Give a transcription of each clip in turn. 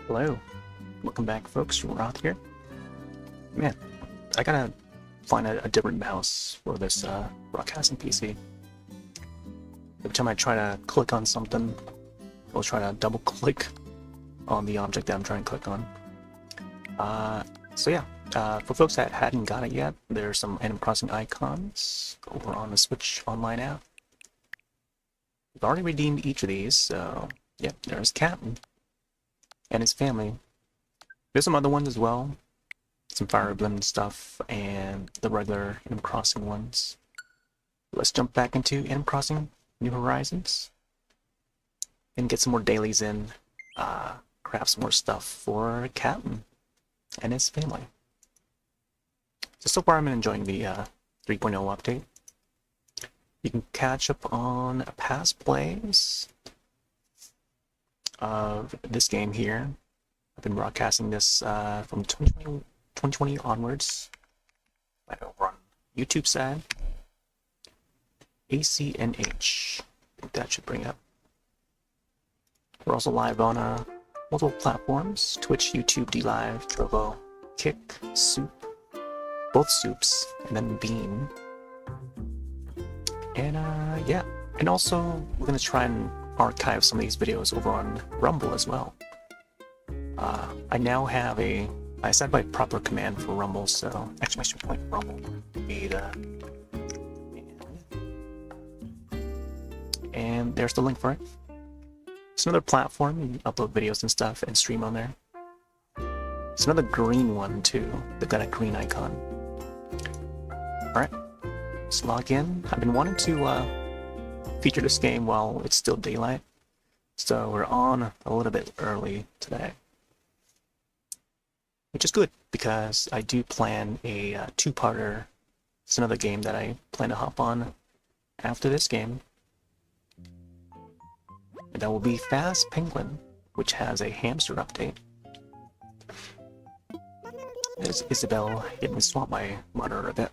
Hello, welcome back folks, Roth here. Man, I gotta find a different mouse for this broadcasting PC. Every time I try to click on something, I'll try to double click on the object that I'm trying to click on. For folks that hadn't got it yet, there's some Animal Crossing icons over on the Switch Online app. We've already redeemed each of these, so yeah, there's Kapp'n and his family. There's some other ones as well, some Fire Emblem stuff, and the regular Animal Crossing ones. Let's jump back into Animal Crossing New Horizons and get some more dailies in, craft some more stuff for Kapp'n and his family. So far I'm enjoying the 3.0 update. You can catch up on past plays of this game here. I've been broadcasting this from 2020 onwards. Over on YouTube side. ACNH. I think that should bring up. We're also live on multiple platforms: Twitch, YouTube, DLive, Trovo, Kick, Soop, both Soups, and then Beam. And yeah, and also we're gonna try and archive some of these videos over on Rumble as well. I now have I set by proper command for Rumble, so actually I should point Rumble be the and there's the link for it. It's another platform, you can upload videos and stuff and stream on there. It's another green one too. They've got a green icon. Alright, let's log in. I've been wanting to feature this game while it's still daylight, so we're on a little bit early today. Which is good, because I do plan a two-parter. It's another game that I plan to hop on after this game. And that will be Fast Penguin, which has a hamster update. There's Isabel getting to swamp my monitor a bit.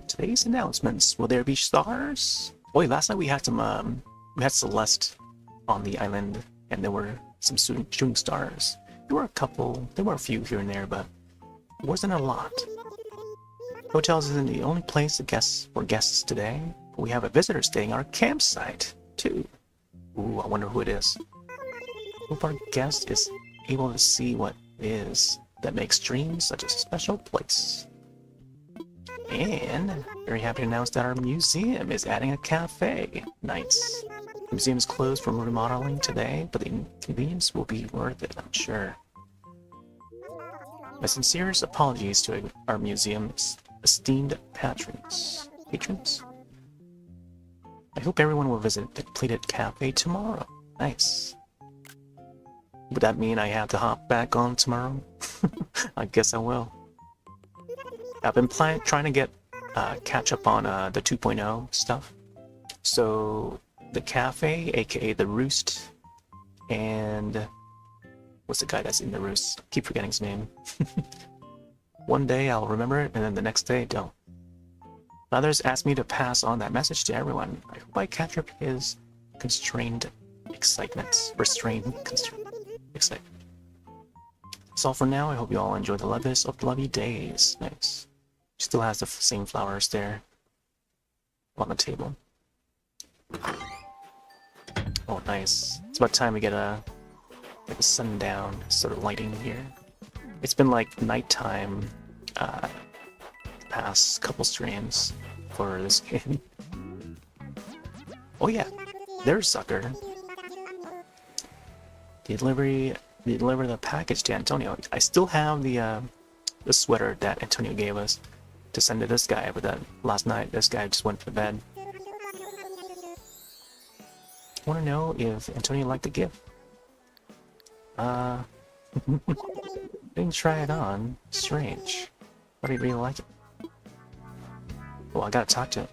Today's announcements. Will there be stars? Boy, last night we had some we had Celeste on the island, and there were some shooting stars. There were a few here and there, but it wasn't a lot. Hotels isn't the only place for guests today. We have a visitor staying at our campsite, too. Ooh, I wonder who it is. Hope our guest is able to see what it is that makes dreams such a special place. And very happy to announce that our museum is adding a cafe. Nice. The museum is closed for remodeling today, but the inconvenience will be worth it, I'm sure. My sincerest apologies to our museum's esteemed patrons. I hope everyone will visit the completed cafe tomorrow. Nice. Would that mean I have to hop back on tomorrow? I guess I will. I've been trying to get catch up on the 2.0 stuff. So the cafe, aka the Roost, and what's the guy that's in the Roost? Keep forgetting his name. One day I'll remember it, and then the next day I don't. Others asked me to pass on that message to everyone. I hope I capture his restrained excitement. Excitement. That's all for now. I hope you all enjoy the loveliest of lovely days. Nice. Still has the same flowers there on the table. Oh, nice. It's about time we get a sundown sort of lighting here. It's been like nighttime past couple streams for this game. Oh yeah, there's Sucker. Deliver the package to Antonio. I still have the sweater that Antonio gave us to send to this guy, but that last night this guy just went to bed. I want to know if Antonio liked the gift. Didn't try it on. Strange. But he really liked it. Well, I gotta talk to him.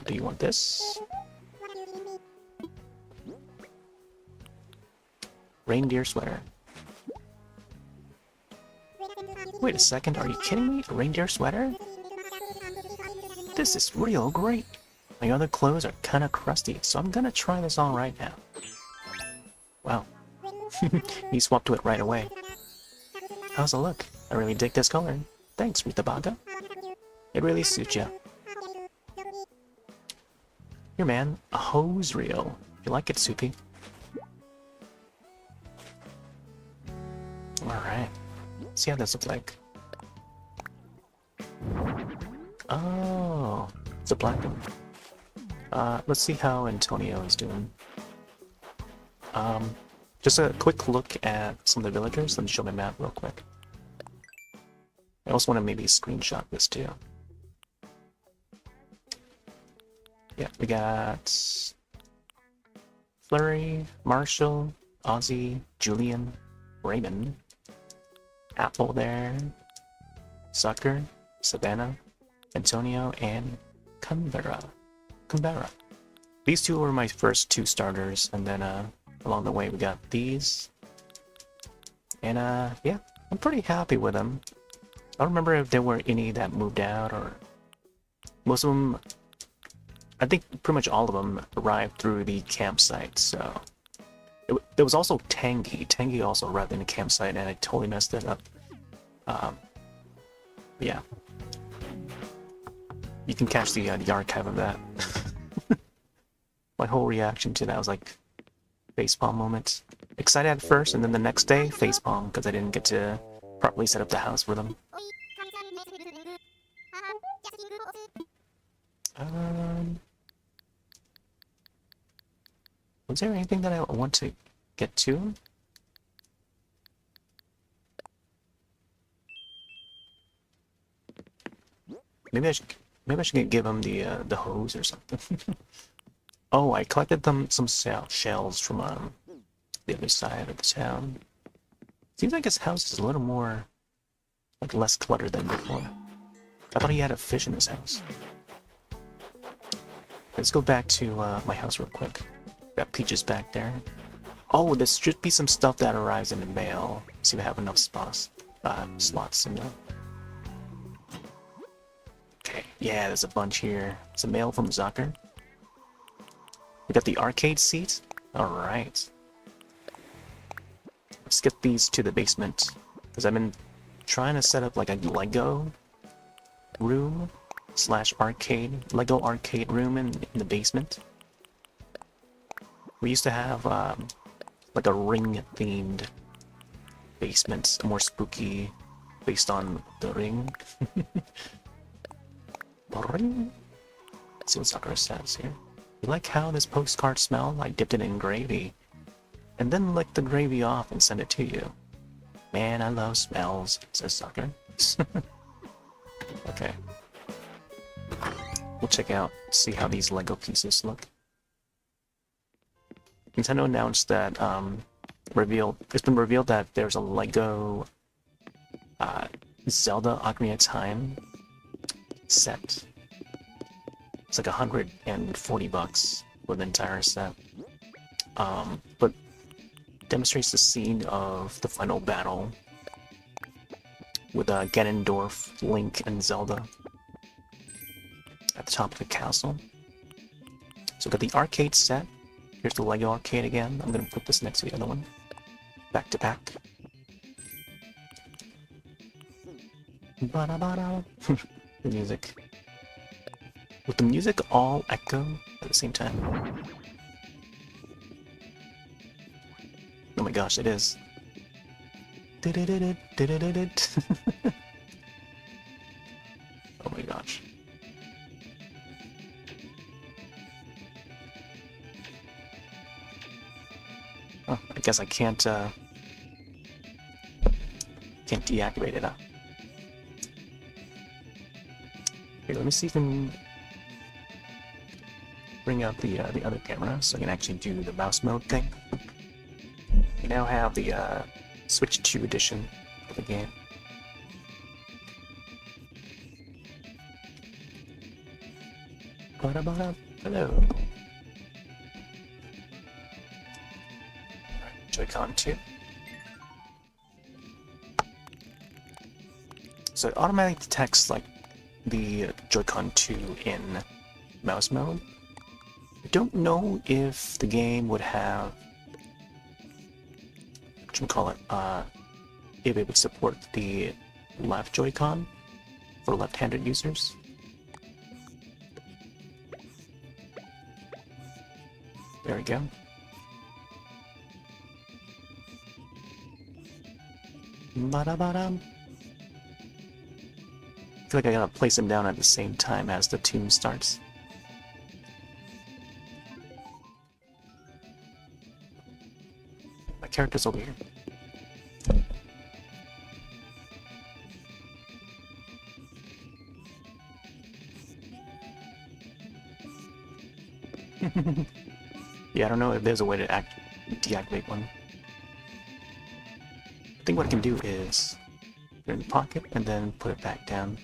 Do you want this? Reindeer sweater. Wait a second, are you kidding me? A reindeer sweater? This is real great. My other clothes are kinda crusty, so I'm gonna try this on right now. Wow. He swapped to it right away. How's it look? I really dig this color. Thanks, Ritabaga. It really suits you. Here, man, a hose reel. You like it, Soupy? Alright. See how this looks like. Oh, it's a black one. Let's see how Antonio is doing. Just a quick look at some of the villagers. Let me show my map real quick. I also want to maybe screenshot this too. Yeah, we got Flurry, Marshall, Ozzy, Julian, Raymond, Apple there, Sucker, Savannah, Antonio, and Canberra. These two were my first two starters, and then along the way we got these. And yeah, I'm pretty happy with them. I don't remember if there were any that moved out, or most of them, I think pretty much all of them arrived through the campsite, so. There was also Tangy. Tangy also arrived in the campsite, and I totally messed it up. Yeah. You can catch the archive of that. My whole reaction to that was like facepalm moments. Excited at first, and then the next day, facepalm, because I didn't get to properly set up the house for them. Was there anything that I want to get to? Maybe I should give him the hose or something. Oh, I collected some shells from the other side of the town. Seems like his house is a little more, like, less cluttered than before. I thought he had a fish in his house. Let's go back to my house real quick. Got Peaches back there. Oh, there should be some stuff that arrives in the mail. See if I have enough slots in there. Okay, yeah, there's a bunch here. It's a mail from Zucker. We got the arcade seat. Alright. Let's get these to the basement, because I've been trying to set up like a Lego room / arcade, Lego arcade room in the basement. We used to have like a ring-themed basement, more spooky, based on the ring. The ring. Let's see what Sakura says here. You like how this postcard smelled? I dipped it in gravy, and then licked the gravy off and sent it to you. Man, I love smells, says Sakura. Okay. We'll check out, see how these Lego pieces look. Nintendo announced that it's been revealed that there's a Lego Zelda Ocarina of Time set. It's like $140 for the entire set. But demonstrates the scene of the final battle with Ganondorf, Link, and Zelda at the top of the castle. So we got the arcade set. Here's the Lego arcade again. I'm gonna put this next to the other one. Back to back. The music. With the music all echo at the same time. Oh my gosh, it is. Oh my gosh. Oh, I guess I can't deactivate it, huh? Here, let me see if I can bring out the other camera so I can actually do the mouse mode thing. We now have the Switch 2 edition of the game. Hello. Joy-Con 2. So it automatically detects like the Joy-Con 2 in mouse mode. I don't know if the game would have, what you call it, if it would support the left Joy-Con for left-handed users. There we go. Ba-da-ba-dum. I feel like I gotta place him down at the same time as the tune starts. My character's over here. Yeah, I don't know if there's a way to deactivate one. I think what I can do is put it in the pocket and then put it back down.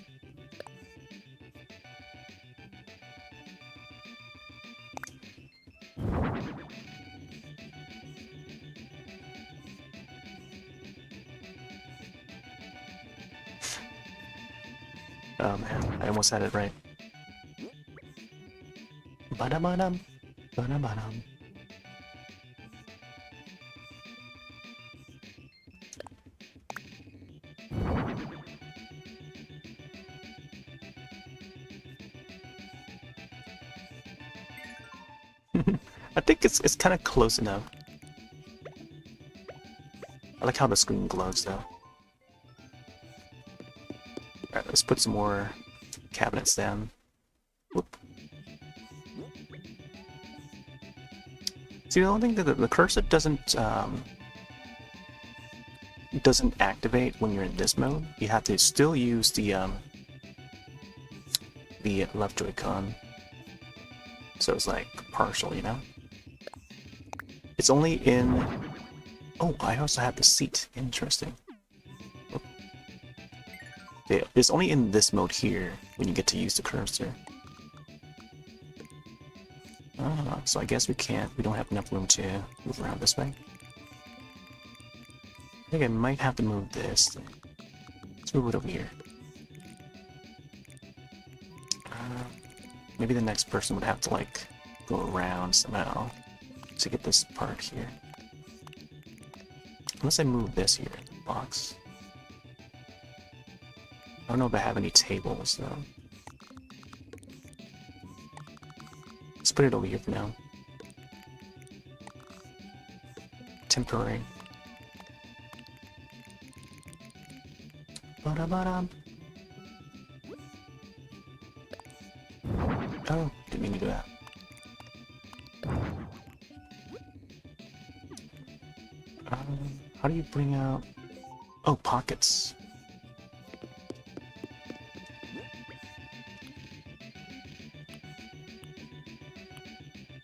Oh man, I almost had it right. Ba-da-ba-dum, ba-da-ba-dum. I think it's kind of close enough. I like how the screen glows though. Alright, let's put some more cabinets down. Whoop. See, the only thing that the cursor doesn't activate when you're in this mode. You have to still use the left Joy-Con. So it's like partial, you know? It's only in... Oh, I also have the seat. Interesting. Yeah, it's only in this mode here when you get to use the cursor. Ah, so I guess we don't have enough room to move around this way. I think I might have to move this. Let's move it over here. Maybe the next person would have to, like, go around somehow to get this part here. Unless I move this here, box. I don't know if I have any tables, though. Let's put it over here for now. Temporary. Ba-da-ba-dum. Oh, didn't mean to do that. How do you bring out... Oh, pockets.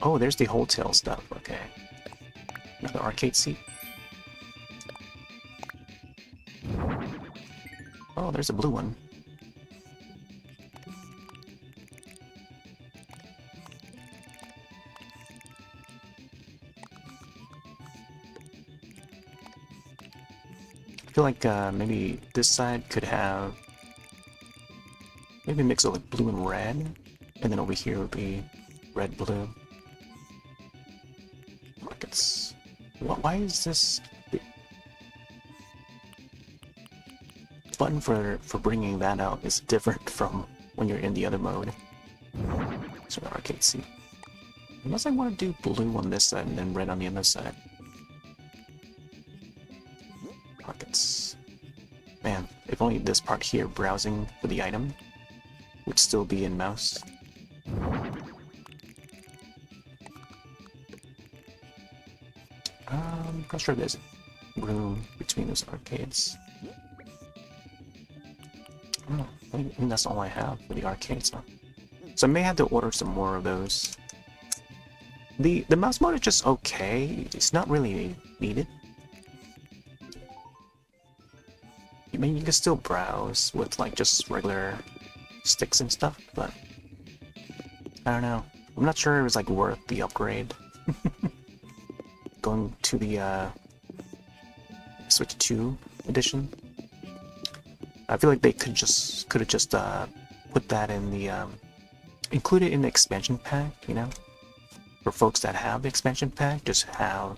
Oh, there's the hotel stuff, okay. Another arcade seat. Oh, there's a blue one. I feel like maybe this side could have... Maybe a mix of like blue and red, and then over here would be red-blue. Markets. Why is this... The button for bringing that out is different from when you're in the other mode. So the arcade seat. Unless I want to do blue on this side and then red on the other side. Pockets. Man, if only this part here, browsing for the item, would still be in mouse. Not sure there's room between those arcades. Oh, I think that's all I have for the arcades now. So I may have to order some more of those. The mouse mode is just okay. It's not really needed. I mean, you can still browse with like just regular sticks and stuff, but I don't know. I'm not sure it was like worth the upgrade. Going to the Switch 2 edition. I feel like they could have just put that in the include it in the expansion pack, you know, for folks that have the expansion pack, just have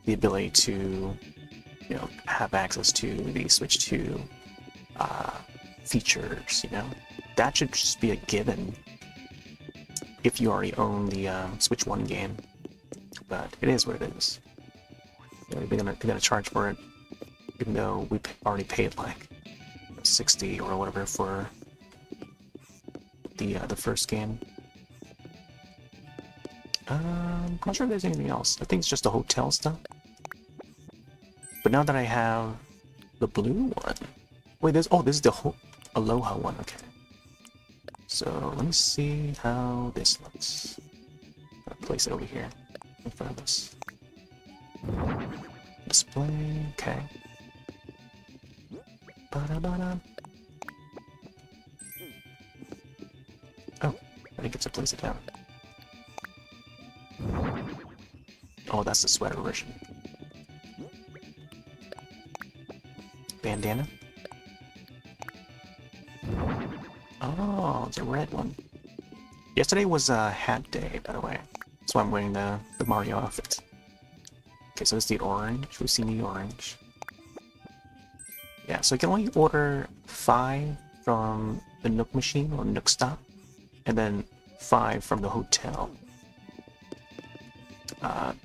the ability to, you know, have access to the Switch 2 features, you know. That should just be a given if you already own the Switch 1 game, but it is what it is. You know, they're gonna charge for it, even though we already paid like 60 or whatever for the first game. I'm not sure if there's anything else. I think it's just the hotel stuff. But now that I have the blue one, wait, this is the Aloha one. Okay. So let me see how this looks. I'll place it over here in front of us. Display. Okay. Ba-da-ba-da. Oh, I think it's a place it down. Oh, that's the sweater version. Bandana. Oh, it's a red one. Yesterday was hat day, by the way. That's why I'm wearing the Mario outfit. Okay, so it's the orange. We've seen the orange. Yeah, so you can only order 5 from the Nook machine or Nook Stop, and then 5 from the hotel.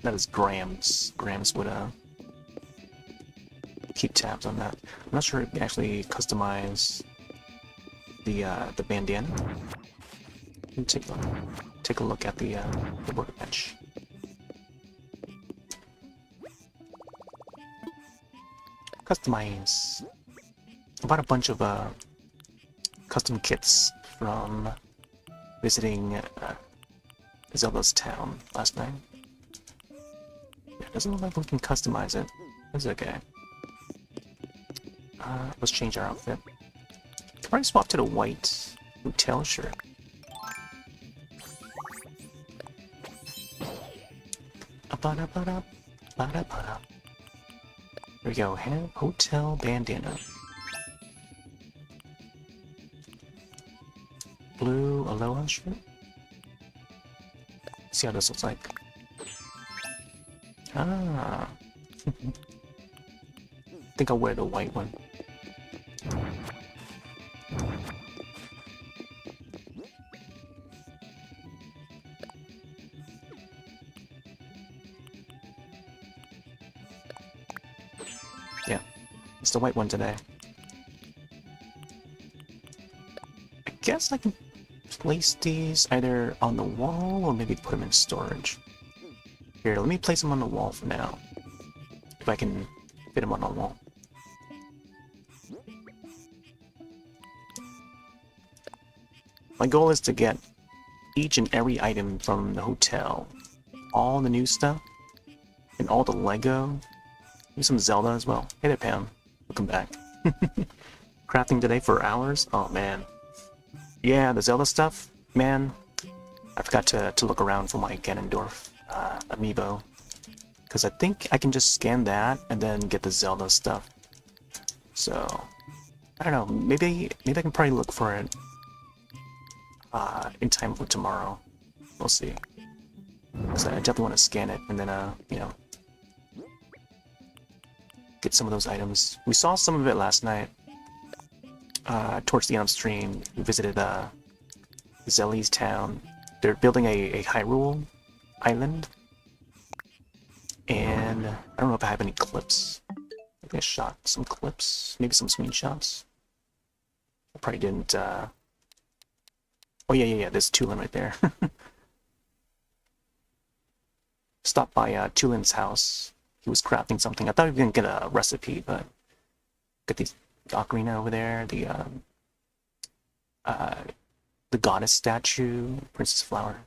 That is grams. Grams would keep tabs on that. I'm not sure if you actually customize the bandana. Let me take a look at the workbench. Customize. I bought a bunch of custom kits from visiting Zelda's town last night. Yeah, doesn't look like we can customize it. That's okay. Let's change our outfit. Could probably swap to the white hotel shirt. There we go. Have hotel bandana. Blue Aloha shirt. See how this looks like. Ah. I think I'll wear the white one. Yeah, it's the white one today. I guess I can place these either on the wall or maybe put them in storage. Here, let me place them on the wall for now. If I can fit them on the wall. My goal is to get each and every item from the hotel. All the new stuff. And all the Lego. Maybe some Zelda as well. Hey there, Pam. Welcome back. Crafting today for hours? Oh, man. Yeah, the Zelda stuff, man. I forgot to look around for my Ganondorf amiibo. Because I think I can just scan that and then get the Zelda stuff. So, I don't know. Maybe I can probably look for it in time for tomorrow. We'll see. Because I definitely want to scan it and then, you know, get some of those items. We saw some of it last night. Towards the end of stream, we visited Zelly's town. They're building a Hyrule island. And I don't know if I have any clips. Maybe I shot some clips. Maybe some screenshots. I probably didn't, Oh, yeah, there's Tulin right there. Stopped by Tulin's house. He was crafting something. I thought we were gonna get a recipe, but got the ocarina over there, the goddess statue, Princess Flower,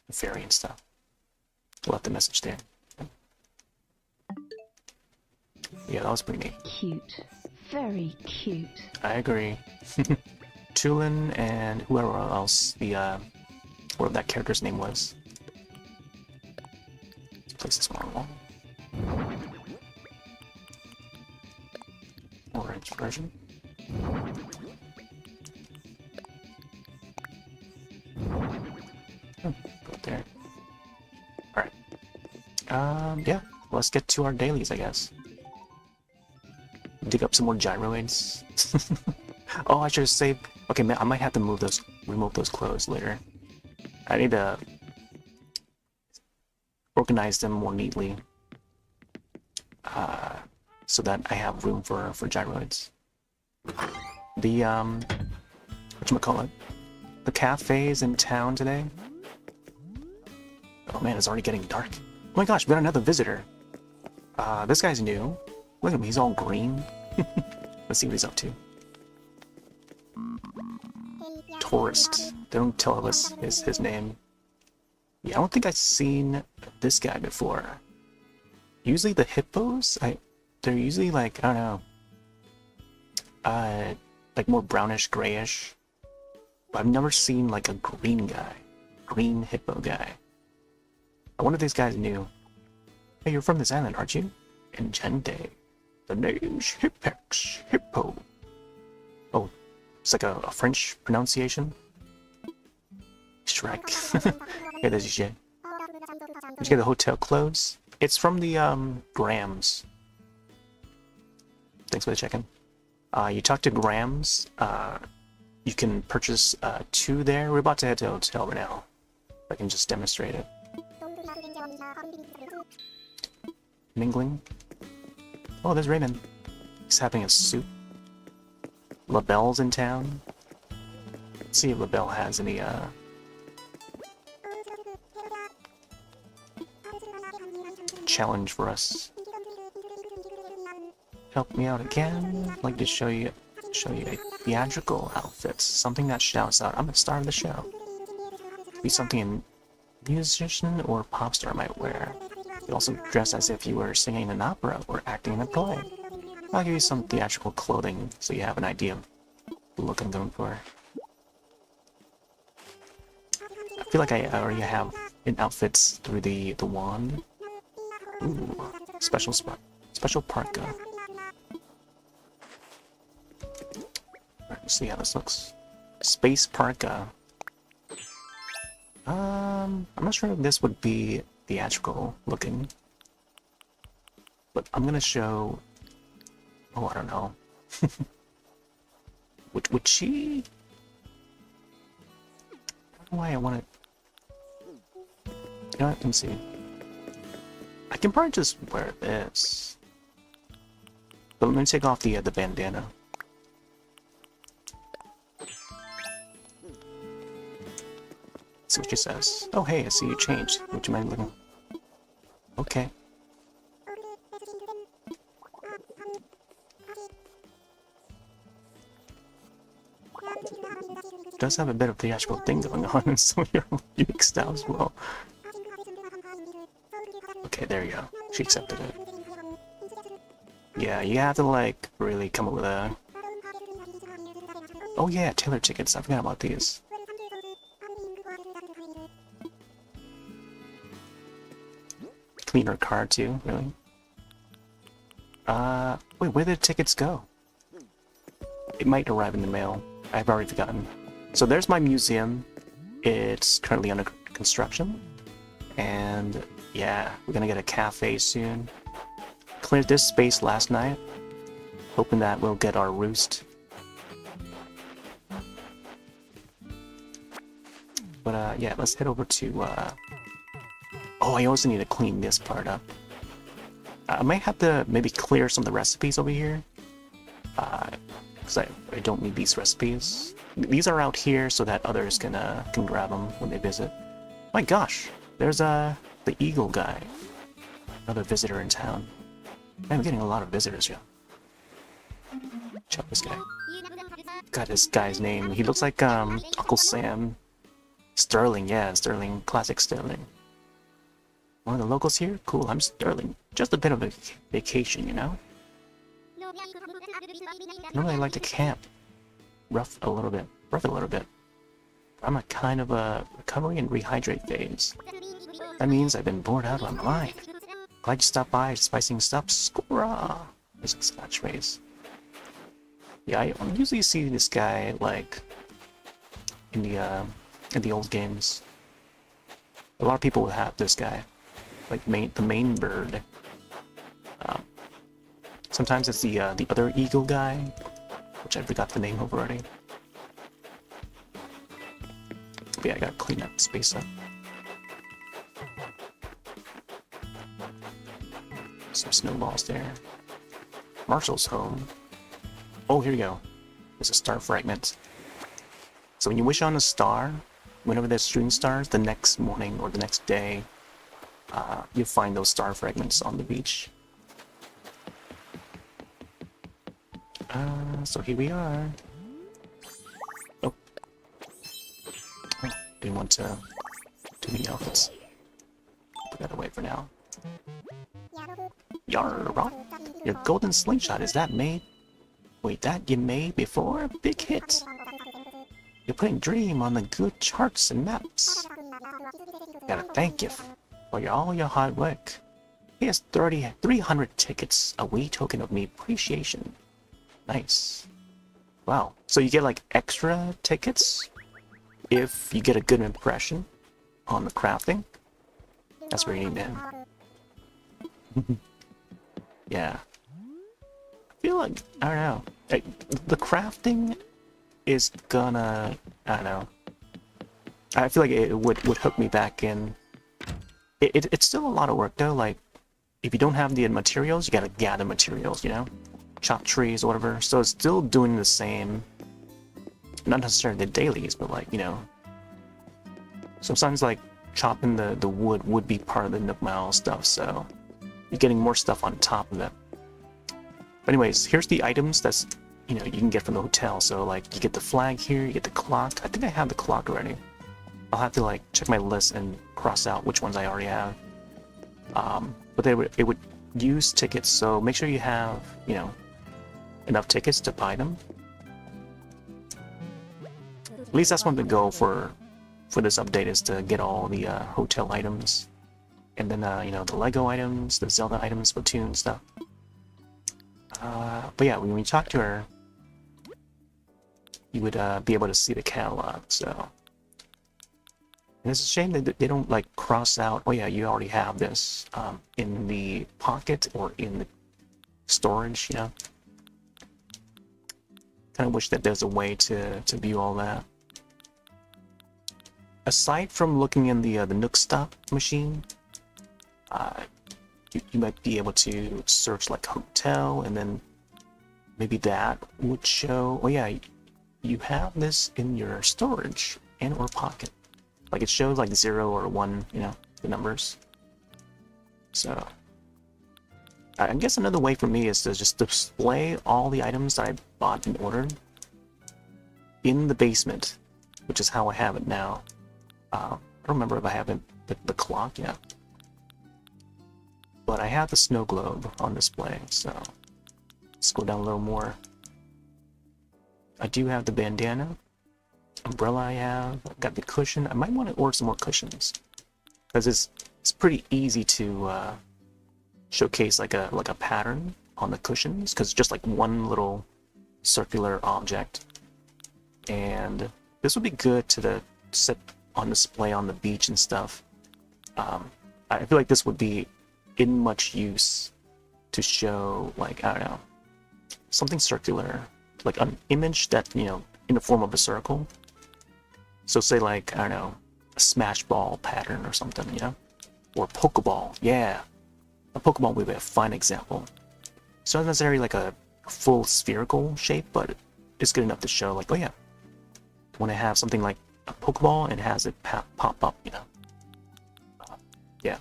the fairy and stuff. Left the message there. Yeah, that was pretty neat. Cute. Very cute. I agree. Tulin and whoever else whatever that character's name was. Let's place this one on the wall. Orange version. Oh, go there. Alright. Yeah. Let's get to our dailies, I guess. Dig up some more gyroids. Oh, I should have saved. Okay, man, I might have to remove those clothes later. I need to organize them more neatly, so that I have room for gyroids. The whatchamacallit? The cafes in town today. Oh man, it's already getting dark. Oh my gosh, we got another visitor. This guy's new. Look at him, he's all green. Let's see what he's up to. Tourist. They don't tell us his name. Yeah, I don't think I've seen this guy before. Usually the hippos, they're usually like, I don't know, like more brownish, grayish. But I've never seen like a green guy. Green hippo guy. I wonder if this guy's new. Hey, you're from this island, aren't you? Enchanté. The name's PAX Hippo. Oh, it's like a French pronunciation. Shrek. Yeah, there's shit. Did you get the hotel clothes? It's from the Grams. Thanks for the check-in. You talk to Grams. You can purchase 2 there. We're about to head to the hotel right now. I can just demonstrate it. Mingling. Oh, there's Raymond. He's having a soup. LaBelle's in town. Let's see if LaBelle has any challenge for us. Help me out again. I'd like to show you a theatrical outfit. Something that shouts out, I'm the star of the show. Be something a musician or pop star might wear. You also dress as if you were singing an opera or acting in a play. I'll give you some theatrical clothing so you have an idea of the look I'm going for. I feel like I already have an outfits through the wand. Ooh, special parka. Alright, let's see how this looks. Space parka. I'm not sure if this would be theatrical looking, but I'm gonna show. Oh, I don't know. would she? I don't know why I want to. You know what? Let me see. I can probably just wear this, but let me take off the bandana. See what she says. Oh hey, I see you changed. Would you mind looking? Okay. Does have a bit of theatrical thing going on in some of your unique styles as well. Okay, there you go. She accepted it. Yeah, you have to like really come up with a. Oh yeah, Taylor tickets. I forgot about these. Clean her car too, really? Wait, where did the tickets go? It might arrive in the mail. I've already forgotten. So there's my museum. It's currently under construction. And yeah, we're gonna get a cafe soon. Cleared this space last night. Hoping that we'll get our roost. But yeah, let's head over to oh, I also need to clean this part up. I might have to maybe clear some of the recipes over here. Because I don't need these recipes. These are out here so that others can grab them when they visit. My gosh, there's the eagle guy. Another visitor in town. Man, I'm getting a lot of visitors here. Check out this guy. Got this guy's name. He looks like Uncle Sam. Sterling, yeah, Sterling. Classic Sterling. One of the locals here? Cool, I'm Sterling. Just a bit of a vacation, you know? Normally I like to camp. Rough a little bit. I'm a kind of a recovery and rehydrate phase. That means I've been bored out of my mind. Glad you stopped by, spicing stuff. Squirrah! There's a catchphrase. Yeah, I usually see this guy, like, in the old games. A lot of people would have this guy, like the main bird. Sometimes it's the other eagle guy, which I forgot the name of already. But yeah, I gotta clean that space up. Some snowballs there. Marshall's home. Oh, here we go. There's a star fragment. So when you wish on a star, whenever there's shooting stars, the next morning or the next day, you'll find those star fragments on the beach. So here we are. Oh. Didn't want to do the outfits. Put that away for now. Yar, Roth. Your golden slingshot, is that made? Wait, that you made before? Big hit. You're putting Dream on the good charts and maps. Gotta thank you for all your hard work. Here's 300 tickets, a wee token of me appreciation. Nice. Wow. So you get like extra tickets if you get a good impression on the crafting. That's pretty neat, man. Yeah. I feel like, I don't know. The crafting is gonna, I don't know. I feel like it would hook me back in. It's still a lot of work though. Like, if you don't have the materials, you gotta gather materials, you know? Chop trees or whatever. So it's still doing the same, not necessarily the dailies, but like, you know, sometimes like chopping the wood would be part of the Nook Mile stuff, so you're getting more stuff on top of it. But anyways, here's the items that's, you know, you can get from the hotel. So like you get the flag here, you get the clock. I think I have the clock already. I'll have to like check my list and cross out which ones I already have. But it would use tickets, so make sure you have, you know, enough tickets to buy them. At least that's one the goal for this update, is to get all the hotel items, and then you know, the Lego items, the Zelda items, Splatoon stuff. But yeah, when you talk to her, you would be able to see the catalog. So, and it's a shame that they don't like cross out, oh yeah, you already have this in the pocket or in the storage, you know. Kind of wish that there's a way to view all that. Aside from looking in the Nook Stop machine, you might be able to search like hotel, and then maybe that would show, oh yeah, you have this in your storage and or pocket. Like it shows like 0 or 1, you know, the numbers. So I guess another way for me is to just display all the items that I bought and ordered in the basement, which is how I have it now. I don't remember if I have the clock yet. But I have the snow globe on display, so let's go down a little more. I do have the bandana, umbrella I have, I've got the cushion. I might want to order some more cushions, because it's pretty easy to showcase like a pattern on the cushions, because it's just like one little circular object. And this would be good to set on display on the beach and stuff. I feel like this would be in much use to show, like, I don't know, something circular, like an image that, you know, in the form of a circle. So say like, I don't know, a smash ball pattern or something, you know, or a Pokeball. Yeah, a Pokeball would be a fine example. It's not necessarily like a full spherical shape, but it's good enough to show like, oh yeah, when I have something like a Pokeball and has it pop up, you know. Yeah.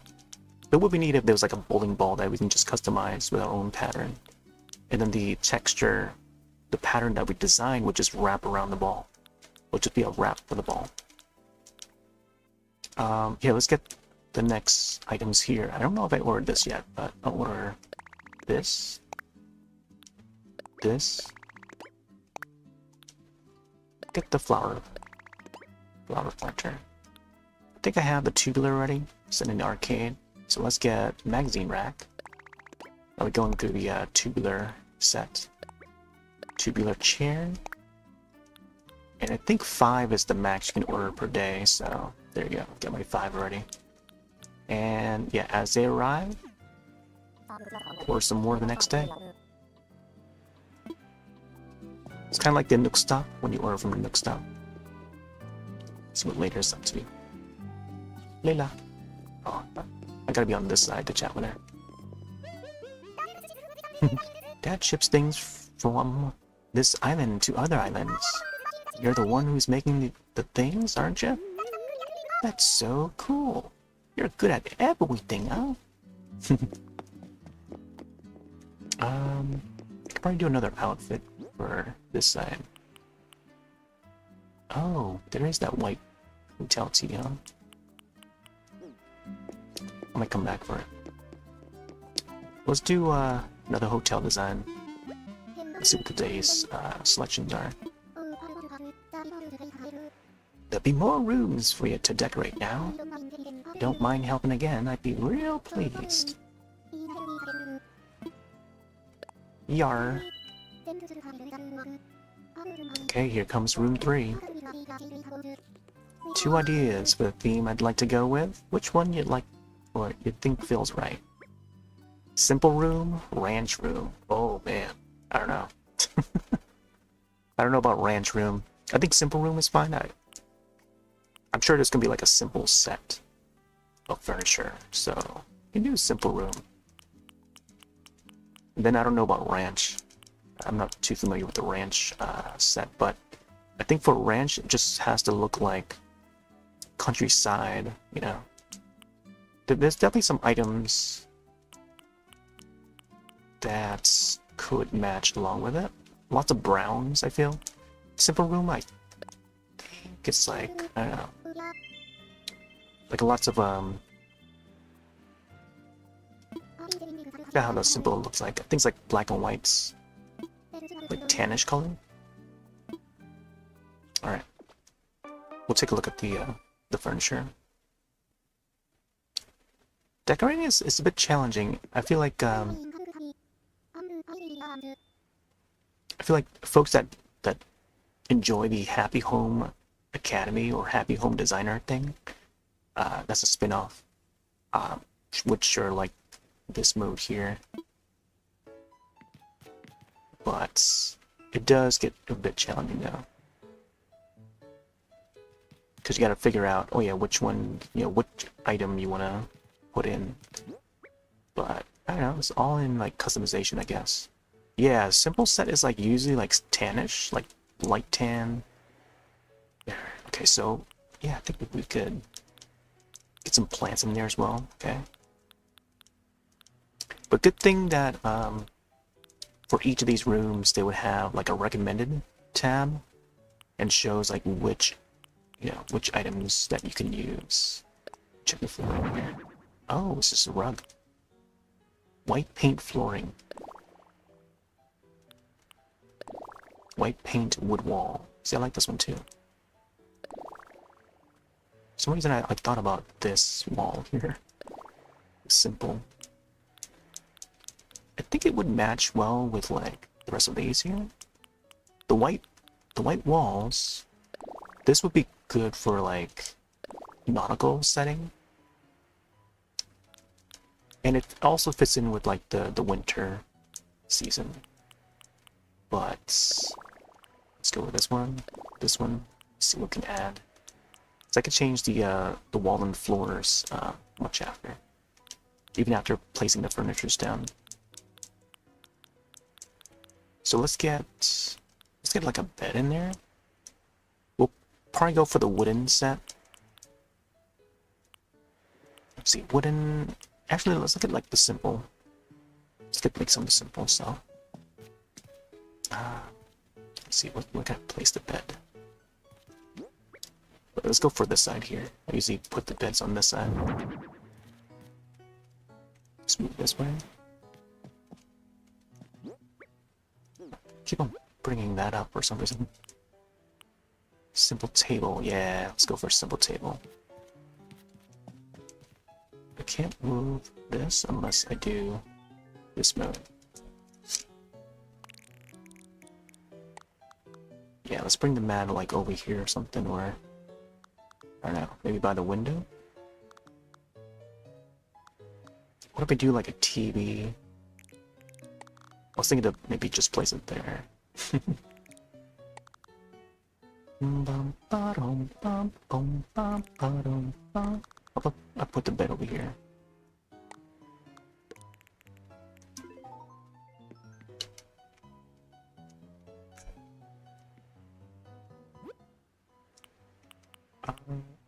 It would be neat if there was like a bowling ball that we can just customize with our own pattern. And then the texture, the pattern that we design would just wrap around the ball. Would just be a wrap for the ball. Yeah, let's get the next items here. I don't know if I ordered this yet, but I'll order this. This. Get the flower planter. I think I have the tubular already. It's in the arcade. So let's get magazine rack. I'll be going through the tubular set. Tubular chair. And I think 5 is the max you can order per day, so there you go. Get my 5 already. And yeah, as they arrive, pour some more the next day. It's kind of like the Nook Stop when you order from the Nook Stop. See what later is up to. Layla. Oh, I gotta be on this side to chat with her. Dad ships things from this island to other islands. You're the one who's making the things, aren't you? That's so cool. You're good at everything, huh? I could probably do another outfit for this side. Oh, there is that white hotel tea, huh? I might come back for it. Let's do another hotel design. Let's see what today's selections are. There'll be more rooms for you to decorate now. If you don't mind helping again, I'd be real pleased. Yar. Okay, here comes room 3. 2 ideas for the theme I'd like to go with. Which one you'd like, or you think feels right? Simple room, ranch room. Oh man, I don't know. I don't know about ranch room. I think simple room is fine. I'm sure there's gonna be like a simple set of furniture, so you can do a simple room. And then I don't know about ranch. I'm not too familiar with the ranch set, but I think for ranch it just has to look like countryside, you know. There's definitely some items that could match along with it. Lots of browns, I feel. Simple room, I think it's like, I don't know. Like lots of, I forgot how the simple looks like. Things like black and whites. Like tannish color. Alright. We'll take a look at the furniture. Decorating is a bit challenging. I feel like folks that enjoy the Happy Home Academy or Happy Home Designer thing, that's a spin-off, would sure like this mode here. But it does get a bit challenging though. Because you gotta figure out, oh yeah, which one, you know, which item you wanna put in. But I don't know, it's all in like customization, I guess. Yeah, simple set is like usually like tannish, like light tan. There. Okay, so yeah, I think we could get some plants in there as well. Okay. But good thing that for each of these rooms they would have like a recommended tab and shows like which, you know, which items that you can use. Check the floor over here. Oh, this is a rug. White paint flooring. White paint wood wall. See, I like this one too. For some reason I thought about this wall here. Simple. I think it would match well with like the rest of these here. The white walls. This would be good for like nautical setting. And it also fits in with like the winter season. But let's go with this one. This one. See what we can add. So I could change the wall and floors much after, even after placing the furnitures down. So let's get like a bed in there. We'll probably go for the wooden set. Let's see, wooden. Actually, let's look at like the simple. Let's get like some of the simple stuff. Let's see, where can I place the bed? Let's go for this side here. I usually put the beds on this side. Let's move this way. Keep on bringing that up for some reason. Simple table, yeah, let's go for a simple table. I can't move this unless I do this mode. Yeah, let's bring the mat like over here or something, or I don't know, maybe by the window? What if I do like a TV? I was thinking to maybe just place it there. I'll put the bed over here.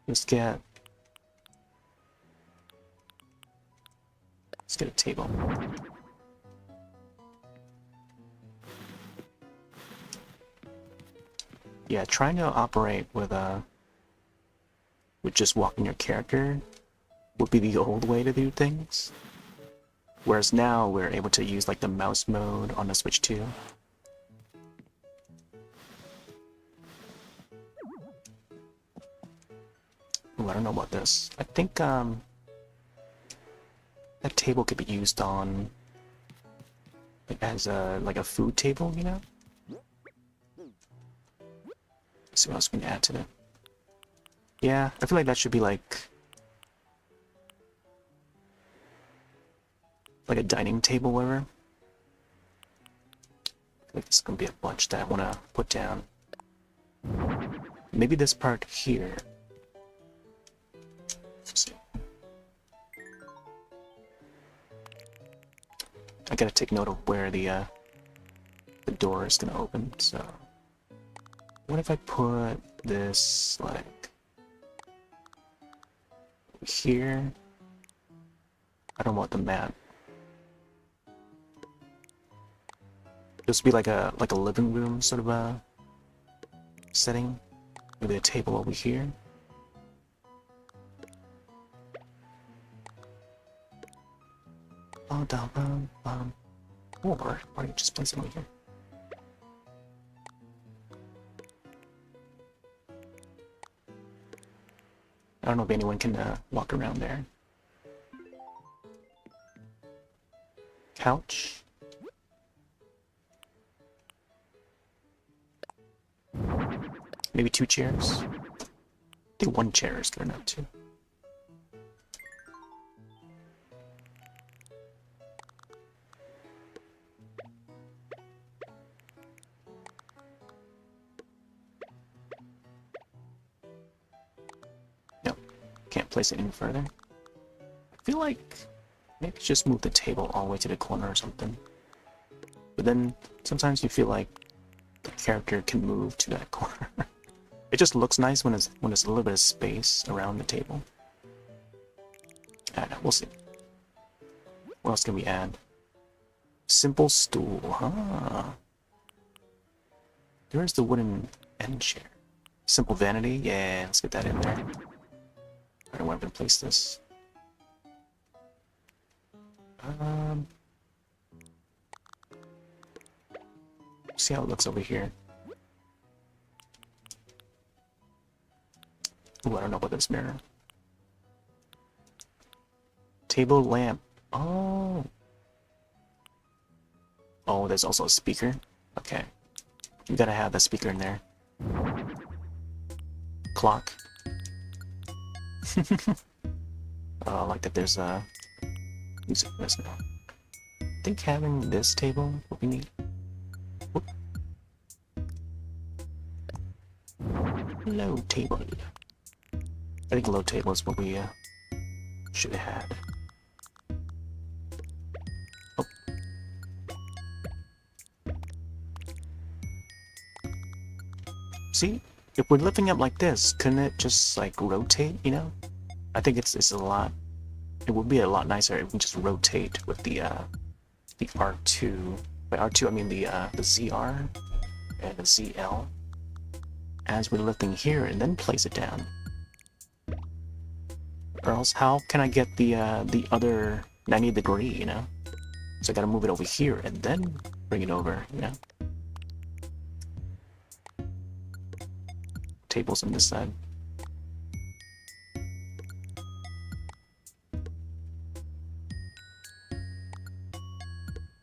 Let's get a table. Yeah, trying to operate with just walking your character would be the old way to do things. Whereas now we're able to use like the mouse mode on the Switch too. Ooh, I don't know about this. I think that table could be used on like, as a food table, you know? Let's see what else we can add to it. Yeah, I feel like that should be like a dining table, whatever. I feel like there's gonna be a bunch that I wanna put down. Maybe this part here. Let's see. I gotta take note of where the door is gonna open. So, what if I put this like here? I don't want the mat. This would be like a living room sort of a setting. Maybe a table over here. Or why don't you just place it over here? I don't know if anyone can walk around there. Couch. Maybe 2 chairs. I think 1 chair is good enough too. Nope, can't place it any further. I feel like maybe just move the table all the way to the corner or something. But then sometimes you feel like the character can move to that corner. It just looks nice when there's a little bit of space around the table. I don't know, we'll see. What else can we add? Simple stool, huh? There's the wooden end chair. Simple vanity, yeah, let's get that in there. I don't know where I'm gonna place this. See how it looks over here. Ooh, I don't know about this mirror. Table lamp. Oh. Oh, there's also a speaker. Okay. You gotta have that speaker in there. Clock. Oh, I like that there's a music list now. I think having this table would be neat. Whoop. Low table. I think low table is what we should have had. Oh. See, if we're lifting up like this, couldn't it just like rotate? You know, I think it's a lot. It would be a lot nicer if we just rotate with the R2. By R2, I mean the ZR and the ZL. As we're lifting here, and then place it down. Or else, how can I get the other 90 degree, you know? So I gotta move it over here and then bring it over, you know? Tables on this side.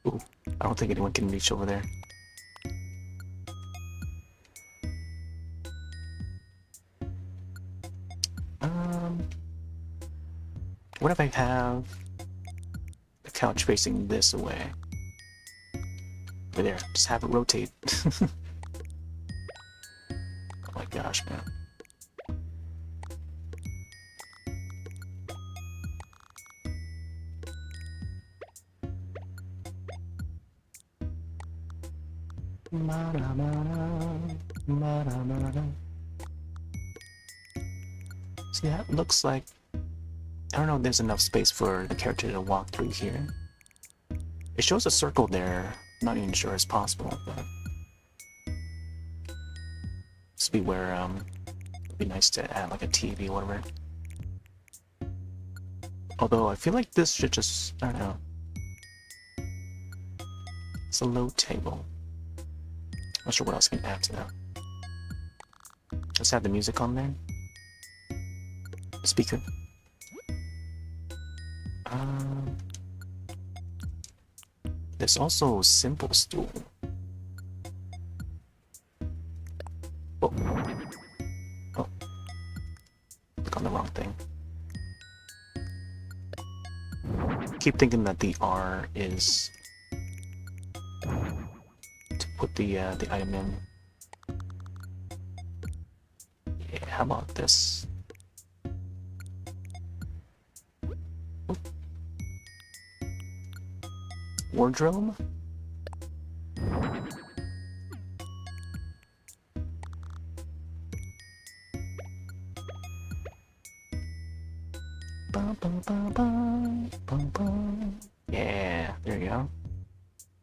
Ooh, I don't think anyone can reach over there. What if I have couch facing this way. Over there, just have it rotate. Oh my gosh, man. See, that looks like... I don't know if there's enough space for the character to walk through here. It shows a circle there. I'm not even sure it's possible, but... This would be where, it'd be nice to add like a TV or whatever. Although, I feel like this should just... I don't know. It's a low table. Not sure what else I can add to that. Let's have the music on there. Speaker. There's also a simple stool. Oh. Oh. Click on the wrong thing. Keep thinking that the R is to put the item in. Yeah, how about this? Oh. Wardrobe? Yeah, there you go.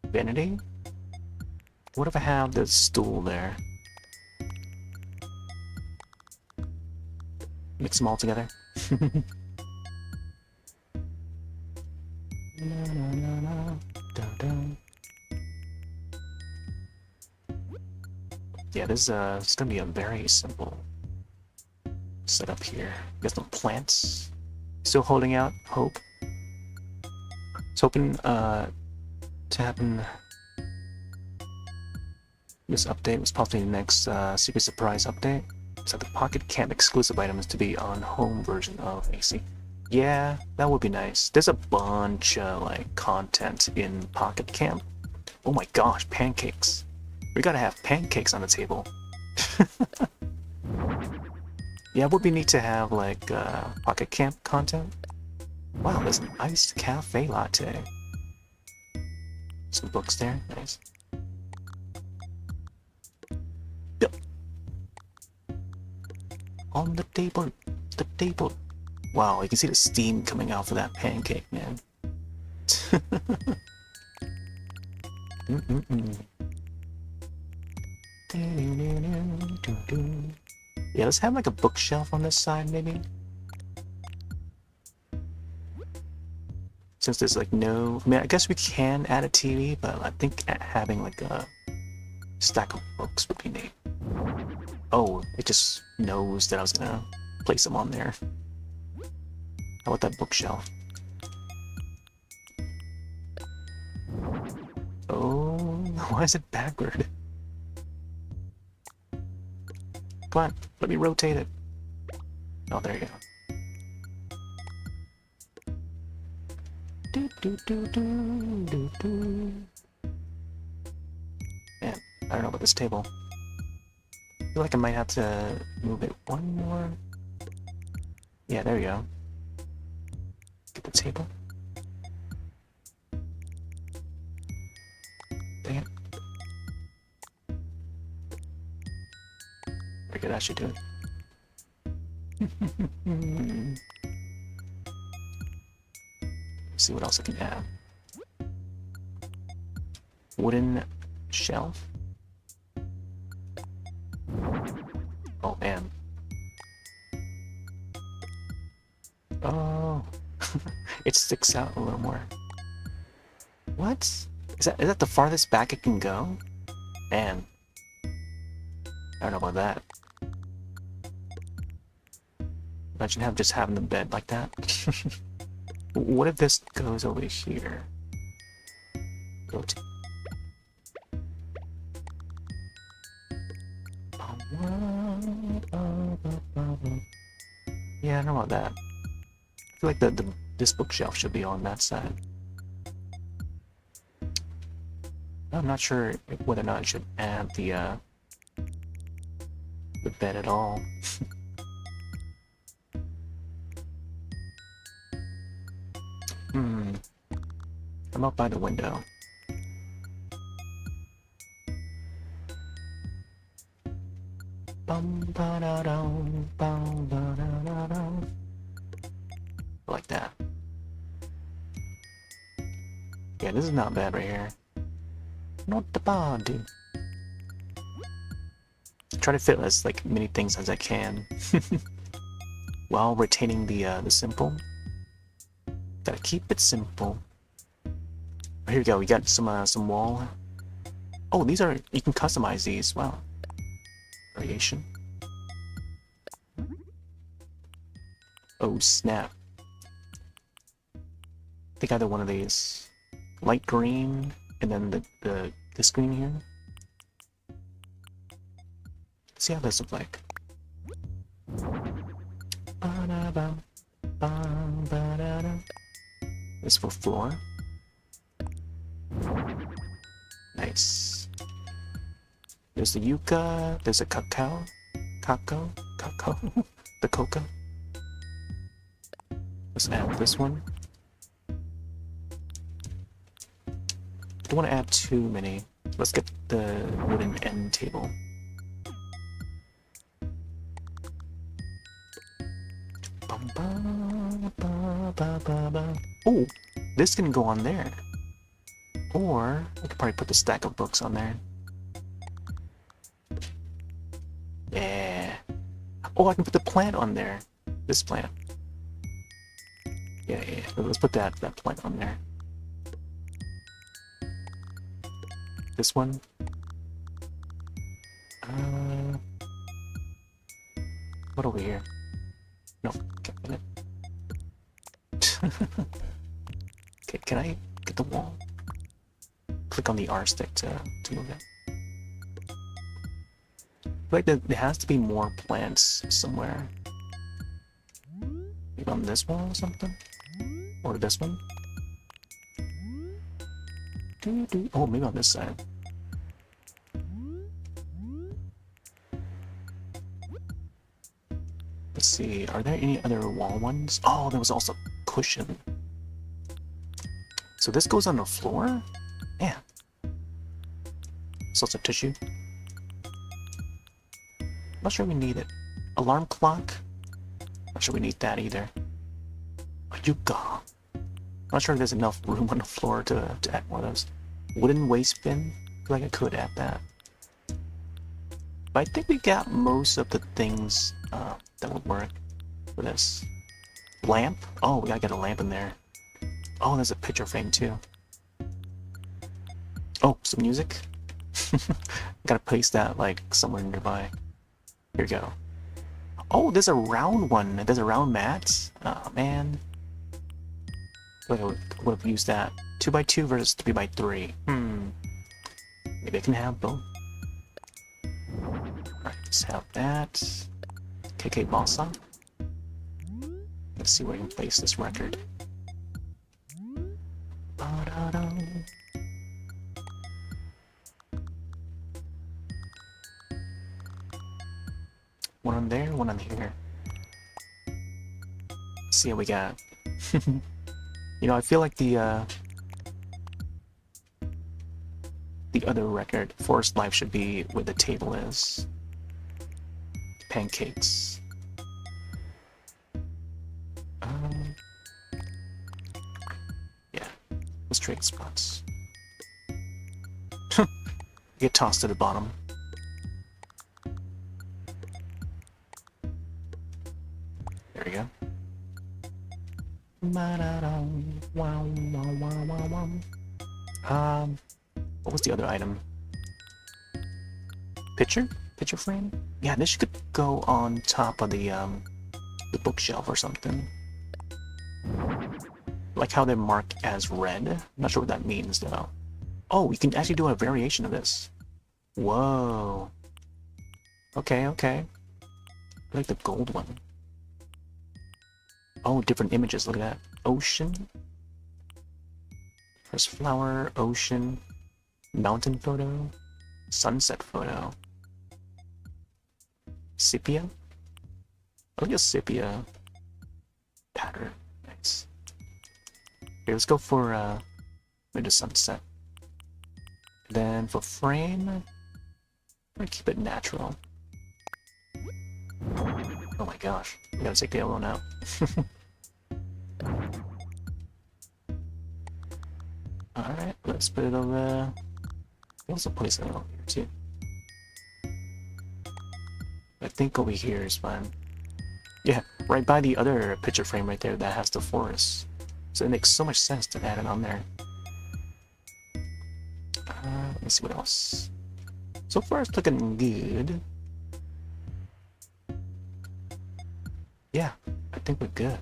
Vanity? What if I have the stool there? Mix them all together. Yeah, this is gonna be a very simple setup here. Got some plants. Still holding out hope. It's hoping to happen. This update was possibly the next secret surprise update. So the Pocket Camp exclusive items to be on home version of AC. Yeah, that would be nice. There's a bunch of like content in Pocket Camp. Oh my gosh, pancakes. We gotta have pancakes on the table. Yeah, it would be neat to have like Pocket Camp content. Wow, there's an iced cafe latte. Some books there, nice. Yep. On the table, the table. Wow, you can see the steam coming out of that pancake, man. Yeah, let's have like a bookshelf on this side, maybe. Since there's like no... I mean, I guess we can add a TV, but I think having like a stack of books would be neat. Oh, it just knows that I was gonna place them on there. How about that bookshelf? Oh, why is it backward? Come on, let me rotate it. Oh, there you go. Man, I don't know about this table. I feel like I might have to move it one more. Yeah, there you go. Get the table. Dang it. Very good, that should do it. See what else I can add. Wooden shelf. Oh man. Oh, it sticks out a little more. What? Is that the farthest back it can go? Man, I don't know about that. Imagine having the bed like that. What if this goes over here? Rotate. Yeah, I don't know about that. I feel like this bookshelf should be on that side. I'm not sure whether or not I should add the bed at all. I'm up by the window. Like that. Yeah, this is not bad right here. Not bad, dude. Try to fit as like many things as I can, while retaining the simple. Gotta keep it simple. Here we go. We got some wall. Oh, these are, you can customize these. Wow. Variation. Oh snap! I think either one of these. Light green, and then the screen here. Let's see how this looks like. This for floor. Nice. There's the yucca. There's a cacao. The cocoa. Let's add this one. Don't want to add too many. Let's get the wooden end table. Oh, this can go on there. Or I could probably put the stack of books on there. Yeah. Oh, I can put the plant on there. This plant. Yeah. Let's put that plant on there. This one. What over here? No, can't get it. Okay, can I get the wall? Click on the R stick to move it. I feel like there has to be more plants somewhere. Maybe on this wall or something? Or this one? Oh, maybe on this side. Let's see, are there any other wall ones? Oh, there was also cushion. So this goes on the floor? Yeah. So it's a tissue. Not sure we need it. Alarm clock? Not sure we need that either. A yucca. Not sure if there's enough room on the floor to add one of those. Wooden waste bin? I feel like I could add that. But I think we got most of the things that would work for this. Lamp? Oh, we gotta get a lamp in there. Oh, there's a picture frame too. Oh, some music? Gotta place that like somewhere nearby. Here we go. Oh, there's a round one. There's a round mat. Oh man. I would have used that. 2x2 versus 3x3. Maybe I can have both. Alright, let's have that. KK Bossa. Let's see where I can place this record. One on there, one on here. Let's see what we got. You know, I feel like the other record, Forest Life, should be where the table is. Pancakes. Yeah, let's trade spots. Get tossed to the bottom. There we go. What was the other item? Picture? Picture frame? Yeah, this could go on top of the bookshelf or something. Like how they're marked as red. I'm not sure what that means though. Oh, we can actually do a variation of this. Whoa. Okay, okay. I like the gold one. Oh, different images. Look at that. Ocean. First flower, ocean. Mountain photo, sunset photo, sepia. I like a sepia pattern. Nice. Okay, let's go for maybe the sunset. Then for frame, I'm gonna keep it natural. Oh my gosh, I gotta take the yellow out. Alright, let's put it over there. There's a place over here too. I think over here is fine. Yeah, right by the other picture frame right there that has the forest. So it makes so much sense to add it on there. Let me see what else. So far it's looking good. Yeah, I think we're good.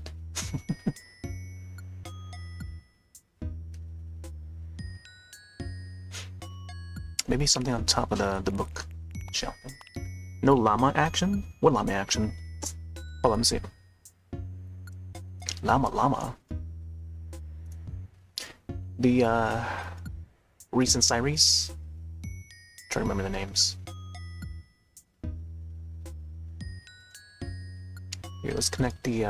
Maybe something on top of the book shelf. No llama action? What llama action? Oh, let me see. Llama. The recent series. Trying to remember the names. Here, let's connect the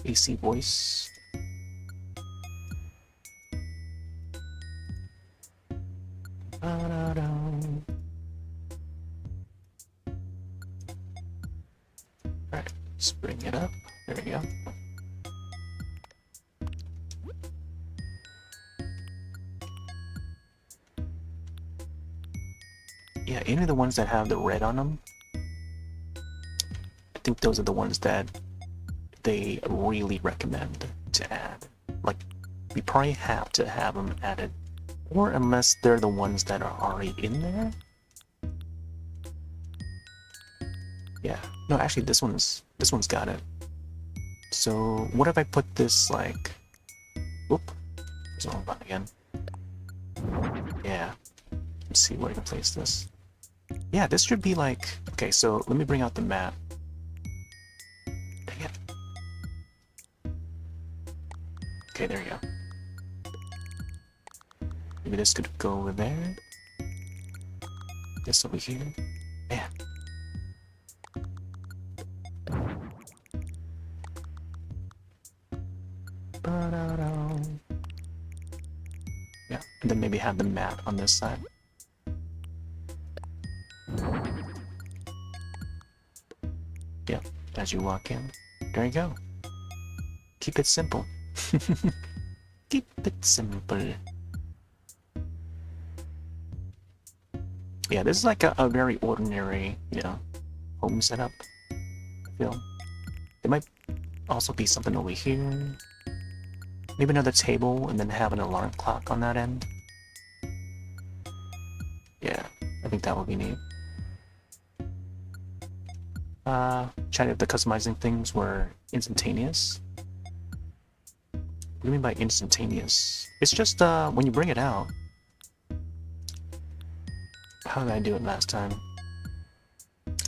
AC voice. Alright, let's bring it up. There we go. Yeah, any of the ones that have the red on them, I think those are the ones that they really recommend to add. Like, we probably have to have them added, or unless they're the ones that are already in there. Yeah, no, actually this one's got it. So what if I put this like, whoop, there's the wrong button again. Yeah, let's see where I can place this. Yeah, this should be like, okay, so let me bring out the map. Dang it. Okay, there you go. Maybe this could go over there. This over here. Man. Yeah, and then maybe have the map on this side. Yeah, as you walk in. There you go. Keep it simple. Keep it simple. Yeah, this is like a very ordinary, you know, home setup. I feel. There might also be something over here. Maybe another table and then have an alarm clock on that end. Yeah, I think that would be neat. Chatting if the customizing things were instantaneous. What do you mean by instantaneous? It's just when you bring it out. How did I do it last time?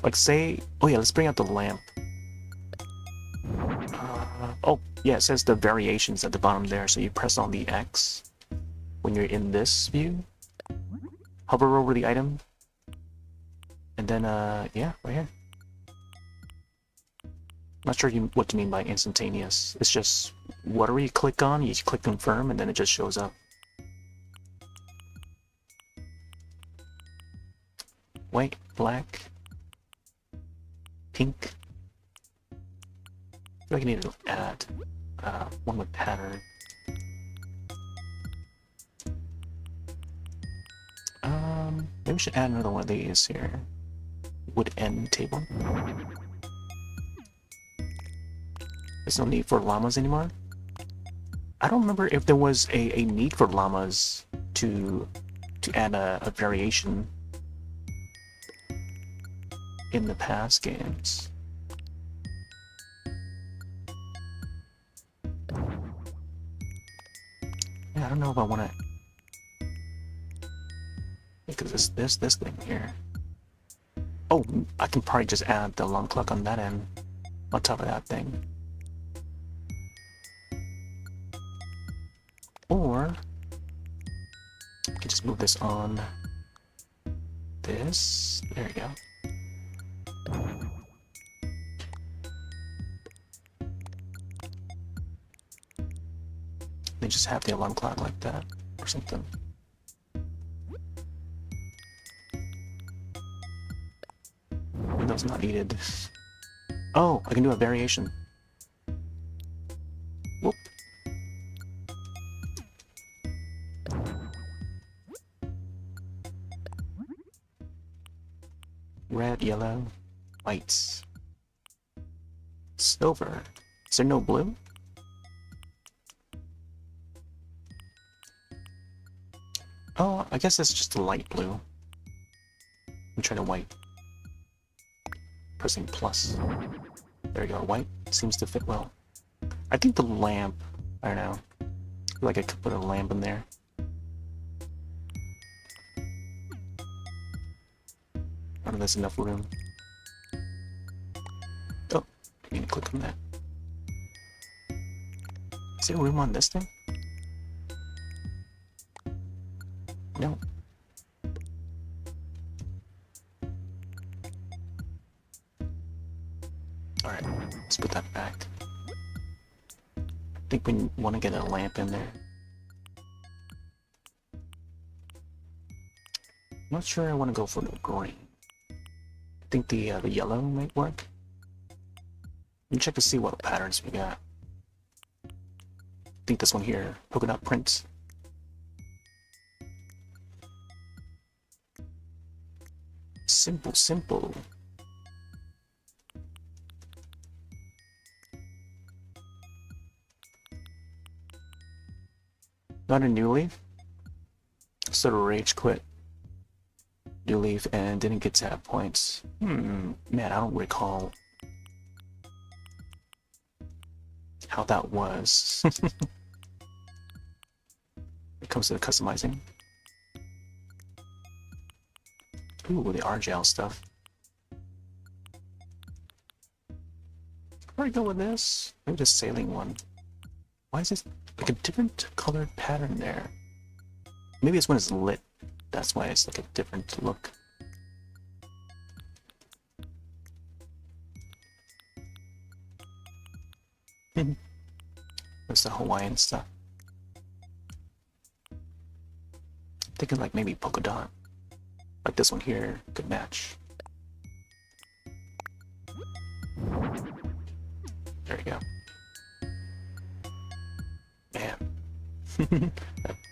Like say, oh yeah, let's bring out the lamp. Oh yeah, it says the variations at the bottom there, so you press on the X when you're in this view. Hover over the item. And then yeah, right here. Not sure what you mean by instantaneous. It's just whatever you click on, you click confirm and then it just shows up. White, black, pink. I feel like I need to add one with pattern. Maybe we should add another one of these here. Wood end table. There's no need for llamas anymore. I don't remember if there was a need for llamas to add a variation in the past games. Yeah, I don't know if I want to, because this thing here. Oh, I can probably just add the alarm clock on that end, on top of that thing. can just move this on. This. There you go. They just have the alarm clock like that, or something. Window's not needed. Oh, I can do a variation. Whoop. Red, yellow, white, silver. Is there no blue? Oh, I guess it's just a light blue. I'm trying to white. Pressing plus. There we go. White seems to fit well. I think the lamp, I don't know. I feel like I could put a lamp in there. I don't know if there's enough room. Oh, I need to click on that. Is there room on this thing? No. Alright, let's put that back. I think we want to get a lamp in there. I'm not sure I want to go for the green. I think the yellow might work. Let me check to see what patterns we got. I think this one here, polka dot print. Simple, simple. Not a new leaf? Sort of rage quit. New leaf and didn't get to have points. Man, I don't recall how that was. When it comes to the customizing. Ooh, the RGL stuff. Where do I go with this? Maybe the sailing one. Why is this like a different colored pattern there? Maybe it's when it's lit. That's why it's like a different look. That's the Hawaiian stuff. I'm thinking like maybe polka dot. Like this one here could match. There you go. Man.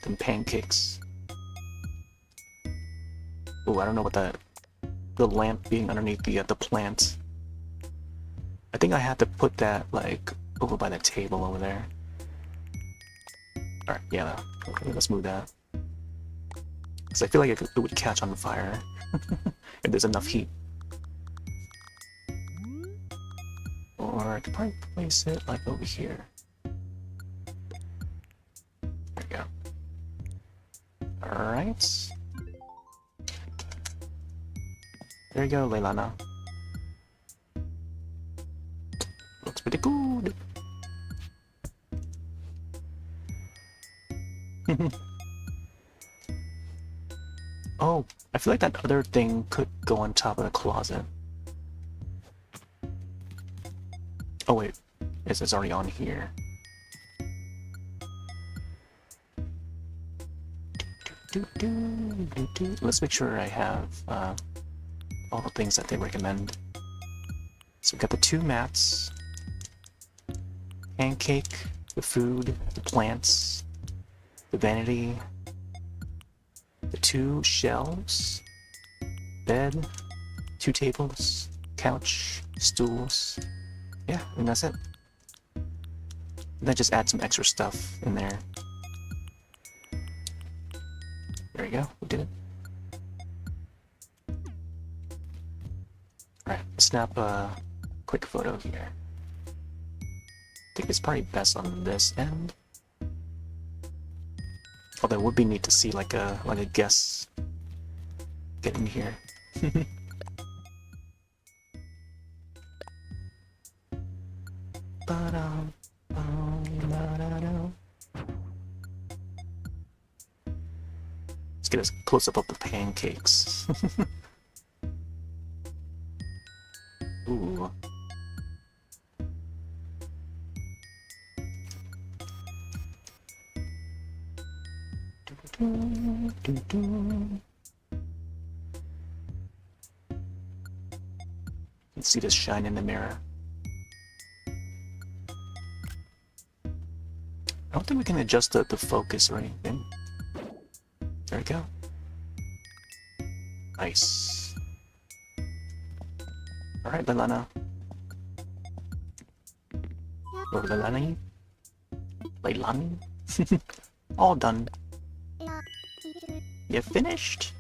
Them pancakes. Oh, I don't know what the lamp being underneath the plant. I think I had to put that like over by the table over there. Alright, yeah, okay, let's move that. Because I feel like it would catch on fire if there's enough heat. Or I could probably place it like over here. There we go. Alright. There you go, Leilana. Looks pretty good. Oh, I feel like that other thing could go on top of the closet. Oh wait, it's already on here. Let's make sure I have all the things that they recommend. So we've got the 2 mats, pancake, the food, the plants, the vanity, the 2 shelves, bed, 2 tables, couch, stools. Yeah, and that's it. And then just add some extra stuff in there. There you go, we did it. Alright, let's snap a quick photo here. I think it's probably best on this end. Although it would be neat to see like a guest get in here. Let's get a close-up of the pancakes. Ooh. Let's see this shine in the mirror. I don't think we can adjust the focus or anything. There we go. Nice. Alright, Leilani. Or Leilani? Leilani? All done. You finished?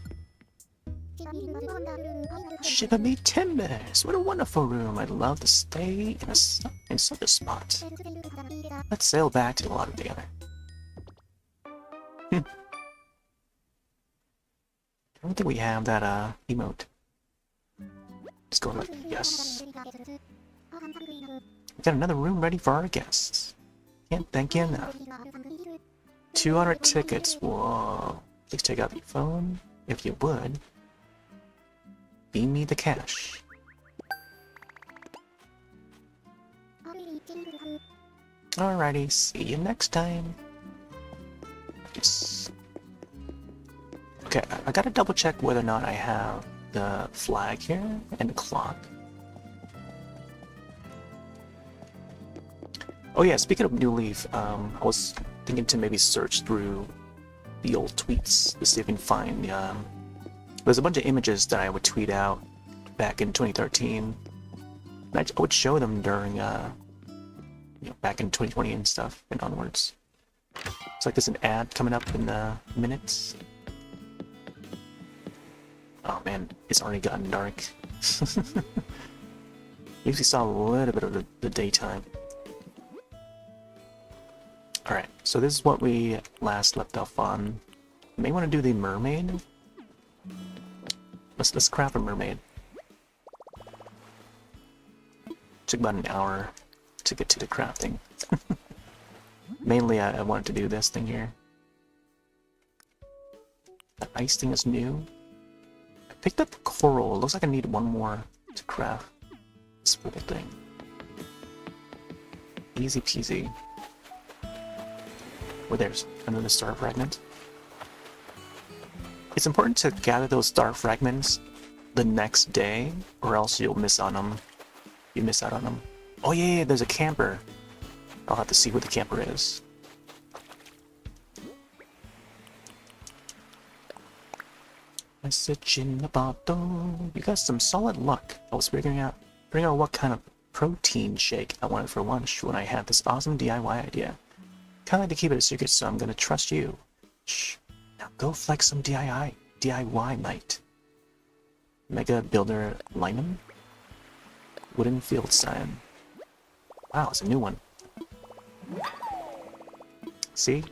Shiver me timbers! What a wonderful room! I'd love to stay in such a spot. Let's sail back to the water together. I don't think we have that emote. Let's go like yes. We got another room ready for our guests. Can't thank you enough. 200 tickets. Whoa. Please take out your phone, if you would. Beam me the cash. Alrighty, see you next time. Yes. Okay, I gotta double check whether or not I have the flag here and the clock. Oh yeah, speaking of New Leaf, I was thinking to maybe search through the old tweets to see if I can find there's a bunch of images that I would tweet out back in 2013. And I would show them during back in 2020 and stuff and onwards. It's like there's an ad coming up in minutes. Oh man, it's already gotten dark. Usually saw a little bit of the daytime. Alright, so this is what we last left off on. May want to do the mermaid. Let's craft a mermaid. Took about an hour to get to the crafting. Mainly I wanted to do this thing here. The ice thing is new. I picked up coral. Looks like I need one more to craft this little thing. Easy peasy. Well, there's another star fragment. It's important to gather those star fragments the next day, or else you'll miss on them. You miss out on them. Oh yeah, there's a camper. I'll have to see who the camper is. Message in the bottle. You got some solid luck. I was figuring out what kind of protein shake I wanted for lunch when I had this awesome DIY idea. Kinda like to keep it a secret, so I'm gonna trust you. Shh. Now go flex some DIY night. Mega Builder Linum? Wooden Field Sign. Wow, it's a new one. See?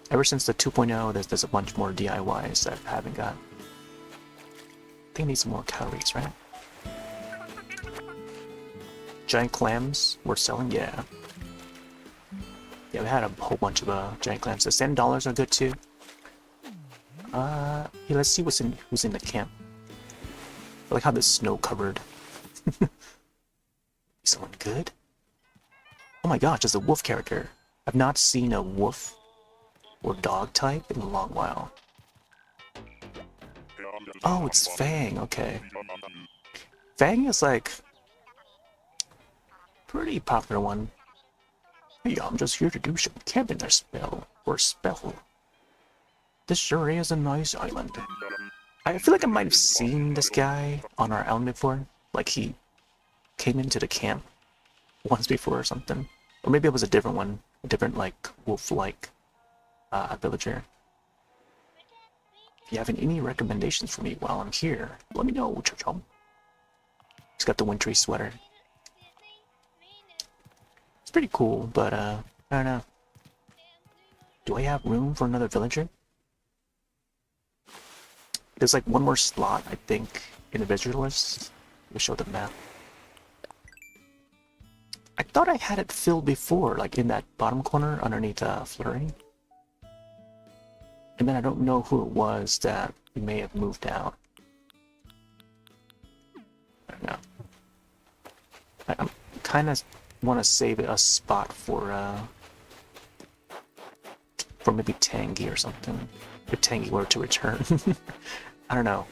Ever since the 2.0, there's a bunch more DIYs that I haven't got. I think I need some more calories, right? Giant clams we're selling? Yeah. Yeah, we had a whole bunch of giant clams. The $10 are good too. Yeah, let's see who's in the camp. I like how this snow covered. Someone good? Oh my gosh, there's a wolf character. I've not seen a wolf or dog type in a long while. Oh, it's Fang, okay. Fang is like pretty popular one. Hey, I'm just here to do some camping spell. This sure is a nice island. I feel like I might have seen this guy on our island before. Like he came into the camp once before or something. Or maybe it was a different one. A different, like, wolf-like villager. If you have any recommendations for me while I'm here, let me know, Chum. He's got the wintry sweater. It's pretty cool, but, I don't know. Do I have room for another villager? There's like one more slot, I think, in the visitor list. Let me show the map. I thought I had it filled before, like in that bottom corner underneath Flurry. And then I don't know who it was that may have moved out. I don't know. I'm kind of want to save a spot for maybe Tangy or something. If Tangy were to return. I don't know.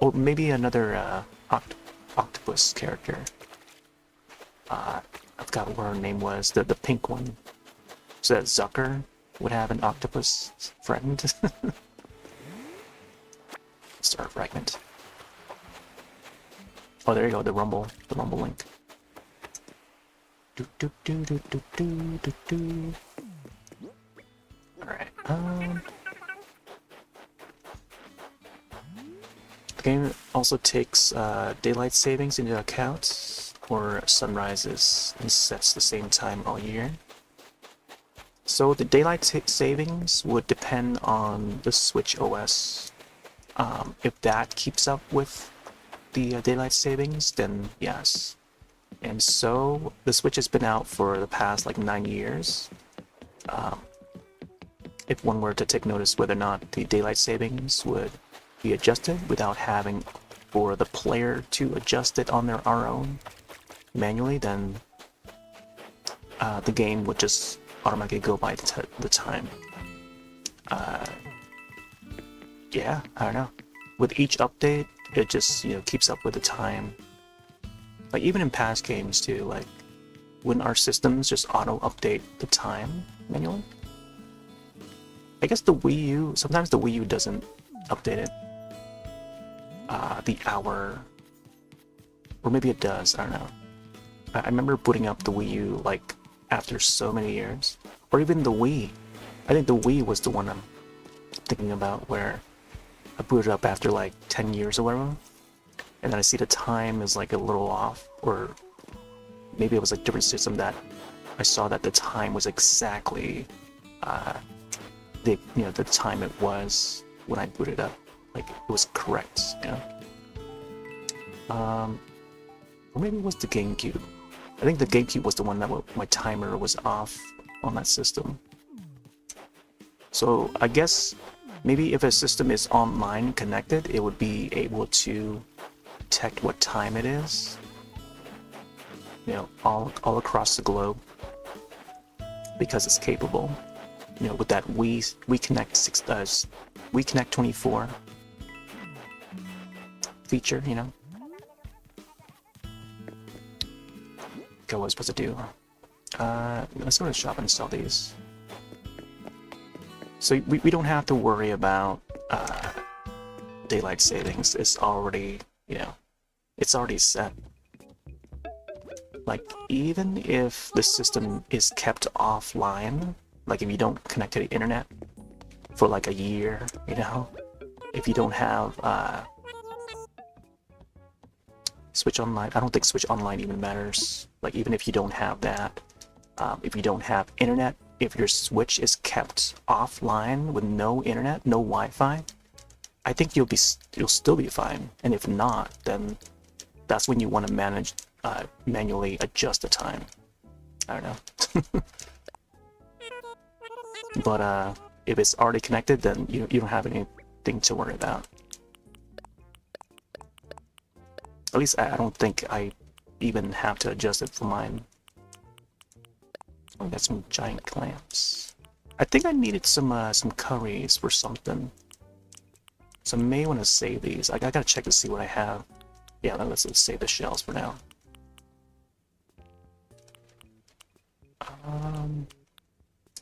Or maybe another octopus character. I forgot what her name was. The pink one. So that Zucker would have an octopus friend. Star fragment. Oh, there you go. The rumble link. Do do do do do do do do. All right. The game also takes daylight savings into account, or sunrises, and sets the same time all year. So the daylight savings would depend on the Switch OS. If that keeps up with the daylight savings, then yes. And so the Switch has been out for the past like 9 years. If one were to take notice whether or not the daylight savings would be adjusted without having for the player to adjust it on their own manually, then the game would just automatically go by the time. Yeah, I don't know. With each update, it just keeps up with the time. Like even in past games too, like when our systems just auto update the time manually. I guess the Wii U, sometimes the Wii U doesn't update it. The hour, or maybe it does, I don't know. I remember booting up the Wii U like after so many years, or even the Wii. I think the Wii was the one I'm thinking about, where I booted up after like 10 years or whatever, and then I see the time is like a little off, or maybe it was a different system that I saw that the time was exactly the time it was when I booted up, like it was correct, or maybe it was the GameCube. I think the GameCube was the one that my timer was off on that system. So I guess maybe if a system is online connected, it would be able to detect what time it is, all across the globe, because it's capable. With that We Connect 24 feature, What I was supposed to do. Let's go to the shop and sell these. So we don't have to worry about daylight savings. It's already, it's already set. Like, even if the system is kept offline, like if you don't connect to the internet for like a year, if you don't have Switch Online, I don't think Switch Online even matters. Like, even if you don't have that, if you don't have internet, if your Switch is kept offline with no internet, no Wi-Fi, I think you'll still be fine. And if not, then that's when you want to manually adjust the time. I don't know. But if it's already connected, then you don't have anything to worry about. At least I don't think I even have to adjust it for mine. Oh, got some giant clamps. I think I needed some curries or something. So I may want to save these. I gotta check to see what I have. Yeah, let's save the shells for now.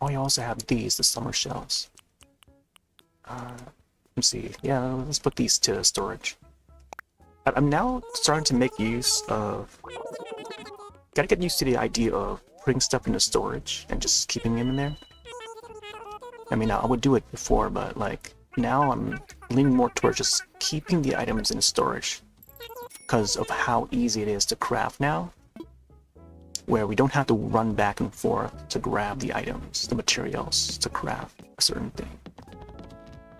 Oh, you also have these, the summer shells. Let's see. Yeah, let's put these to storage. I'm now starting to make use of... Gotta get used to the idea of putting stuff into storage and just keeping them in there. I mean, I would do it before, but like now I'm leaning more towards just keeping the items in storage because of how easy it is to craft now, where we don't have to run back and forth to grab the items, the materials to craft a certain thing.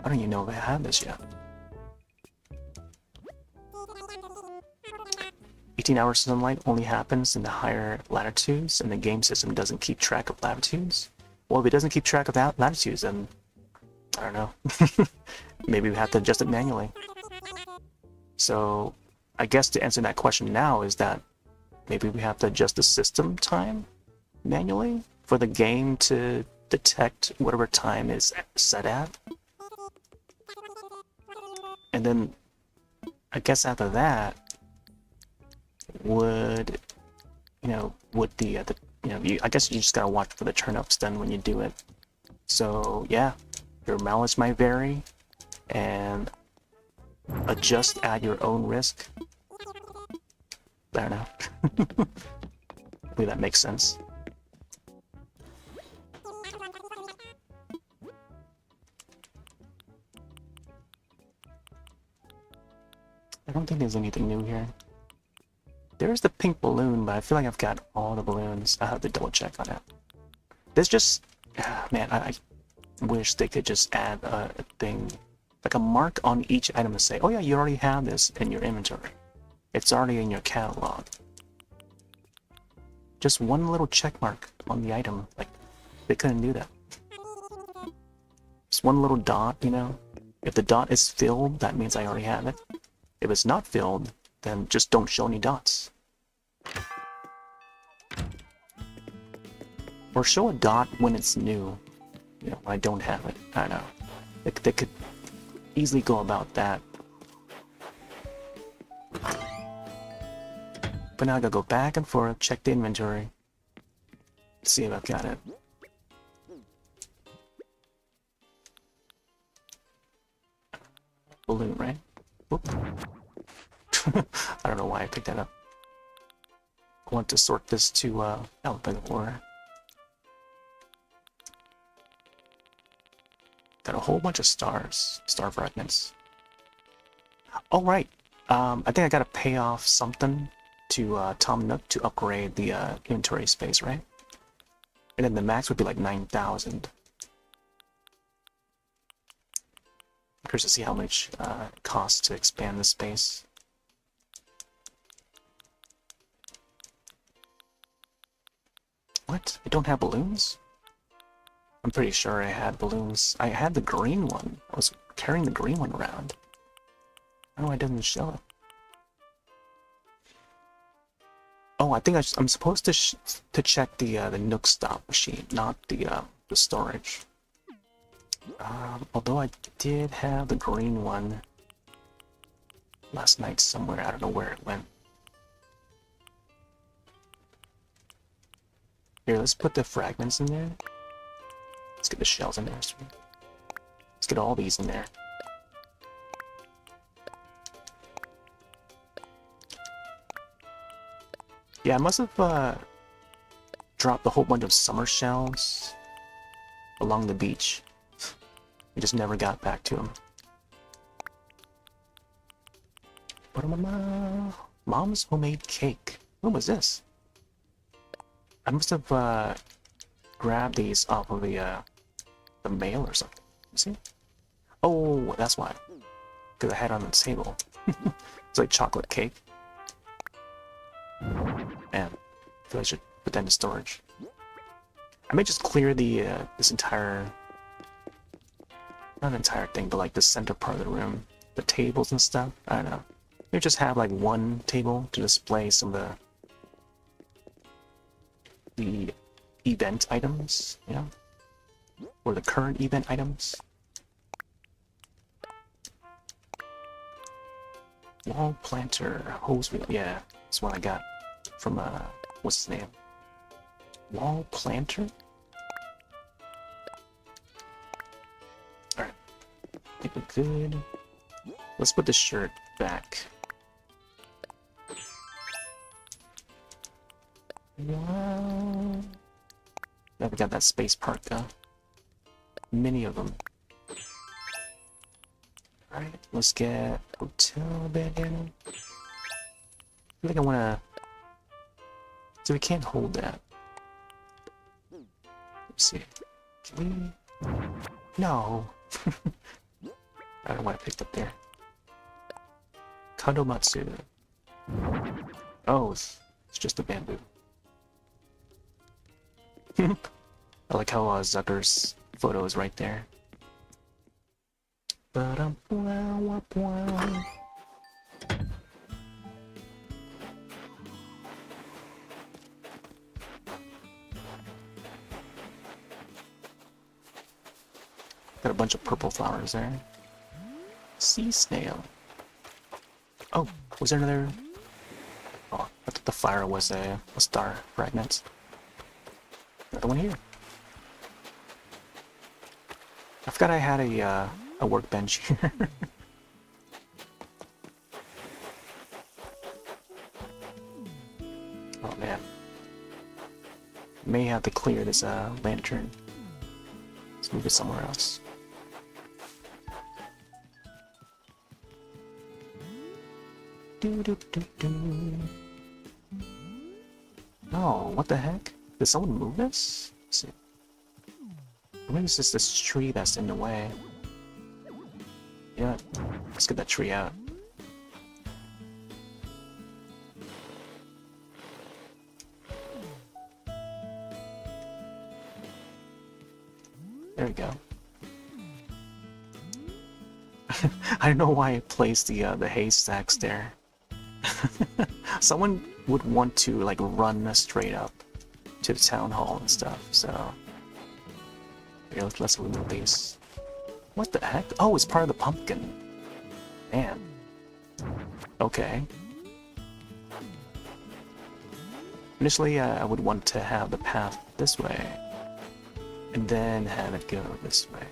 I don't even know if I have this yet. 18 hours of sunlight only happens in the higher latitudes, and the game system doesn't keep track of latitudes. Well, if it doesn't keep track of that latitudes, then I don't know. Maybe we have to adjust it manually. So I guess to answer that question now is that maybe we have to adjust the system time manually for the game to detect whatever time is set at. And then I guess after that, would I guess you just gotta watch for the turn-ups then when you do it. So yeah, your mileage might vary, and adjust at your own risk. I don't know. Hopefully that makes sense. I don't think there's anything new here. There's the pink balloon, but I feel like I've got all the balloons. I have to double check on it. There's just, man, I wish they could just add a thing, like a mark on each item to say, oh yeah, you already have this in your inventory. It's already in your catalog. Just one little check mark on the item. Like, they couldn't do that. Just one little dot, you know? If the dot is filled, that means I already have it. If it's not filled, then just don't show any dots. Or show a dot when it's new. You know, when I don't have it. I don't know. They could easily go about that. But now I gotta go back and forth, check the inventory. See if I've got it. Balloon, right? Whoop. I don't know why I picked that up. I want to sort this to alphabetical order. Got a whole bunch of stars, star fragments. Oh right, I think I gotta pay off something to Tom Nook to upgrade the inventory space, right? And then the max would be like 9,000. Curious to see how much it costs to expand the space. What? I don't have balloons? I'm pretty sure I had balloons. I had the green one. I was carrying the green one around. Oh, I didn't show it. Oh, I think I'm supposed to check the Nook stop machine, not the storage. Although I did have the green one last night somewhere. I don't know where it went. Here, let's put the fragments in there. Let's get the shells in there. Let's get all these in there. Yeah, I must have dropped a whole bunch of summer shells along the beach. We just never got back to them. Mom's homemade cake. What was this? I must have grabbed these off of the mail or something. You see? Oh, that's why. Because I had it on the table. It's like chocolate cake. Man, I feel like I should put that into storage. I may just clear the this entire, not an entire thing, but like the center part of the room, the tables and stuff. I don't know. Maybe just have like one table to display some of the event items, you know, or the current event items. Wall planter, hose reel. Yeah, that's what I got from what's his name? Wall planter. All right, I think we're good. Let's put the shirt back. Wow. Now we got that space parka. Many of them. Alright, let's get hotel bed in. I feel like I wanna. So we can't hold that. Let's see. Can we? No. I don't know what I picked up there. Kandomatsu. Oh, it's just a bamboo. I like how Zucker's photo is right there. Ba-dum-wow-wow-wow. Got a bunch of purple flowers there. Sea snail. Oh, was there another? Oh, I thought the fire was a star fragment. Another one here. I forgot I had a workbench here. Oh man. May have to clear this lantern. Let's move it somewhere else. Oh, what the heck? Did someone move this? Let's see. Or maybe it's just this tree that's in the way. Yeah, let's get that tree out. There we go. I don't know why I placed the haystacks there. Someone would want to like run straight up to the town hall and stuff. So here, let's remove these. What the heck? Oh, it's part of the pumpkin. Man. Okay. Initially, I would want to have the path this way, and then have it go this way.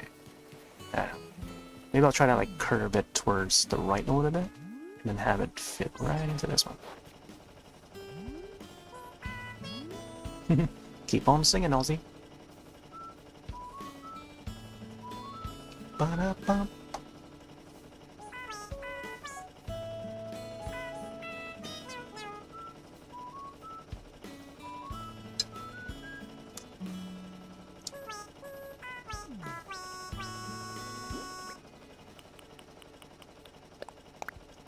Maybe I'll try to like curve it towards the right a little bit, and then have it fit right into this one. Keep on singing, Ozzy. Ba-da-bum.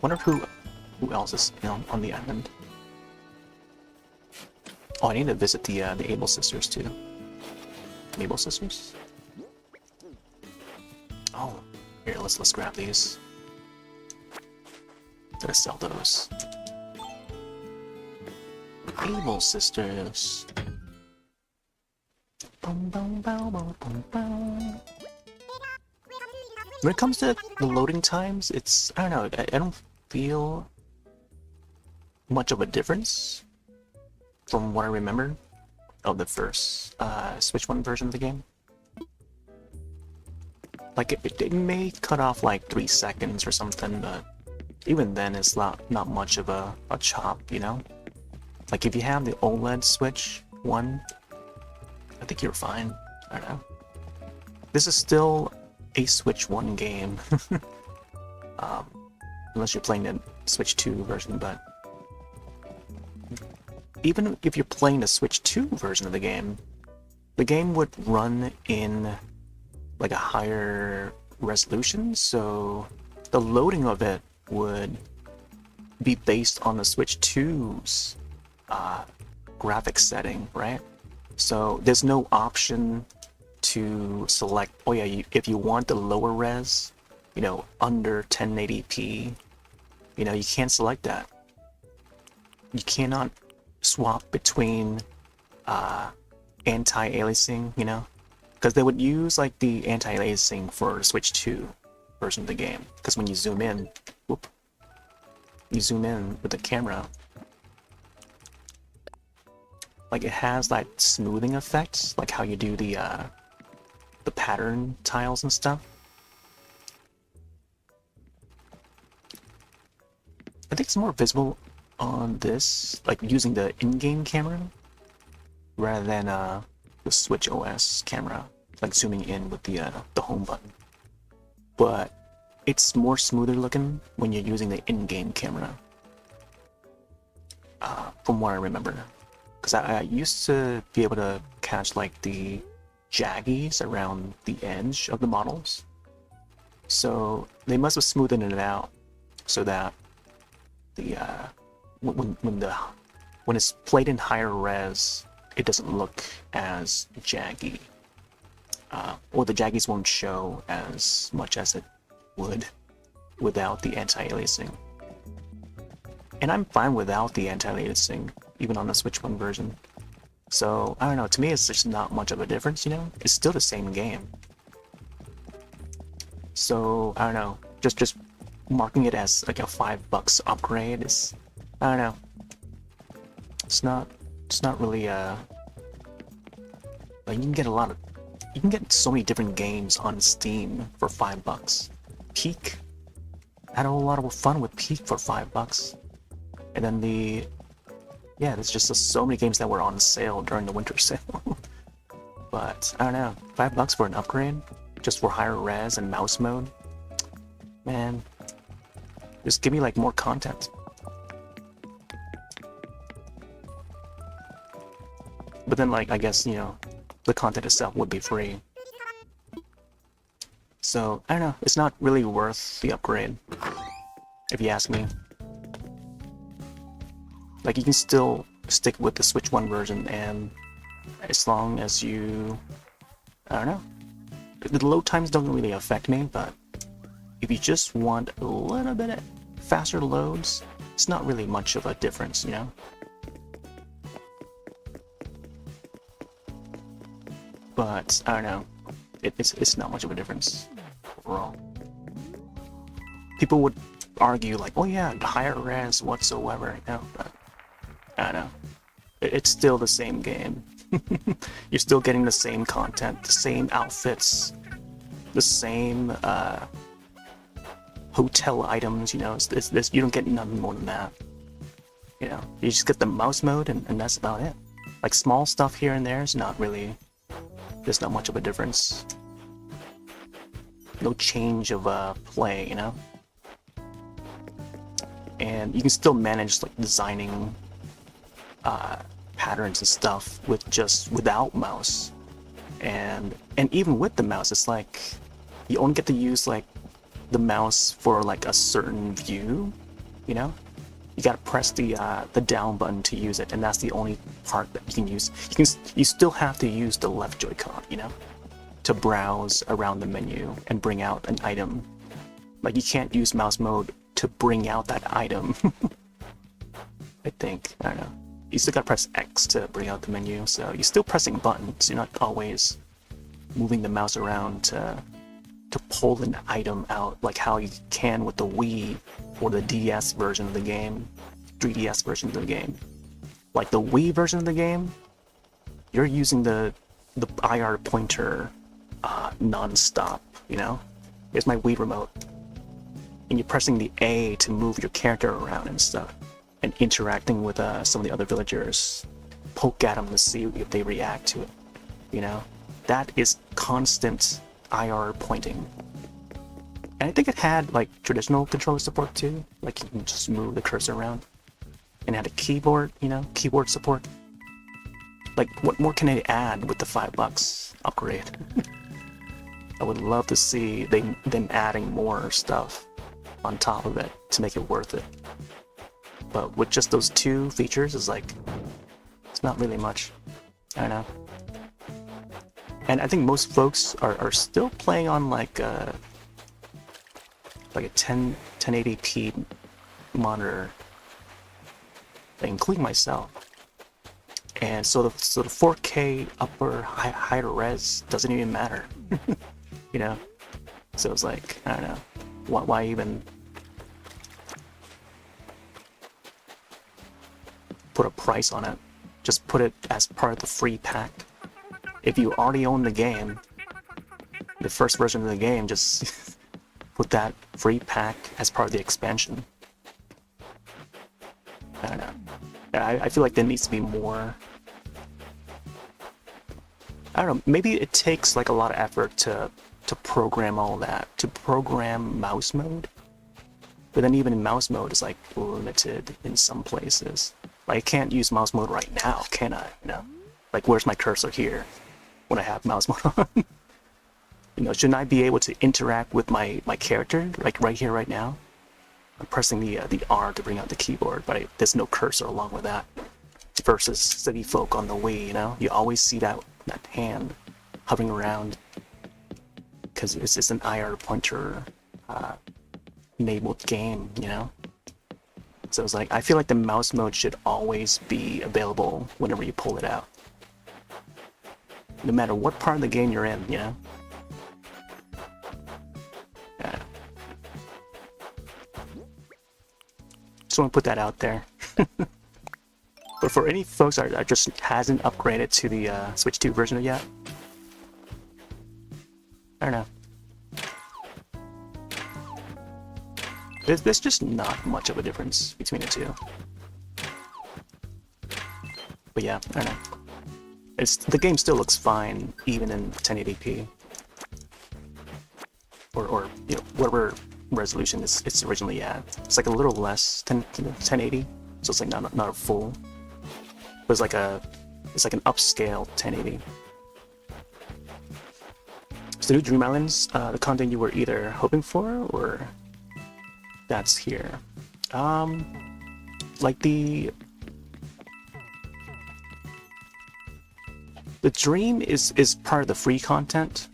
Wonder who else is on the island. Oh, I need to visit the Able sisters too. Able sisters? Oh, here, let's grab these. Gotta sell those. Able sisters. Bum, bum, bow, bow, bum, bow. When it comes to the loading times, it's, I don't know, I don't feel much of a difference from what I remember of the first Switch 1 version of the game. Like, it may cut off like 3 seconds or something, but even then it's not much of a chop, you know? Like, if you have the OLED Switch 1, I think you're fine. I don't know. This is still a Switch 1 game. Unless you're playing the Switch 2 version, but even if you're playing the Switch 2 version of the game would run in like a higher resolution, so the loading of it would be based on the Switch 2's graphics setting, right? So there's no option to select, oh yeah, if you want the lower res, you know, under 1080p, you know, you can't select that. You cannot swap between anti-aliasing, you know, because they would use like the anti-aliasing for the Switch 2 version of the game, because when you zoom in, whoop, you zoom in with the camera, like it has that smoothing effect, like how you do the pattern tiles and stuff. I think it's more visible on this, like using the in-game camera rather than the Switch OS camera, like zooming in with the home button. But it's more smoother looking when you're using the in-game camera, from what I remember. Because I used to be able to catch like the jaggies around the edge of the models, so they must have smoothed it out so that the when it's played in higher res, it doesn't look as jaggy, or the jaggies won't show as much as it would without the anti-aliasing. And I'm fine without the anti-aliasing, even on the Switch 1 version. So, I don't know, to me it's just not much of a difference, you know? It's still the same game. So, I don't know, just marking it as like a $5 upgrade is, I don't know. It's not really, like you can get you can get so many different games on Steam for $5. Peak, I had a whole lot of fun with Peak for $5. And then yeah, there's just so many games that were on sale during the winter sale. But, I don't know, $5 for an upgrade? Just for higher res and mouse mode? Man, just give me like more content. But then like, I guess, you know, the content itself would be free. So, I don't know, it's not really worth the upgrade, if you ask me. Like, you can still stick with the Switch 1 version, and as long as you... I don't know. The load times don't really affect me, but if you just want a little bit of faster loads, it's not really much of a difference, you know? But, I don't know. It's not much of a difference overall. People would argue like, oh yeah, higher res whatsoever, you know, but I don't know. It's still the same game. You're still getting the same content, the same outfits, the same hotel items, you know, you don't get nothing more than that. You know, you just get the mouse mode and that's about it. Like small stuff here and there is not really, there's not much of a difference. No change of play, you know? And you can still manage like designing patterns and stuff without mouse, and even with the mouse, it's like you only get to use like the mouse for like a certain view, you know. You gotta press the down button to use it, and that's the only part that you can use. You still have to use the left Joy-Con, you know, to browse around the menu and bring out an item. Like you can't use mouse mode to bring out that item. I think, I don't know. You still gotta press X to bring out the menu, so you're still pressing buttons. You're not always moving the mouse around to pull an item out like how you can with the Wii or the DS version of the game, 3DS version of the game. Like the Wii version of the game, you're using the IR pointer non-stop, you know? Here's my Wii remote. And you're pressing the A to move your character around and stuff, and interacting with some of the other villagers, poke at them to see if they react to it, you know? That is constant IR pointing. And I think it had like traditional controller support too, like you can just move the cursor around. And it had a keyboard, you know, keyboard support. Like what more can they add with the $5 upgrade? I would love to see them adding more stuff on top of it to make it worth it. But with just those two features, it's like, it's not really much. I don't know. And I think most folks are still playing on like a 1080p monitor, including myself. And so the 4K higher res doesn't even matter, you know. So it's like, I don't know, why even put a price on it? Just put it as part of the free pack. If you already own the game, the first version of the game, just put that free pack as part of the expansion. I don't know. I feel like there needs to be more. I don't know, maybe it takes like a lot of effort to program all that, to program mouse mode. But then even in mouse mode, it's like limited in some places. Like I can't use mouse mode right now, can I? You know, like where's my cursor here when I have mouse mode on? You know, shouldn't I be able to interact with my character like right here, right now? I'm pressing the R to bring out the keyboard, but there's no cursor along with that. Versus City Folk on the Wii, you know, you always see that hand hovering around because it's an IR pointer enabled game, you know? So it's like, I feel like the mouse mode should always be available whenever you pull it out. No matter what part of the game you're in, you know? Yeah. Just want to put that out there. But for any folks that just hasn't upgraded to the Switch 2 version yet, I don't know. There's just not much of a difference between the two. But yeah, I don't know. The game still looks fine, even in 1080p. Or you know, whatever resolution it's originally at. It's like a little less than 1080, so it's like not a full. But it's like an upscale 1080. So, new Dream Islands, the content you were either hoping for or that's here. Like the Dream is part of the free content.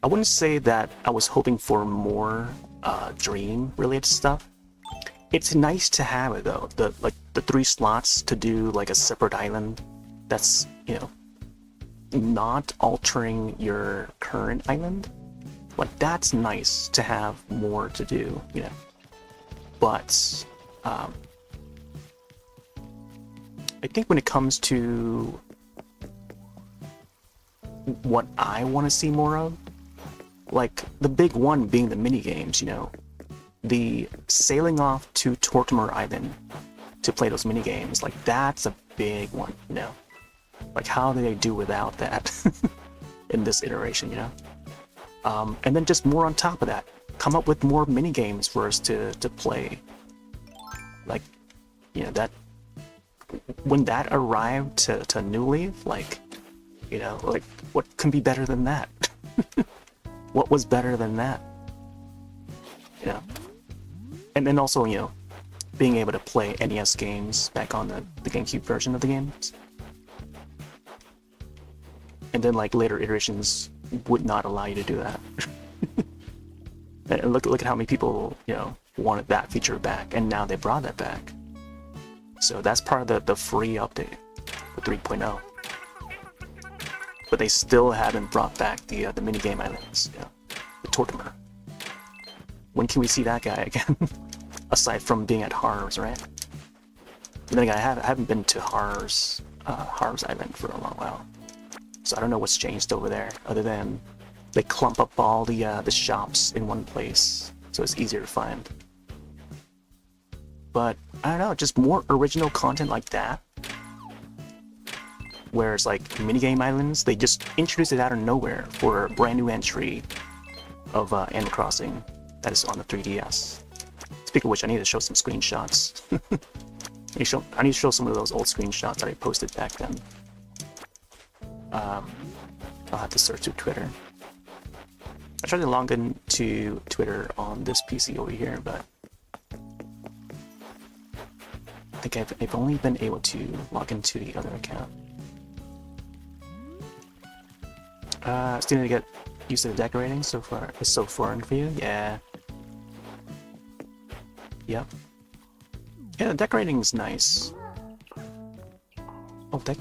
I wouldn't say that I was hoping for more Dream related stuff. It's nice to have it though. The 3 slots to do like a separate island that's, you know, not altering your current island. Like, that's nice to have more to do, you know. But I think when it comes to what I want to see more of, like the big one being the mini games, you know, the sailing off to Tortimer Island to play those mini games, like that's a big one, you know. Like, how do they do without that in this iteration, you know? And then just more on top of that, come up with more mini games for us to play. Like, you know, that when that arrived to New Leaf, like, you know, like, what can be better than that? What was better than that? You know? And then also, you know, being able to play NES games back on the GameCube version of the games. And then, like, later iterations would not allow you to do that. And look at how many people, you know, wanted that feature back, and now they brought that back. So that's part of the free update for 3.0. But they still haven't brought back the minigame islands, you know, the Tortimer. When can we see that guy again? Aside from being at Harv's, right? And then again, I haven't been to Harv's Island for a long while. So I don't know what's changed over there, other than they clump up all the shops in one place, so it's easier to find. But I don't know, just more original content like that. Whereas like minigame islands, they just introduced it out of nowhere for a brand new entry of Animal Crossing that is on the 3DS. Speaking of which, I need to show some screenshots. I need to show some of those old screenshots that I posted back then. I'll have to search through Twitter. I tried to log in to Twitter on this PC over here, but I think I've only been able to log into the other account. Still need to get used to the decorating so far. It's so foreign for you? Yeah. Yep. Yeah, the decorating is nice. Oh, I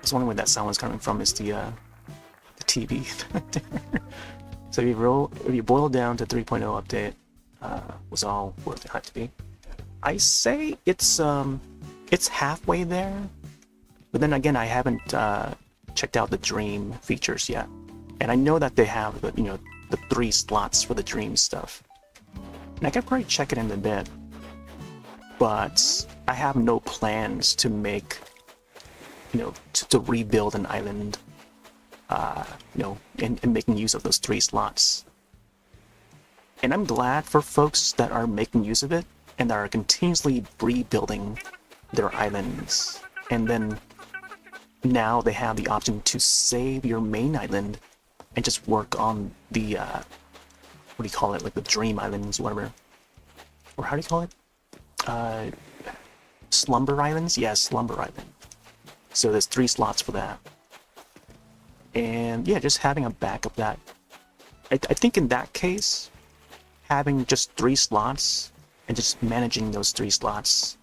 was wondering where that sound was coming from. Is the TV. So if you boil down to 3.0 update, was all worth it had to be. I say it's halfway there, but then again, I haven't checked out the Dream features yet, and I know that they have the 3 slots for the Dream stuff, and I could probably check it in a bit, but I have no plans to make to rebuild an island, and making use of those 3 slots. And I'm glad for folks that are making use of it and that are continuously rebuilding their islands. And then now they have the option to save your main island and just work on the, what do you call it, like the Dream Islands, whatever. Or how do you call it? Slumber Islands? Yeah, Slumber Island. So there's 3 slots for that. And yeah, just having a backup that I think in that case, having just 3 slots and just managing those 3 slots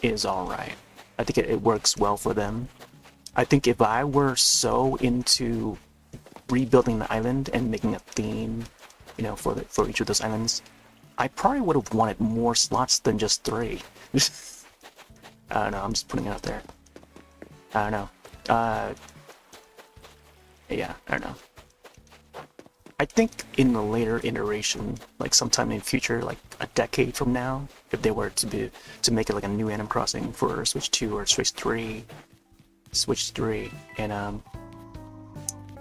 is alright. I think it works well for them. I think if I were so into rebuilding the island and making a theme, you know, for each of those islands, I probably would have wanted more slots than just 3. I don't know, I'm just putting it out there. I don't know. Yeah, I don't know. I think in the later iteration, like sometime in the future, like a decade from now, if they were to make it like a new Animal Crossing for Switch 2 or Switch 3, and I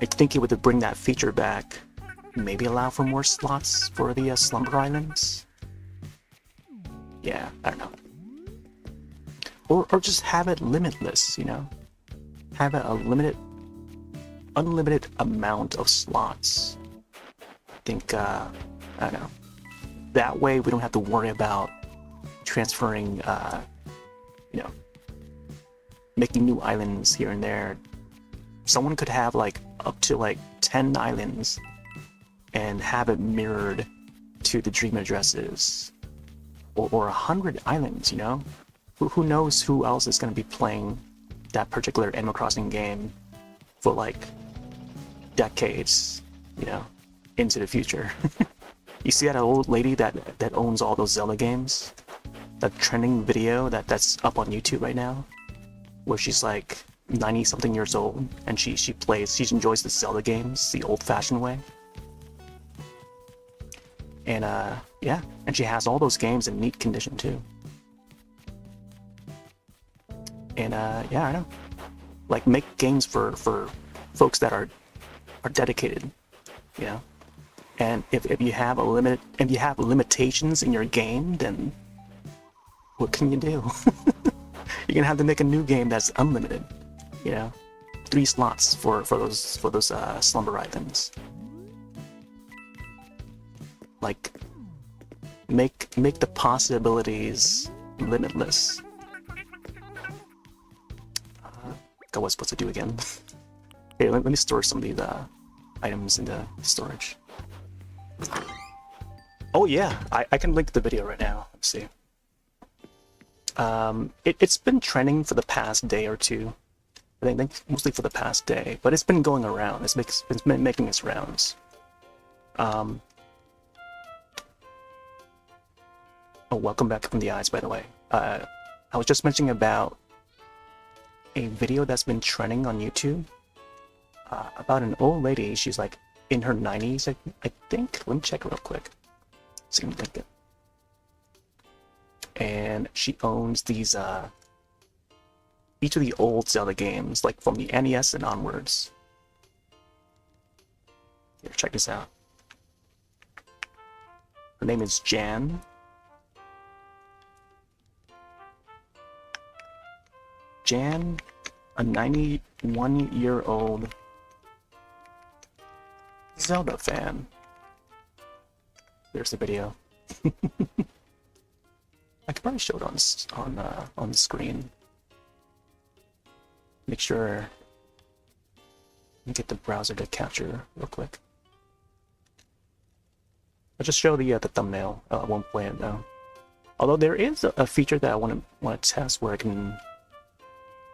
think it would bring that feature back, maybe allow for more slots for the Slumber Islands. Yeah, I don't know. Or just have it limitless, you know? Have it a unlimited amount of slots. I think, I don't know. That way we don't have to worry about transferring, you know, making new islands here and there. Someone could have like up to like 10 islands and have it mirrored to the dream addresses, or 100 islands, you know? Who knows who else is going to be playing that particular Animal Crossing game for like decades, you know, into the future. You see that old lady that owns all those Zelda games? That trending video that's up on YouTube right now, where she's like 90 something years old and she enjoys the Zelda games the old-fashioned way. And yeah, and she has all those games in neat condition too. And yeah, I know. Like, make games for folks that are dedicated, you know. And if you have limitations in your game, then what can you do? You're gonna have to make a new game that's unlimited, you know. 3 slots for those Slumber Islands. Like, make the possibilities limitless. What was I supposed to do again? Here, let me store some of these items in the storage. Oh yeah, I can link the video right now. Let's see. It's been trending for the past day or two. I think mostly for the past day, but it's been going around. It's been making its rounds. Oh, welcome back from the eyes, by the way. I was just mentioning about a video that's been trending on YouTube about an old lady. She's like in her 90s, I think. Let me check real quick. See if I can think it. And she owns these each of the old Zelda games, like from the NES and onwards. Here, check this out. Her name is Jan. Jan, a 91-year-old Zelda fan. There's the video. I could probably show it on the screen. Make sure. Let me get the browser to capture real quick. I'll just show the thumbnail. I won't play it though. Although there is a feature that I want to test where I can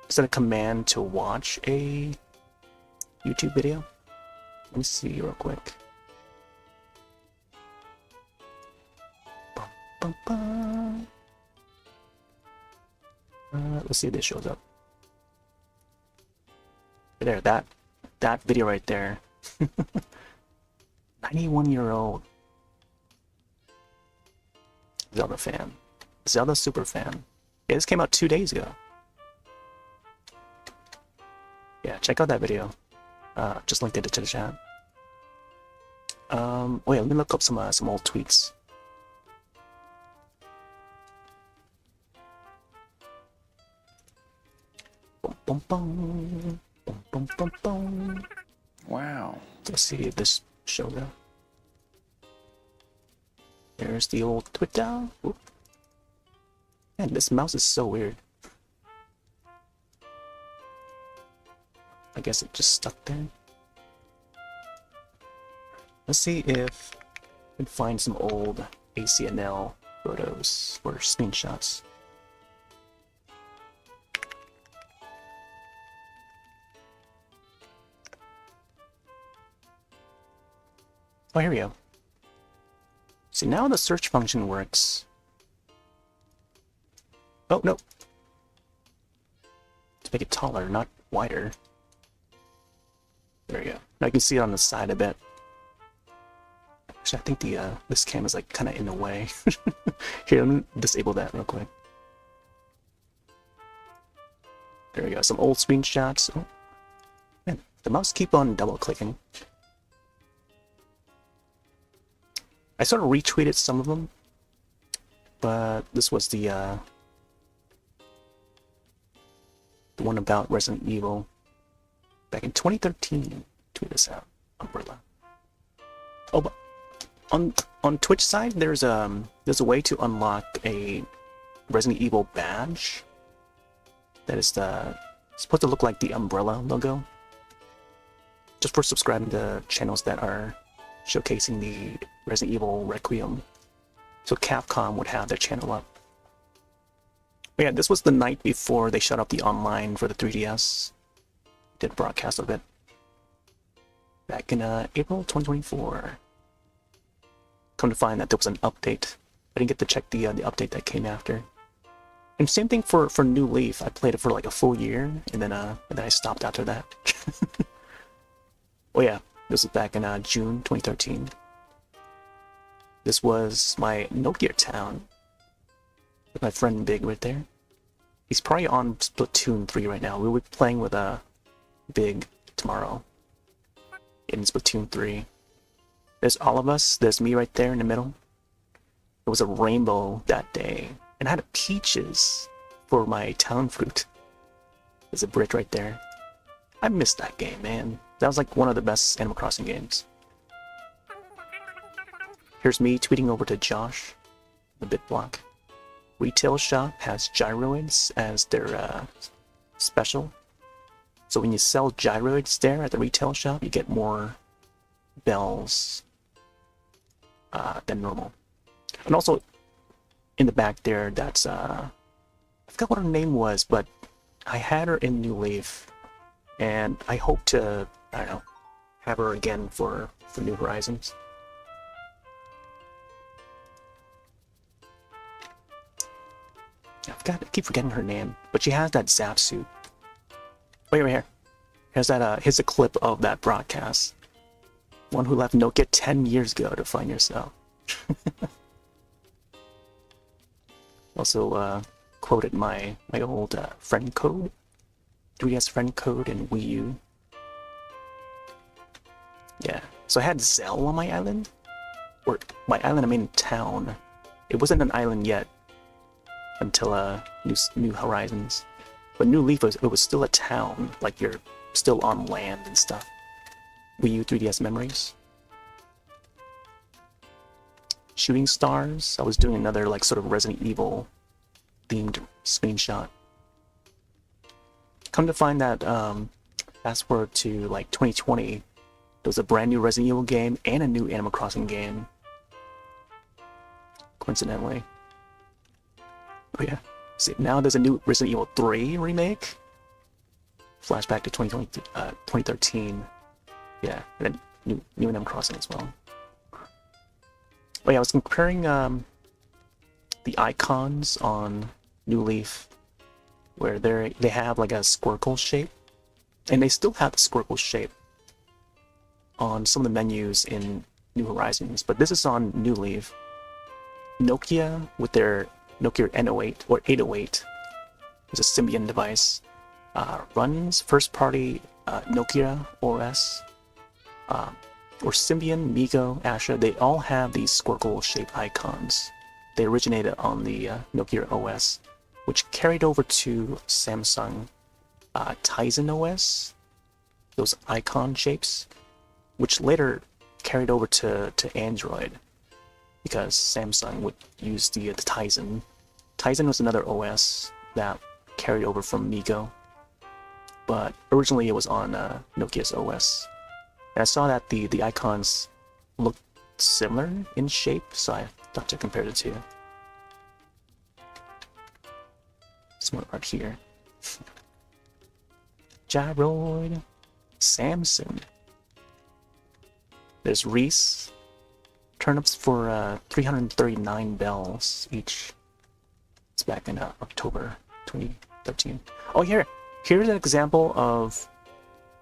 set a command to watch a YouTube video. Let me see real quick. Bum, bum, bum. Let's see if this shows up. There, that video right there. 91-year-old Zelda fan. Zelda super fan. Yeah, this came out 2 days ago. Yeah, check out that video. Just linked it to the chat. Wait, let me look up some old tweets. Boom, boom, boom. Boom, boom, boom, boom. Wow. Let's see if this shows up. There's the old Twitter. Oop. Man, this mouse is so weird. I guess it just stuck there. Let's see if we can find some old ACNL photos or screenshots. Oh, here we go. See, now the search function works. Oh, no. To make it taller, not wider. There you go. Now you can see it on the side a bit. Actually, I think the this cam is like kind of in the way. Here, let me disable that real quick. There we go. Some old screenshots. Oh, man, the mouse keep on double clicking. I sort of retweeted some of them, but this was the one about Resident Evil back in 2013. Tweet this out. Umbrella. Oh, but on Twitch side, there's a way to unlock a Resident Evil badge that is supposed to look like the umbrella logo, just for subscribing to channels that are showcasing the Resident Evil Requiem. So Capcom would have their channel up. But yeah, this was the night before they shut off the online for the 3DS. Did broadcast of it back in April 2024. Come to find that there was an update. I didn't get to check the update that came after. And same thing for New Leaf. I played it for like a full year, and then I stopped after that. Oh yeah, this was back in June 2013. This was my Nokia town with my friend Big right there. He's probably on Splatoon 3 right now. We'll be playing with Big tomorrow in Splatoon 3. There's all of us. There's me right there in the middle. It was a rainbow that day, and I had peaches for my town fruit. There's a bridge right there. I missed that game, man. That was like one of the best Animal Crossing games. Here's me tweeting over to Josh, the BitBlock. Retail shop has gyroids as their special. So when you sell gyroids there at the retail shop, you get more bells than normal. And also in the back there, that's I forgot what her name was, but I had her in New Leaf, and I hope to, I don't know, have her again for New Horizons. I keep forgetting her name, but she has that zap suit. Wait, right here. Here's a clip of that broadcast. One who left Nokia 10 years ago to find yourself. Also quoted my old friend code, 3DS friend code in Wii U. Yeah, so I had Zell on my island, or my island I mean town. It wasn't an island yet until New Horizons, but New Leaf it was still a town, like you're still on land and stuff. Wii U 3DS memories. Shooting stars. I was doing another like sort of Resident Evil themed screenshot. Come to find that fast forward to like 2020, there was a brand new Resident Evil game and a new Animal Crossing game. Coincidentally. Oh yeah. See, now there's a new Resident Evil 3 remake. Flashback to 2013. Yeah, and then new Animal Crossing as well. Oh yeah, I was comparing the icons on New Leaf, where they have like a squircle shape, and they still have the squircle shape on some of the menus in New Horizons, but this is on New Leaf. Nokia with their Nokia N08 or 808 is a Symbian device. Runs first-party Nokia OS, or Symbian, Migo, Asha. They all have these squircle-shaped icons. They originated on the Nokia OS, which carried over to Samsung Tizen OS, those icon shapes, which later carried over to Android, because Samsung would use the Tizen. Tizen was another OS that carried over from Migo, but originally it was on Nokia's OS. And I saw that the icons look similar in shape, so I thought to compare the two. Smart art here. Gyroid, Samson. There's Reese. Turnips for 339 bells each. It's back in October 2013. Oh, here's an example of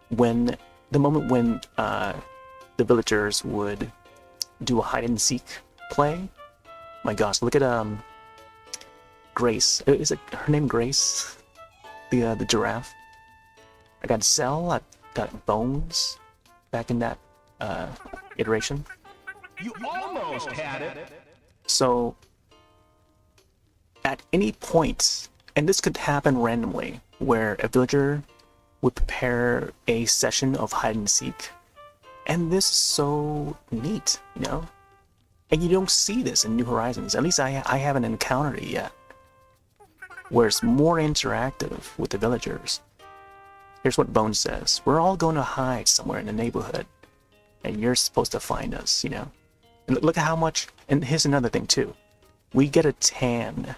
when the moment when the villagers would do a hide and seek play. My gosh, look at Grace. Is it her name Grace? The giraffe. I got Cell. I got Bones. Back in that iteration. You almost had it. So at any point, and this could happen randomly, where a villager would prepare a session of hide and seek, and this is so neat, you know. And you don't see this in New Horizons. At least I haven't encountered it yet, where it's more interactive with the villagers. Here's what Bones says: "We're all going to hide somewhere in the neighborhood, and you're supposed to find us, you know." And look at how much. And here's another thing too: we get a tan.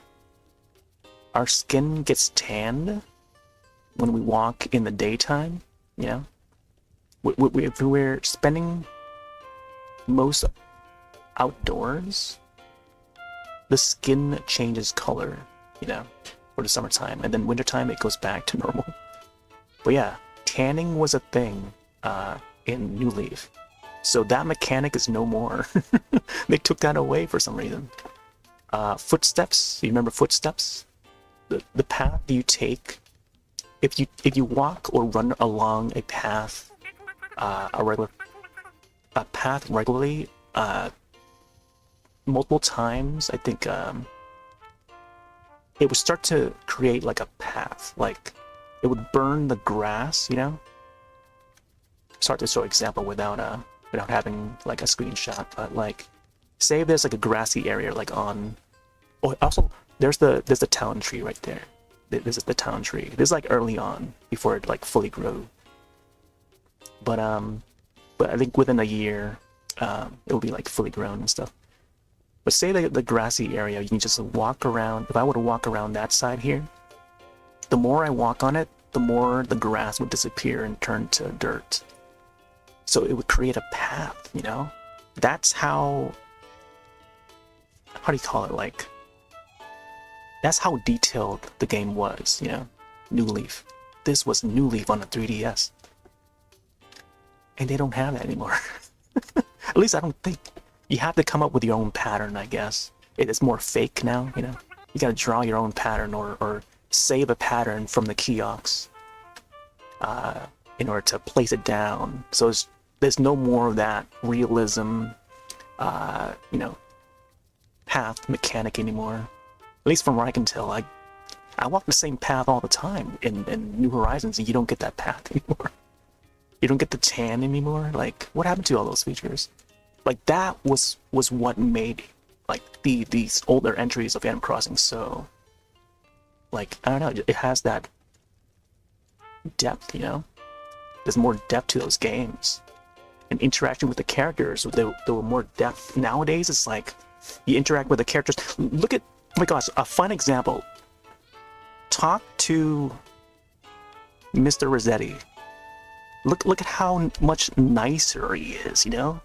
Our skin gets tanned when we walk in the daytime, you know. If we're spending most outdoors, the skin changes color, you know, for the summertime, and then wintertime it goes back to normal. But yeah, tanning was a thing in New Leaf, so that mechanic is no more. They took that away for some reason. Footsteps. You remember footsteps? The path you take, if you walk or run along a path, a path regularly, multiple times, I think it would start to create like a path, like it would burn the grass, you know. It's hard to show an example without having like a screenshot, but like, say there's like a grassy area like on. Oh, also there's the town tree right there. This is the town tree. This is like early on before it like fully grew. But I think within a year, it will be like fully grown and stuff. But say the grassy area, you can just walk around. If I were to walk around that side here, the more I walk on it, the more the grass would disappear and turn to dirt. So it would create a path, you know? That's how do you call it, like, that's how detailed the game was, you know? New Leaf. This was New Leaf on a 3DS. And they don't have that anymore. At least I don't think. You have to come up with your own pattern, I guess. It is more fake now, you know? You gotta draw your own pattern or save a pattern from the kiosks in order to place it down. So there's no more of that realism, you know, path mechanic anymore. At least from what I can tell. I walk the same path all the time in New Horizons, and you don't get that path anymore. You don't get the tan anymore. Like, what happened to all those features? Like, that was what made like these older entries of Animal Crossing so, like, I don't know, it has that depth, you know? There's more depth to those games. And interaction with the characters, there were more depth. Nowadays, it's like, you interact with the characters. Look at, oh my gosh, a fun example. Talk to Mr. Rossetti. Look at how much nicer he is, you know?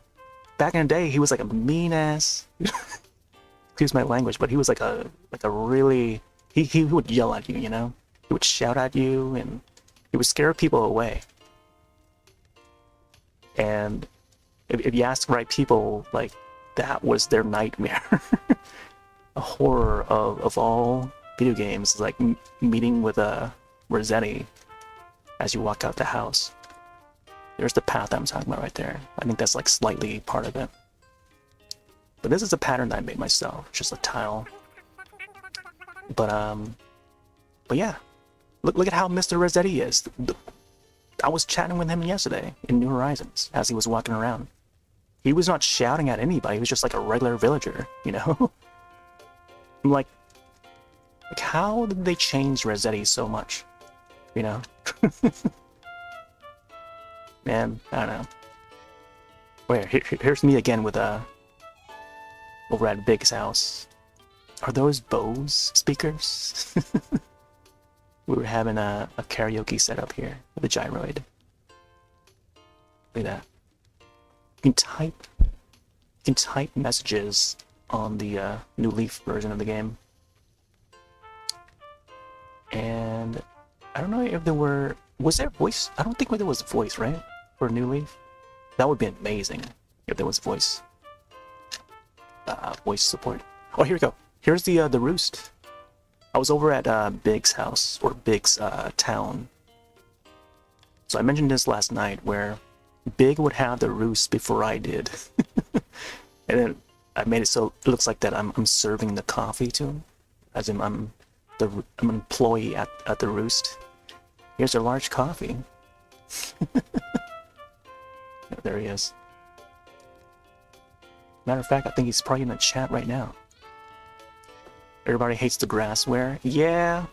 Back in the day, he was like a mean ass. Excuse my language, but he was like a really, he would yell at you, you know? He would shout at you, and he would scare people away. And if you ask the right people, like, that was their nightmare. A horror of all video games, like meeting with a Rossetti as you walk out the house. There's the path I'm talking about right there. I think that's like slightly part of it. But this is a pattern that I made myself, just a tile. But yeah, look at how Mr. Rossetti is. I was chatting with him yesterday in New Horizons as he was walking around. He was not shouting at anybody. He was just like a regular villager, you know? I'm like how did they change Rossetti so much? You know? Man, I don't know. Wait, here's me again with over at Big's house. Are those Bose speakers? We were having a karaoke setup here with a gyroid. Look at that. You can type messages on the New Leaf version of the game. And I don't know if was there voice? I don't think there was voice, right? For New Leaf? That would be amazing if there was voice support. Oh, here we go. Here's the roost. I was over at Big's house, or Big's town. So I mentioned this last night, where Big would have the roost before I did. And then I made it so it looks like that I'm serving the coffee to him, as in I'm an employee at the roost. Here's a large coffee. There he is. Matter of fact, I think he's probably in the chat right now. Everybody hates the grassware. Yeah.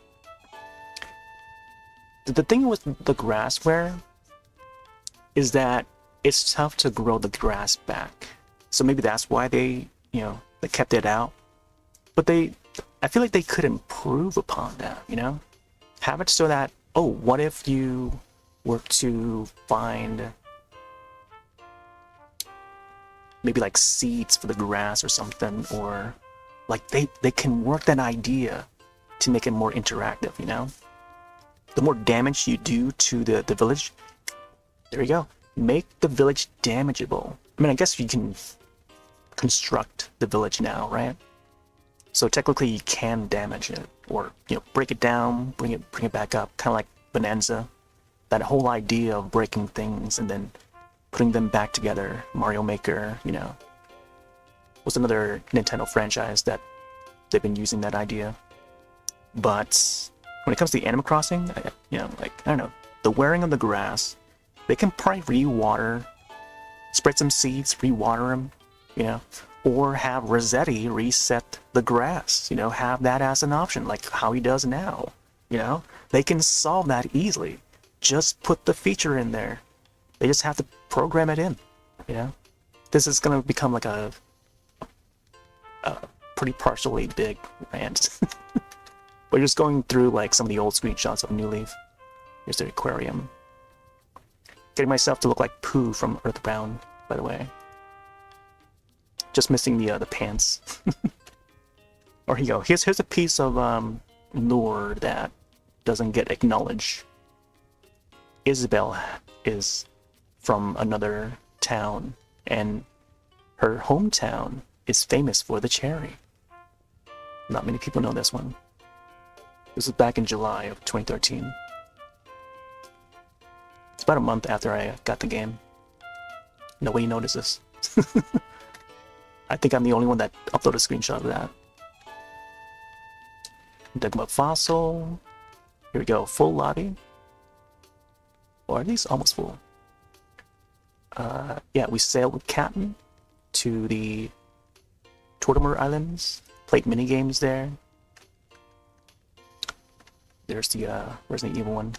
The thing with the grassware is that it's tough to grow the grass back. So maybe that's why they kept it out. But I feel like they could improve upon that, Have it so that, oh, what if you were to find maybe like seeds for the grass or something, or like they can work that idea to make it more interactive, The more damage you do to the village, there you go. Make the village damageable. I mean, I guess you can construct the village now, right? So technically you can damage it, or break it down, bring it back up, kind of like Bonanza. That whole idea of breaking things and then putting them back together. Mario Maker, was another Nintendo franchise that they've been using that idea. But when it comes to Animal Crossing, I don't know, the wearing of the grass, they can probably re-water, spread some seeds, re-water them, or have Rossetti reset the grass, have that as an option, like how he does now, They can solve that easily. Just put the feature in there. They just have to program it in, This is going to become like a pretty partially big rant. But just going through like some of the old screenshots of New Leaf. Here's the aquarium. Getting myself to look like Pooh from Earthbound, by the way. Just missing the pants. Or here you go. Here's a piece of lore that doesn't get acknowledged. Isabelle is from another town, and her hometown is famous for the cherry. Not many people know this one. This was back in July of 2013. It's about a month after I got the game. Nobody notices. I think I'm the only one that uploaded a screenshot of that. Dugma Fossil. Here we go, full lobby. Or at least almost full. Yeah, we sailed with Kapp'n to the Tortimer Islands, played mini games there. There's the Resident Evil one,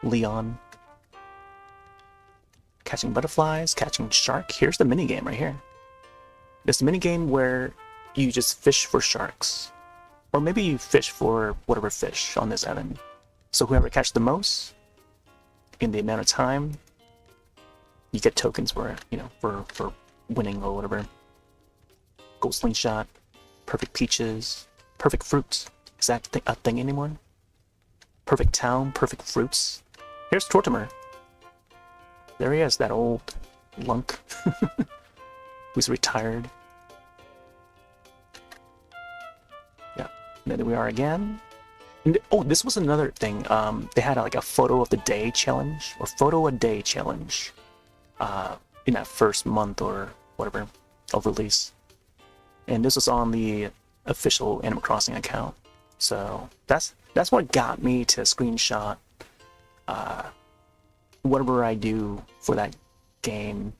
Leon. Catching butterflies, catching shark. Here's the mini game right here. It's the mini game where you just fish for sharks, or maybe you fish for whatever fish on this island. So whoever catches the most in the amount of time, you get tokens for it, for winning or whatever. Gold slingshot, perfect peaches, perfect fruits. Is that a thing anymore? Perfect town, perfect fruits. Here's Tortimer. There he is, that old lunk who's retired. Yeah, and there we are again. And, oh, this was another thing. They had like a photo of the day challenge, or photo a day challenge, in that first month or whatever of release. And this was on the official Animal Crossing account. So that's what got me to screenshot whatever I do for that game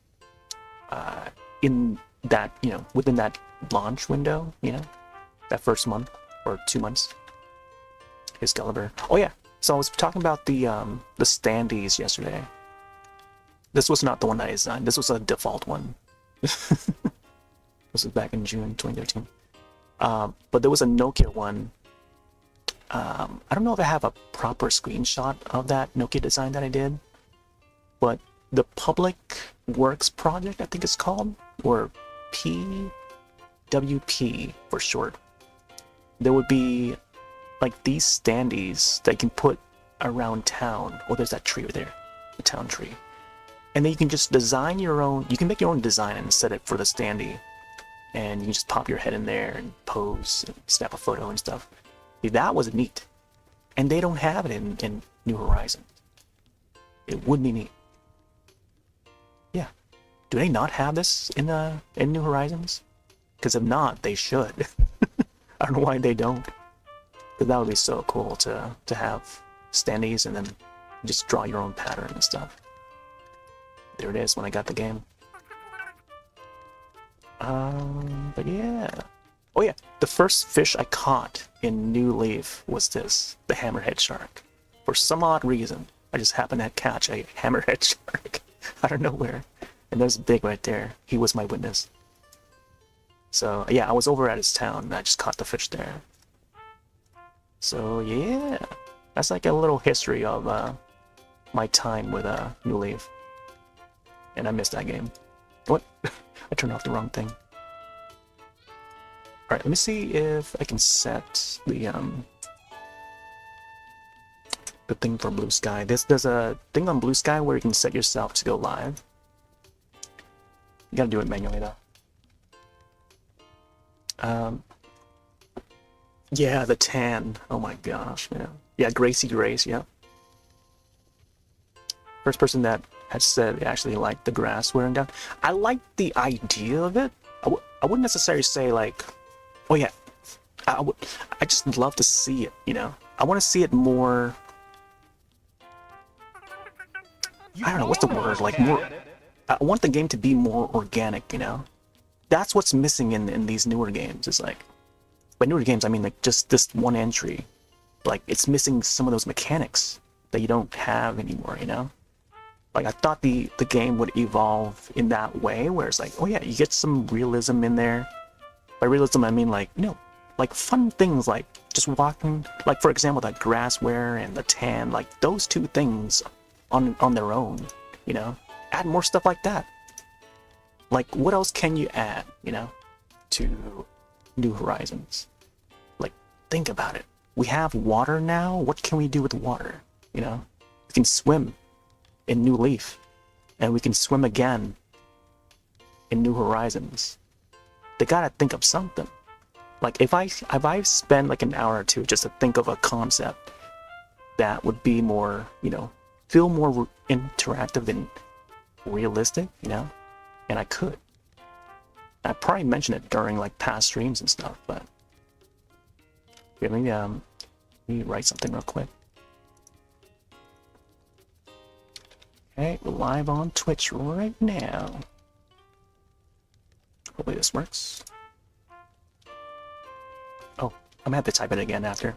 in that, within that launch window, that first month or 2 months. Excalibur. Oh yeah, so I was talking about the standees yesterday. This was not the one that I designed. This was a default one. This was back in June 2013. But there was a Nokia one. I don't know if I have a proper screenshot of that Nokia design that I did, but the Public Works Project, I think it's called, or PWP for short. There would be like these standees that you can put around town. Oh, there's that tree right there, the town tree. And then you can just design your own, you can make your own design and set it for the standee. And you can just pop your head in there and pose and snap a photo and stuff. That was neat. And they don't have it in New Horizons. It would be neat. Yeah. Do they not have this in New Horizons? Because if not, they should. I don't know why they don't. But that would be so cool to have standees and then just draw your own pattern and stuff. There it is when I got the game. But yeah. Oh yeah, the first fish I caught in New Leaf was this, the hammerhead shark. For some odd reason, I just happened to catch a hammerhead shark out of nowhere. And there's Big right there. He was my witness. So yeah, I was over at his town and I just caught the fish there. So yeah, that's like a little history of my time with New Leaf. And I missed that game. What? I turned off the wrong thing. Alright, let me see if I can set the thing for Blue Sky. There's a thing on Blue Sky where you can set yourself to go live. You gotta do it manually though. Yeah, the tan. Oh my gosh, man. Yeah, Gracie Grace, yeah. First person that had said they actually liked the grass wearing down. I like the idea of it. I wouldn't necessarily say like, oh yeah, I just love to see it, you know? I want to see it more, I don't know, what's the word? Like more, I want the game to be more organic, you know? That's what's missing in these newer games. Is like, by newer games, I mean like just this one entry. Like it's missing some of those mechanics that you don't have anymore, you know? Like I thought the game would evolve in that way, where it's like, oh yeah, you get some realism in there. By realism, I mean like, you know, like fun things like just walking, like for example, that grass wear and the tan, like those two things on their own, you know? Add more stuff like that. Like what else can you add, you know, to New Horizons? Like think about it. We have water now. What can we do with water? You know, we can swim in New Leaf, and we can swim again in New Horizons. They gotta think of something. Like if I spend like an hour or two just to think of a concept that would be more, you know, feel more interactive and realistic, you know, and I could. I probably mentioned it during like past streams and stuff, but here, let me write something real quick. Okay, we're live on Twitch right now. Hopefully this works. Oh, I'm gonna have to type it again after.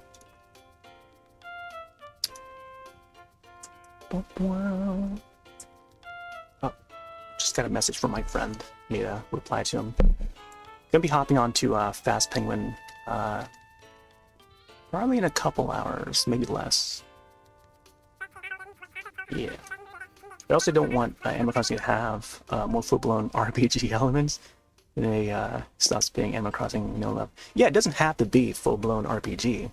Oh, just got a message from my friend. Need to reply to him. Gonna be hopping on to Fast Penguin probably in a couple hours, maybe less. Yeah. I also don't want Animal Crossing to have more full-blown RPG elements. And it stops being Animal Crossing No Love. Yeah, it doesn't have to be full-blown RPG.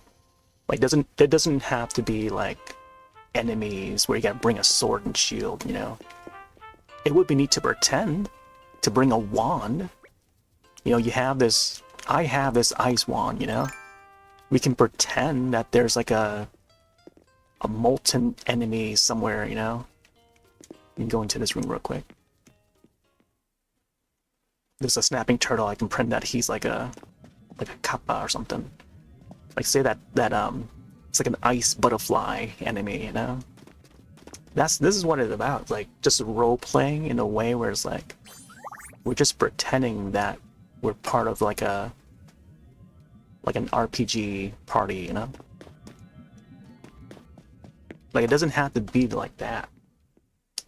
Like, it doesn't have to be like enemies where you gotta bring a sword and shield, you know. It would be neat to pretend to bring a wand. You know, you have this. I have this ice wand, you know. We can pretend that there's like a molten enemy somewhere, you know. You can go into this room real quick. There's a snapping turtle. I can pretend that he's like a Kappa or something. Like say that it's like an ice butterfly enemy, you know. This is what it's about. Like just role playing in a way where it's like we're just pretending that we're part of like an RPG party, you know. Like it doesn't have to be like that.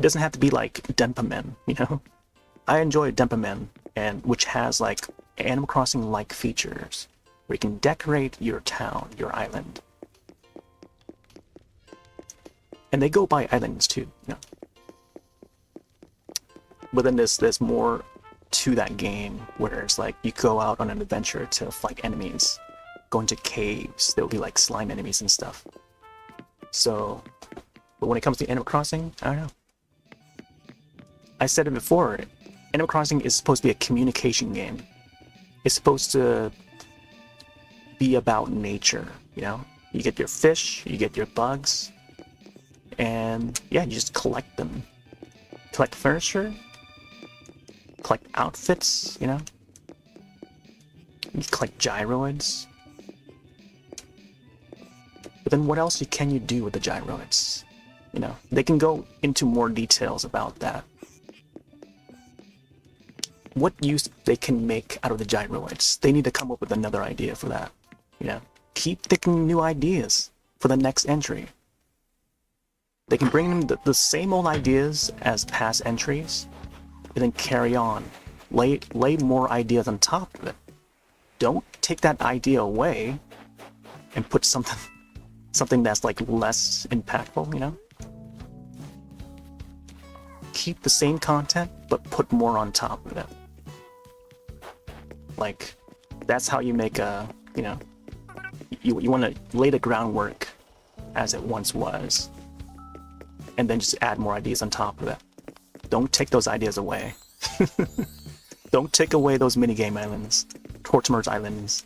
It doesn't have to be like Denpamen, you know? I enjoy Denpamen, and which has like Animal Crossing like features where you can decorate your town, your island. And they go by islands too, you know. But then there's more to that game where it's like you go out on an adventure to fight enemies, go into caves, there'll be like slime enemies and stuff. So, but when it comes to Animal Crossing, I don't know. I said it before, Animal Crossing is supposed to be a communication game. It's supposed to be about nature, you know? You get your fish, you get your bugs, and yeah, you just collect them. Collect furniture, collect outfits, you know? You collect gyroids. But then what else can you do with the gyroids? You know, they can go into more details about that. What use they can make out of the gyroids? They need to come up with another idea for that. You know, keep thinking new ideas for the next entry. They can bring them the same old ideas as past entries, and then carry on. Lay more ideas on top of it. Don't take that idea away and put something that's like less impactful, you know? Keep the same content, but put more on top of it. Like, that's how you make a, you know, you want to lay the groundwork as it once was, and then just add more ideas on top of it. Don't take those ideas away. Don't take away those minigame islands, Tortimer's islands.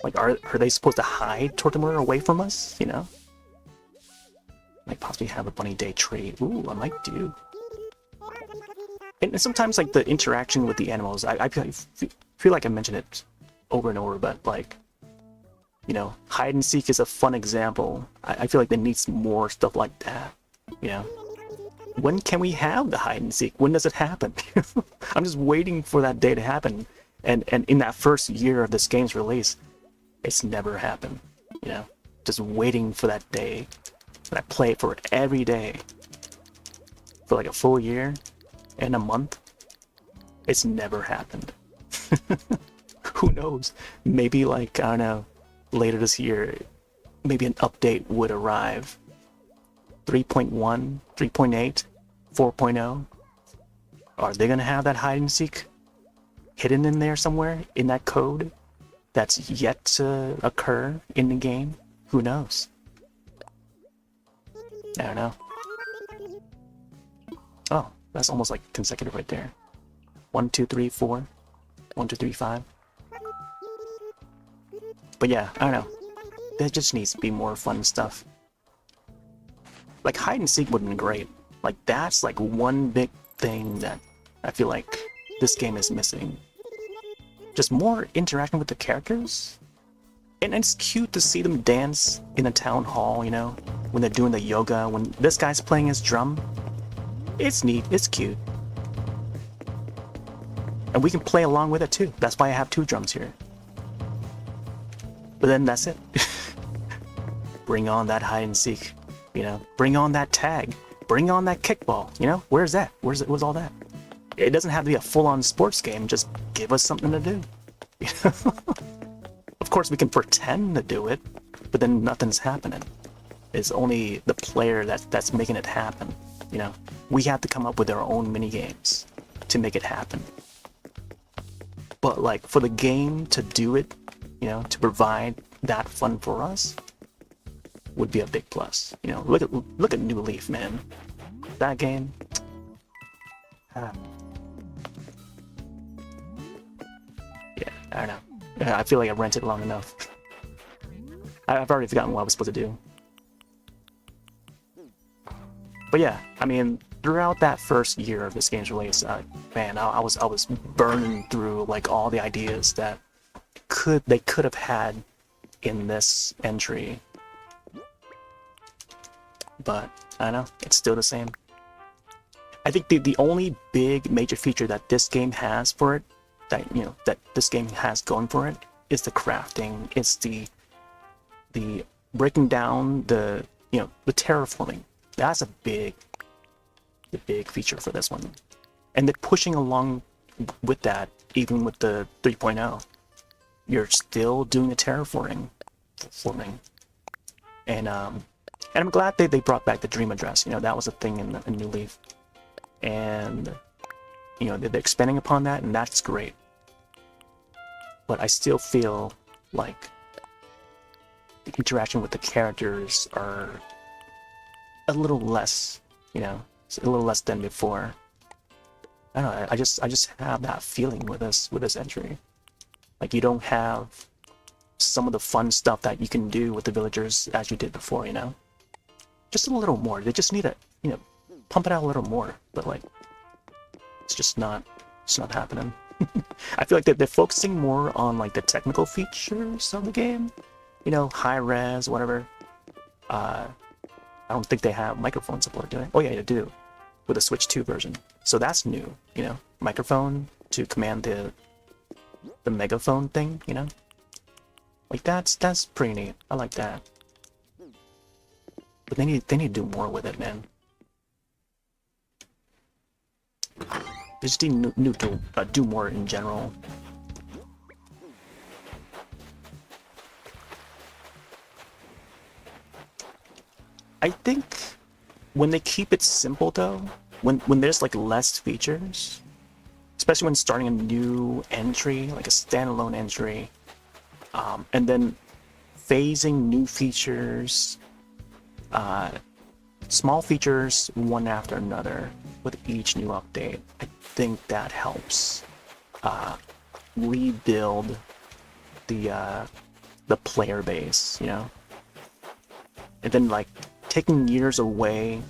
Like, are they supposed to hide Tortimer away from us, you know? Like, possibly have a bunny day trade. Ooh, I might do. And sometimes, like, the interaction with the animals, I feel like I mentioned it over and over, but, like, you know, hide and seek is a fun example. I feel like there needs more stuff like that, you know? When can we have the hide and seek? When does it happen? I'm just waiting for that day to happen. And in that first year of this game's release, it's never happened, you know? Just waiting for that day. And I play for it every day. For like a full year and a month. It's never happened. Who knows? Maybe like, I don't know, later this year, maybe an update would arrive. 3.1, 3.8, 4.0. Are they gonna have that hide and seek hidden in there somewhere in that code that's yet to occur in the game? Who knows? I don't know. Oh, that's almost like consecutive right there. 1, 2, 3, 4. 1, 2, 3, 5. But yeah, I don't know. There just needs to be more fun stuff. Like, hide and seek would have been great. Like, that's like one big thing that I feel like this game is missing. Just more interaction with the characters. And it's cute to see them dance in a town hall, you know, when they're doing the yoga, when this guy's playing his drum. It's neat, it's cute. And we can play along with it too. That's why I have 2 drums here. But then that's it. Bring on that hide and seek. You know, bring on that tag. Bring on that kickball. You know, where's that? Where's all that? It doesn't have to be a full-on sports game. Just give us something to do. You know? Of course, we can pretend to do it, but then nothing's happening. It's only the player that's making it happen. You know, we have to come up with our own mini games to make it happen. But like for the game to do it, you know, to provide that fun for us, would be a big plus. You know, look at New Leaf, man. That game. Yeah, I don't know. I feel like I rented long enough. I've already forgotten what I was supposed to do. But yeah, I mean, throughout that first year of this game's release, man, I was burning through like all the ideas that they could have had in this entry. But I don't know, it's still the same. I think the only big major feature that this game has for it, that this game has going for it, is the crafting. It's the breaking down the terraforming. That's a big the big feature for this one. And they're pushing along with that, even with the 3.0. You're still doing the terraforming. And I'm glad they brought back the dream address. You know, that was a thing in New Leaf. And, you know, they're expanding upon that, and that's great. But I still feel like the interaction with the characters are a little less, you know, a little less than before. I don't know, I just have that feeling with this entry. Like, you don't have some of the fun stuff that you can do with the villagers as you did before, you know? Just a little more. They just need to, you know, pump it out a little more. But, like, it's not happening. I feel like they're focusing more on, like, the technical features of the game. You know, high res, whatever. I don't think they have microphone support, do they? Oh, yeah, they do. With the Switch 2 version. So that's new, you know? Microphone to command the megaphone thing, you know? Like, that's pretty neat. I like that. But they need to do more with it, man. They just need to do more in general. I think when they keep it simple, though, when there's like less features, especially when starting a new entry, like a standalone entry, and then phasing new features, small features one after another with each new update, I think that helps rebuild the player base, you know? And then, like, taking years away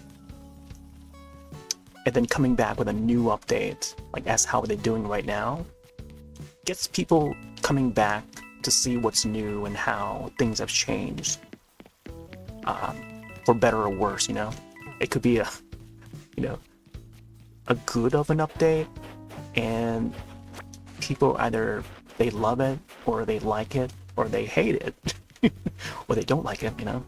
and then coming back with a new update, like as how they're doing right now, gets people coming back to see what's new and how things have changed, for better or worse, you know? It could be a good of an update, and people either they love it, or they like it, or they hate it, or they don't like it, you know?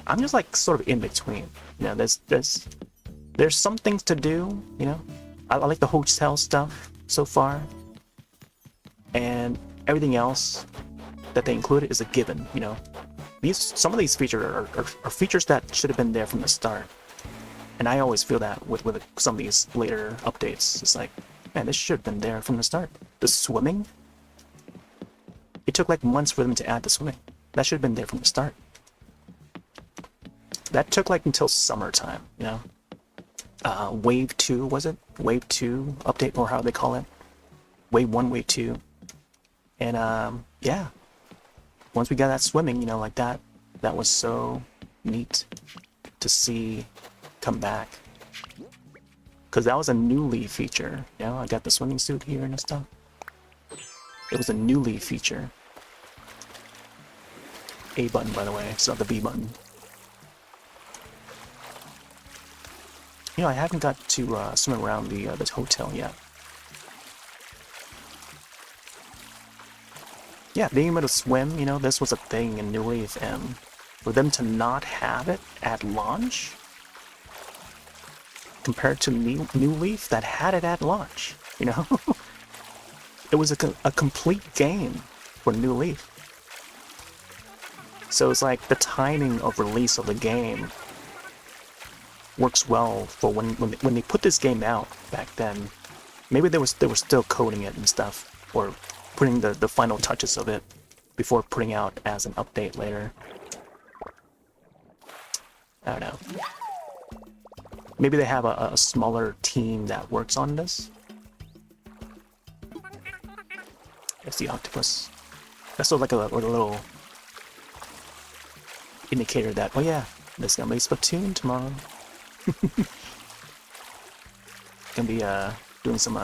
I'm just like sort of in between, you know. There's some things to do, you know. I like the hotel stuff so far, and everything else that they included is a given, you know. Some of these features are features that should have been there from the start, and I always feel that with some of these later updates. It's like, man, this should have been there from the start. The swimming, it took like months for them to add the swimming. That should have been there from the start. That took like until summertime, you know. Wave 2, was it? Wave 2 update, or how they call it? Wave 1, Wave 2. And yeah. Once we got that swimming, you know, like that was so neat to see come back. Because that was a new Leaf feature. You know, I got the swimming suit here and stuff. It was a new Leaf feature. A button, by the way. It's not the B button. You know, I haven't got to swim around the hotel yet. Yeah, being able to swim, you know, this was a thing in New Leaf, and for them to not have it at launch, compared to New Leaf that had it at launch, you know? It was a complete game for New Leaf. So it's like the timing of release of the game works well for when they put this game out back then. Maybe they were still coding it and stuff, or putting the final touches of it before putting out as an update later. I don't know. Maybe they have a smaller team that works on this. That's the octopus. That's sort of like a little indicator that, oh yeah, there's gonna be Splatoon tomorrow. Gonna be doing some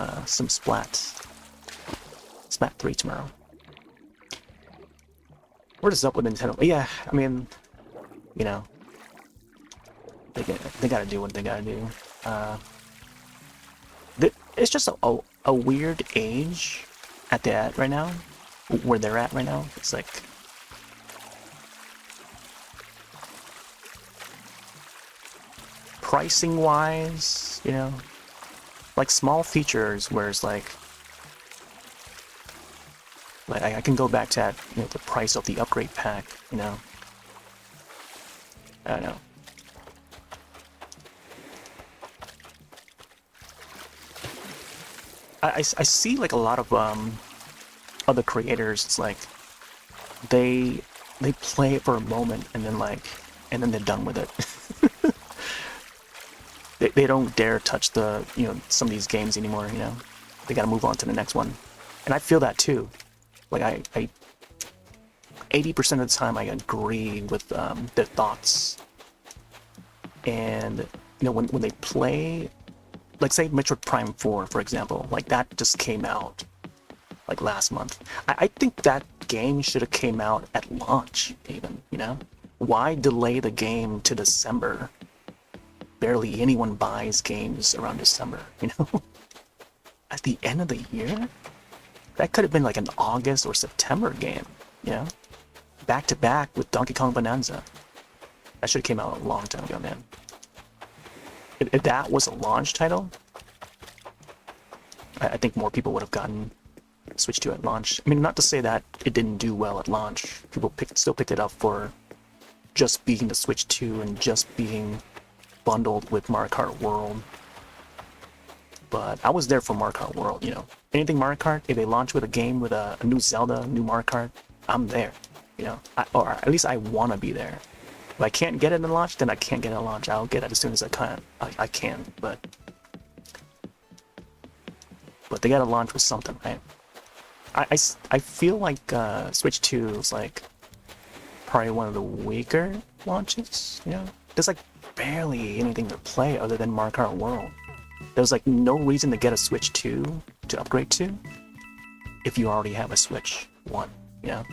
Splat 3 tomorrow. What is up with Nintendo? Yeah, I mean, you know, they gotta do what they gotta do. It's just a weird age at right now, where they're at right now. It's like, pricing wise, you know, like small features where it's like I can go back to that, you know, the price of the upgrade pack, you know. I don't know. I see like a lot of other creators. It's like they play it for a moment and then they're done with it. they don't dare touch the, you know, some of these games anymore. You know, they got to move on to the next one, and I feel that too. Like I 80% of the time I agree with their thoughts, and you know when they play. Like, say, Metroid Prime 4, for example, like, that just came out, like, last month. I think that game should have came out at launch, even, you know? Why delay the game to December? Barely anyone buys games around December, you know? At the end of the year? That could have been, like, an August or September game, you know? Back-to-back with Donkey Kong Bonanza. That should have came out a long time ago, man. If that was a launch title, I think more people would have gotten Switch 2 at launch. I mean, not to say that it didn't do well at launch. People still picked it up for just being the Switch 2 and just being bundled with Mario Kart World. But I was there for Mario Kart World, you know. Anything Mario Kart, if they launch with a game with a new Zelda, new Mario Kart, I'm there, you know. Or at least I want to be there. If I can't get it in launch, then I can't get it in launch. I'll get it as soon as I can. I can, but they gotta launch with something, right? I feel like Switch 2 is like probably one of the weaker launches, you know? There's like barely anything to play other than Mario Kart World. There's like no reason to get a Switch 2 to upgrade to if you already have a Switch 1, you know?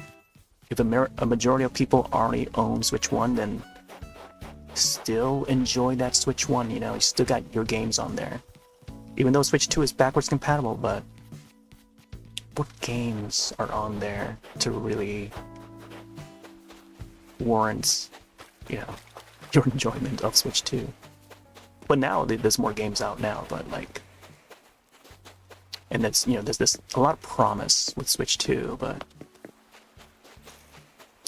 If a majority of people already own Switch 1, then still enjoy that Switch 1, you know? You still got your games on there. Even though Switch 2 is backwards compatible, but what games are on there to really warrant, you know, your enjoyment of Switch 2? But now there's more games out now, but like, and that's, you know, there's a lot of promise with Switch 2, but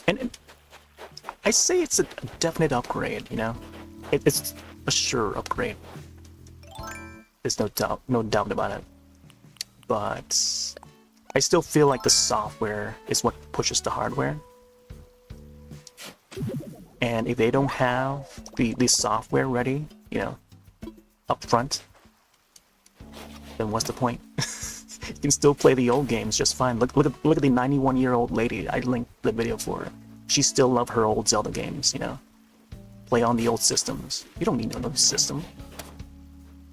and I say it's a definite upgrade, you know? It's a sure upgrade. There's no doubt about it. But I still feel like the software is what pushes the hardware. And if they don't have the software ready, you know, up front, then what's the point? You can still play the old games just fine. Look at the 91-year-old lady I linked the video for. She still loves her old Zelda games, you know. Play on the old systems. You don't need no new system.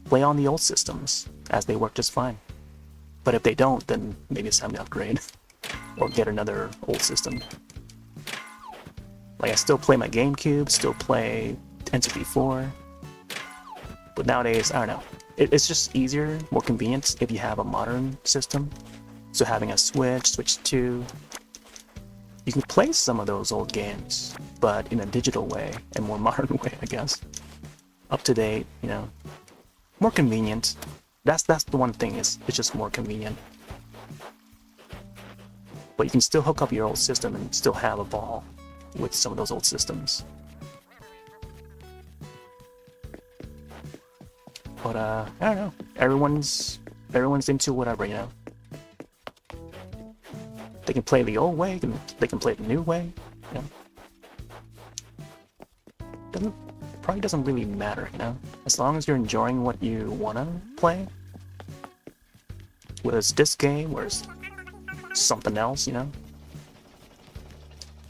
Play on the old systems, as they work just fine. But if they don't, then maybe it's time to upgrade. Or get another old system. Like, I still play my GameCube, still play N64. But nowadays, I don't know. It's just easier, more convenient if you have a modern system. So having a Switch 2, you can play some of those old games, but in a digital way and more modern way, I guess. Up to date, you know. More convenient. That's the one thing, it's just more convenient. But you can still hook up your old system and still have a ball with some of those old systems. But I don't know. Everyone's into whatever, you know. They can play the old way, they can play the new way, you know. Probably doesn't really matter, you know. As long as you're enjoying what you wanna play, whether it's this game or it's something else, you know.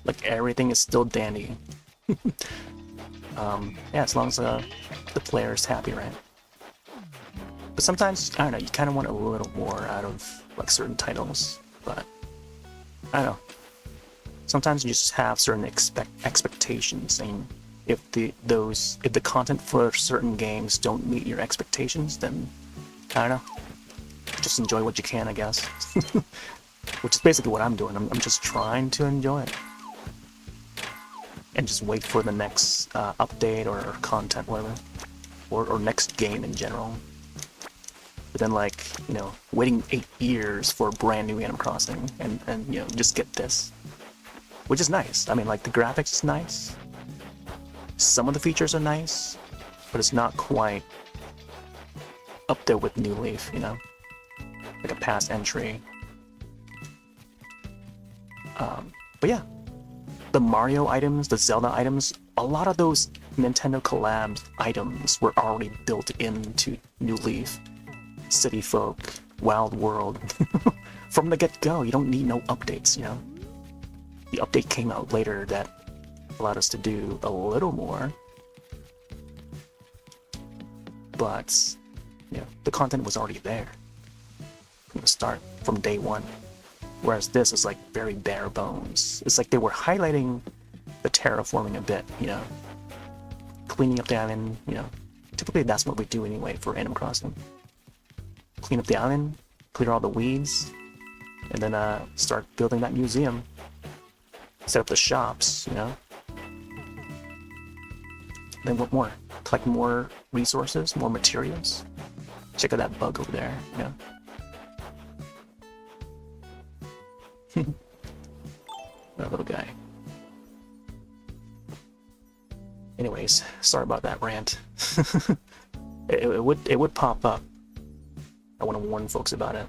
Like, everything is still dandy. Yeah, as long as the player is happy, right? But sometimes, I don't know, you kind of want a little more out of, like, certain titles, but I don't know. Sometimes you just have certain expectations, and if the content for certain games don't meet your expectations, then I don't know. Just enjoy what you can, I guess. Which is basically what I'm doing. I'm just trying to enjoy it, and just wait for the next update or content, whatever. or next game in general. But then, like, you know, waiting 8 years for a brand new Animal Crossing and you know, just get this. Which is nice. I mean, like, the graphics is nice. Some of the features are nice, but it's not quite up there with New Leaf, you know? Like a past entry. But yeah, the Mario items, the Zelda items, a lot of those Nintendo collabs items were already built into New Leaf, City Folk, Wild World. From the get-go, you don't need no updates, you know? The update came out later that allowed us to do a little more. But, you know, the content was already there from the start, from day one. Whereas this is like very bare bones. It's like they were highlighting the terraforming a bit, you know, cleaning up the island, you know. Typically that's what we do anyway for Animal Crossing. Clean up the island, clear all the weeds, and then start building that museum. Set up the shops, you know. Then what more? Collect more resources, more materials. Check out that bug over there, you know. That little guy. Anyways, sorry about that rant. it would pop up. I want to warn folks about it.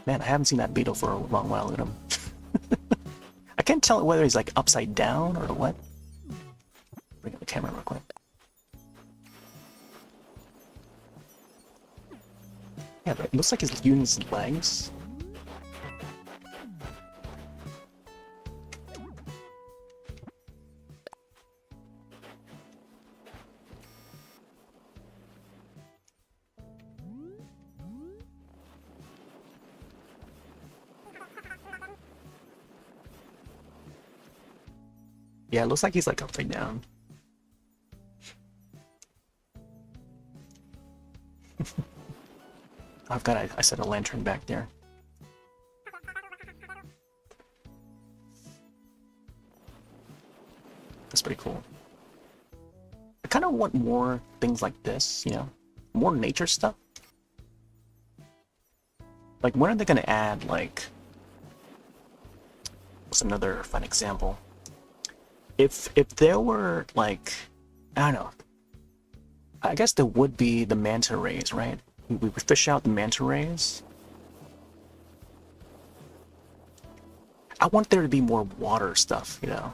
Man, I haven't seen that beetle for a long while. Look at him. I can't tell whether he's like upside down or what. Bring up the camera real quick. Yeah, but it looks like he's using his legs. Yeah, it looks like he's like upside down. I've got I set a lantern back there. That's pretty cool. I kind of want more things like this, you know? More nature stuff. Like, when are they gonna add, like... What's another fun example? If there were, like... I don't know. I guess there would be the manta rays, right? We would fish out the manta rays. I want there to be more water stuff, you know?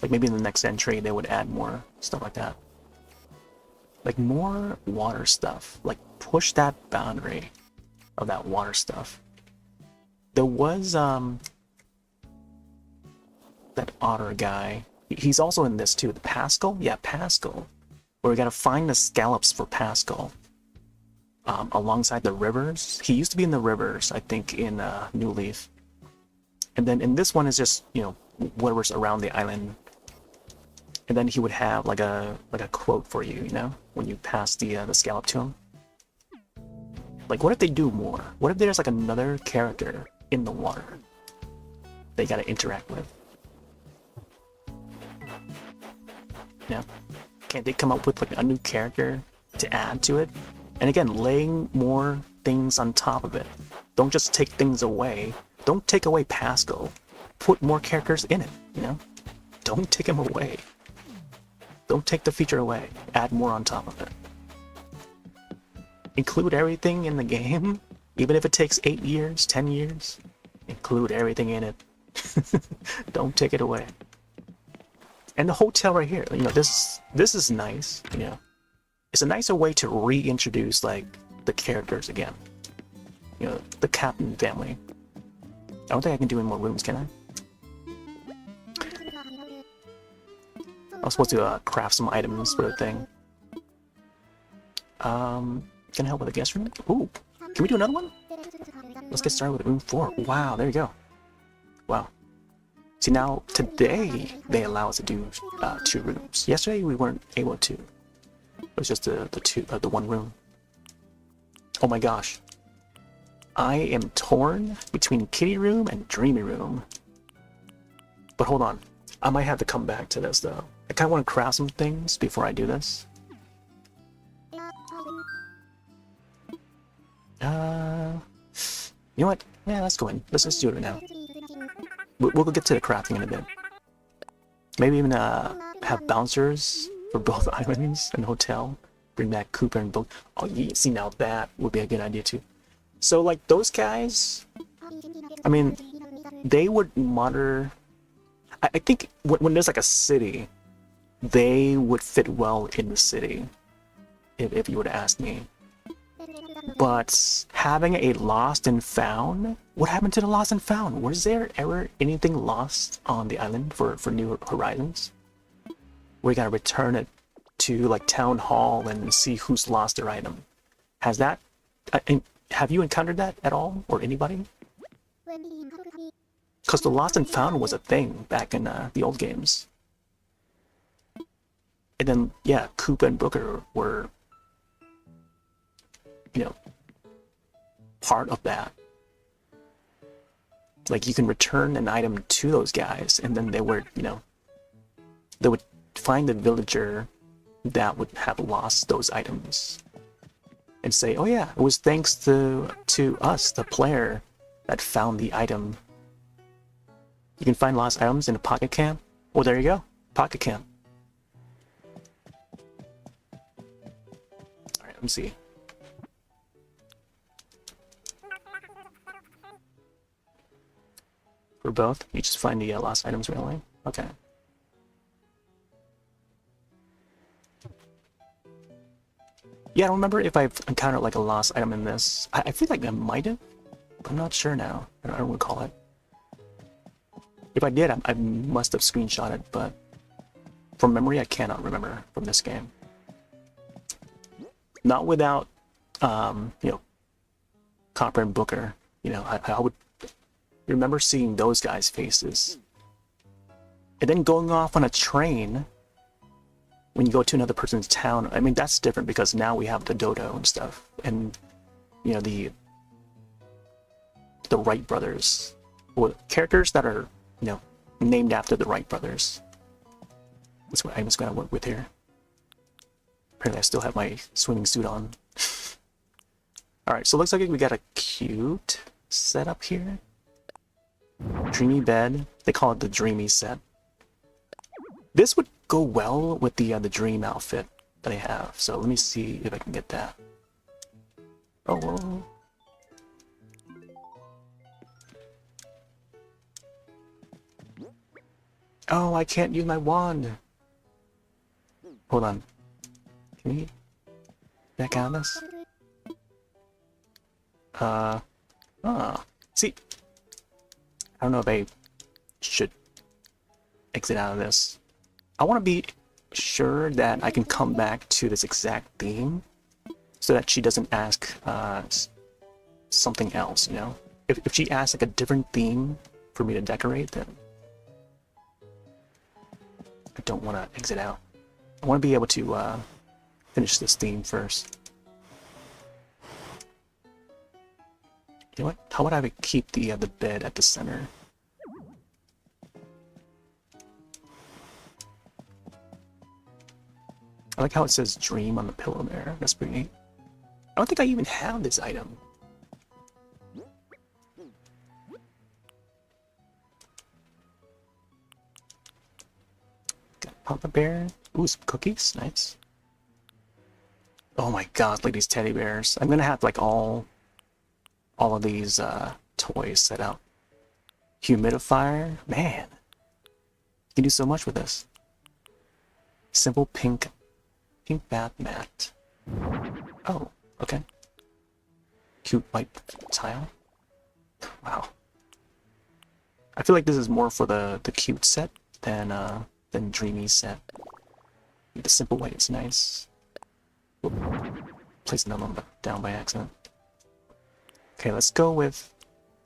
Like maybe in the next entry they would add more stuff like that. Like more water stuff. Like push that boundary of that water stuff. There was that otter guy. He's also in this too. The Pascal? Yeah, Pascal. Where we gotta find the scallops for Pascal. Alongside the rivers. He used to be in the rivers, I think, in New Leaf. And then in this one is just, you know, whatever's around the island. And then he would have like a quote for you, you know, when you pass the scallop to him. Like, what if they do more? What if there's like another character in the water they gotta interact with? Yeah. Can't they come up with like a new character to add to it? And again, laying more things on top of it. Don't just take things away. Don't take away Pascal. Put more characters in it, you know? Don't take him away. Don't take the feature away. Add more on top of it. Include everything in the game, even if it takes 8 years, 10 years. Include everything in it. Don't take it away. And the hotel right here, you know, this is nice, you know. It's a nicer way to reintroduce, like, the characters again. You know, the Kapp'n family. I don't think I can do any more rooms, can I? I was supposed to craft some items for the thing. Can I help with the guest room? Ooh, can we do another one? Let's get started with room 4. Wow, there you go. Wow. See, now, today, they allow us to do 2 rooms. Yesterday, we weren't able to. It was just the one room. Oh my gosh. I am torn between kitty room and dreamy room. But hold on. I might have to come back to this, though. I kind of want to craft some things before I do this. You know what? Yeah, let's go in. Let's just do it now. We'll get to the crafting in a bit. Maybe even have bouncers for both islands and hotel. Bring back Cooper and both. Oh, yeah, see, now that would be a good idea too. So, like, those guys, I mean, they would monitor. I think when there's like a city, they would fit well in the city, if you were to ask me. But having a lost and found, what happened to the lost and found? Was there ever anything lost on the island for New Horizons? We gotta return it to like town hall and see who's lost their item. Has that? Have you encountered that at all, or anybody? Because the lost and found was a thing back in the old games. And then, yeah, Koopa and Booker were, you know, part of that. Like, you can return an item to those guys, and then they were, you know, they would find the villager that would have lost those items and say, oh yeah, it was thanks to us, the player, that found the item. You can find lost items in a pocket camp. Well, there you go, pocket camp. Alright, let me see. For both, you just find the lost items really? Okay. Yeah, I don't remember if I've encountered like a lost item in this. I feel like I might have, but I'm not sure now. I don't recall it. If I did, I must have screenshotted, but from memory, I cannot remember from this game. Not without, you know, Copper and Booker. You know, I would remember seeing those guys' faces. And then going off on a train when you go to another person's town. I mean, that's different because now we have the dodo and stuff. And, you know, the Wright brothers. Well, characters that are, you know, named after the Wright brothers. That's what I'm just going to work with here. Apparently I still have my swimming suit on. Alright, so it looks like we got a cute setup here. Dreamy bed. They call it the dreamy set. This would go well with the dream outfit that I have. So let me see if I can get that. Oh, whoa. Oh, I can't use my wand. Hold on. Can we back out of this? See, I don't know if I should exit out of this. I want to be sure that I can come back to this exact theme so that she doesn't ask something else, you know? If she asks like a different theme for me to decorate, then I don't want to exit out. I want to be able to finish this theme first. You know what? How would I keep the bed at the center? I like how it says dream on the pillow there. That's pretty neat. I don't think I even have this item. Got Papa Bear. Ooh, some cookies. Nice. Oh my god, look at these teddy bears. I'm gonna have like all of these toys set out. Humidifier. Man. You can do so much with this. Simple pink bath mat. Oh, okay. Cute white tile. Wow. I feel like this is more for the cute set than dreamy set. The simple white is nice. Whoop. Placed another one down by accident. Okay, let's go with.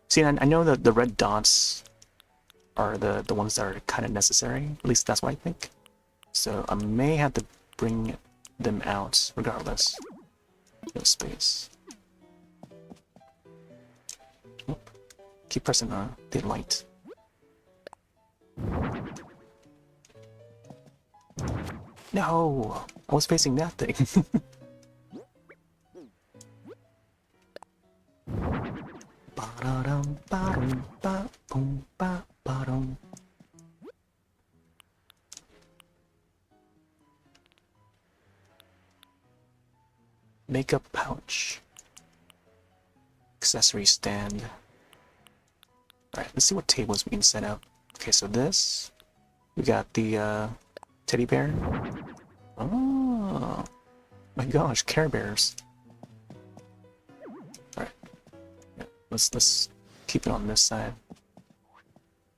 See, I know that the red dots are the ones that are kind of necessary. At least that's what I think. So I may have to bring them out regardless. No space. Oop. Keep pressing the light. No! I was facing that thing. Ba-da-dum, ba-dum, ba-boom, ba-ba-dum. Makeup pouch. Accessory stand. Alright, let's see what tables we can set up. Okay, so this. We got the teddy bear. Oh my gosh, Care Bears. Alright. Yeah, let's keep it on this side.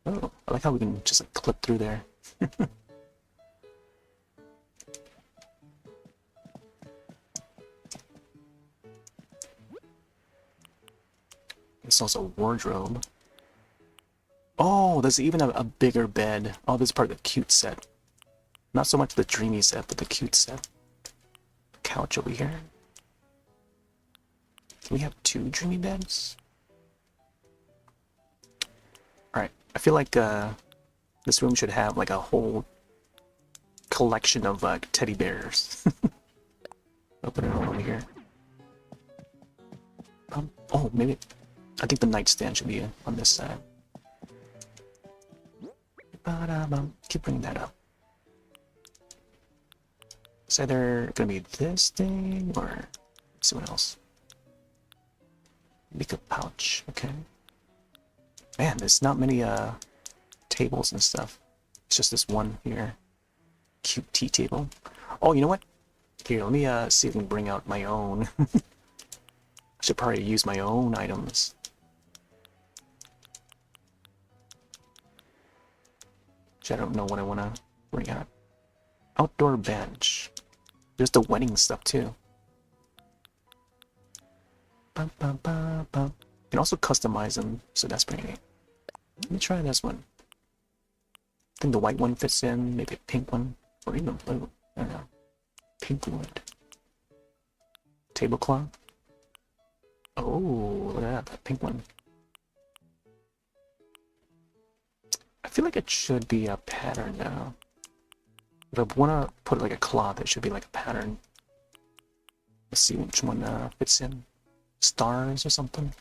Oh, I like how we can just like clip through there. It's also a wardrobe. Oh, there's even a bigger bed. Oh, this is part of the cute set. Not so much the dreamy set, but the cute set. Couch over here. Can we have 2 dreamy beds? Alright, I feel like this room should have like a whole collection of teddy bears. Open it all over here. Oh, maybe. I think the nightstand should be on this side. Keep bringing that up. It's either gonna be this thing or let's see what else. Makeup pouch, okay. Man, there's not many tables and stuff. It's just this one here. Cute tea table. Oh, you know what? Here, let me see if I can bring out my own. I should probably use my own items. I don't know what I want to bring out. Outdoor bench. There's the wedding stuff too. Bum, bum, bum, bum. You can also customize them, so that's pretty neat. Let me try this one. I think the white one fits in, maybe a pink one, or even blue. I don't know. Pink wood. Tablecloth. Oh, look at that pink one. I feel like it should be a pattern now. If I want to put like a cloth, it should be like a pattern. Let's see which one fits in. Stars or something.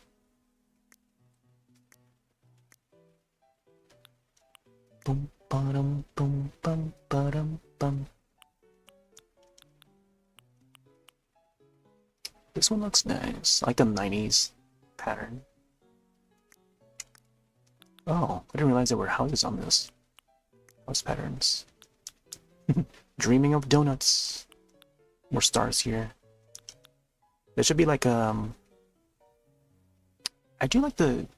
Boom, ba-dum, boom, bum, ba-dum, bum. This one looks nice. I like the 90s pattern. Oh, I didn't realize there were houses on this. House patterns. Dreaming of donuts. More stars here. There should be like I do like the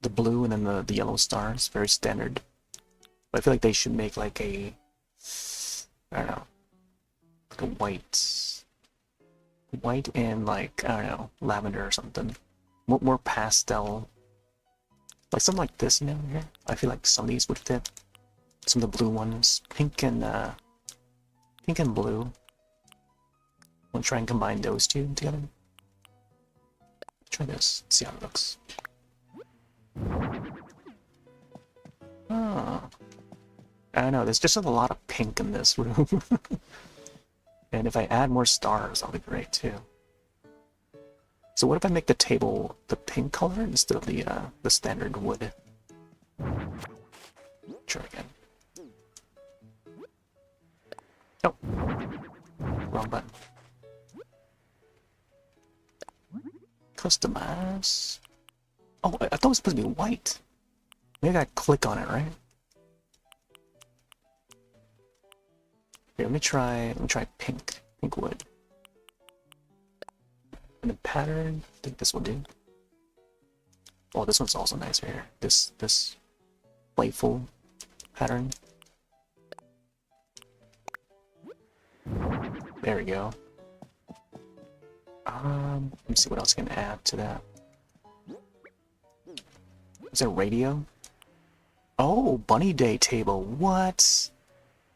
blue and then the yellow stars, very standard. But I feel like they should make like a, I don't know, like a white and like, I don't know, lavender or something. More pastel. Like something like this, you know, here. I feel like some of these would fit. Some of the blue ones, pink and blue. Want to try and combine those two together? Try this. See how it looks. Oh. I don't know. There's just a lot of pink in this room. And if I add more stars, that'll be great too. So what if I make the table the pink color instead of the standard wood? Try again. Oh, wrong button. Customize. Oh, I thought it was supposed to be white. Maybe I click on it, right? Here, let me try pink wood. And the pattern, I think this will do. Oh, this one's also nice right here. This playful pattern. There we go. Let me see what else I can add to that. Is there a radio? Oh, bunny day table. What?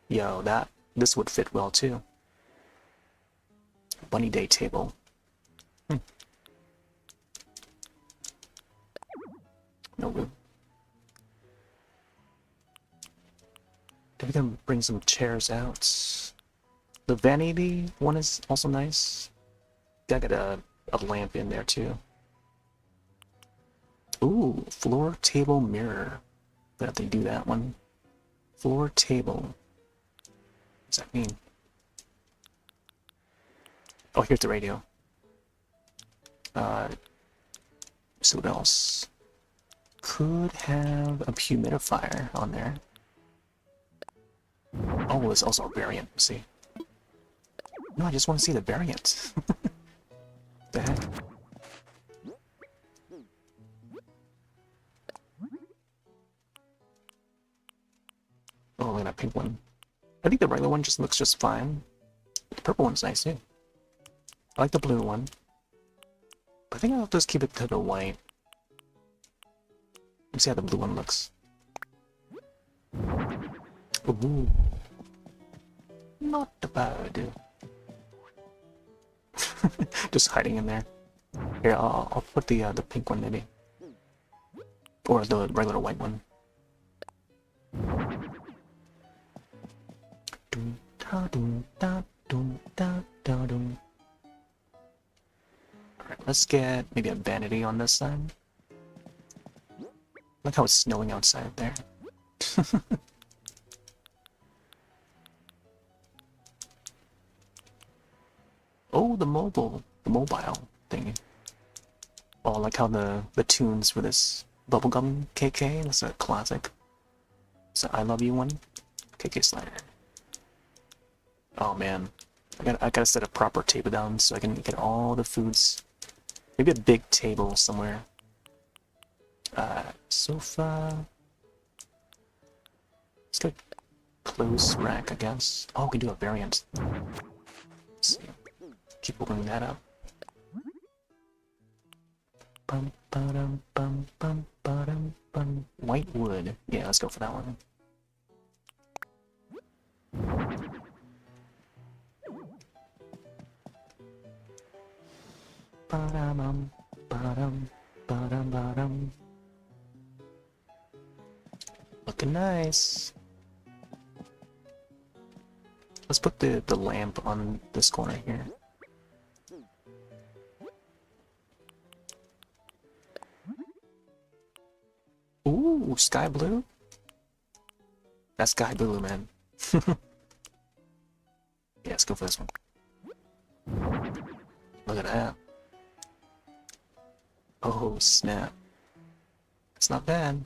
Yo, this would fit well too. Bunny day table. No room. Then we can bring some chairs out. The vanity one is also nice. I got a lamp in there too. Ooh, floor table mirror. That they do that one. Floor table. What does that mean? Oh, here's the radio. So what else? Could have a humidifier on there. Oh, there's also a variant. Let's see. No, I just want to see the variant. The heck? Oh, look at that pink one. I think the regular one just looks just fine. The purple one's nice too. I like the blue one. But I think I'll just keep it to the white. Let's see how the blue one looks. Ooh. Not bad. Just hiding in there. Here, I'll put the pink one maybe. Or the regular white one. Alright, let's get maybe a vanity on this side. Look how it's snowing outside there. Oh, the mobile thing. Oh, I like how the tunes for this bubblegum KK, that's a classic. So I love you one. KK slider. Oh man, I gotta set a proper table down so I can get all the foods. Maybe a big table somewhere. Sofa. Let's get a clothes rack, I guess. Oh, we can do a variant. Let's see. Keep opening that up. Bum, ba-dum, bum, bum, ba-dum, bum. White wood. Yeah, let's go for that one. Ba-dum, ba-dum, ba-dum, ba-dum. Looking nice. Let's put the lamp on this corner here. Ooh, sky blue? That's sky blue, man. Yeah, let's go for this one. Look at that. Oh, snap. It's not bad.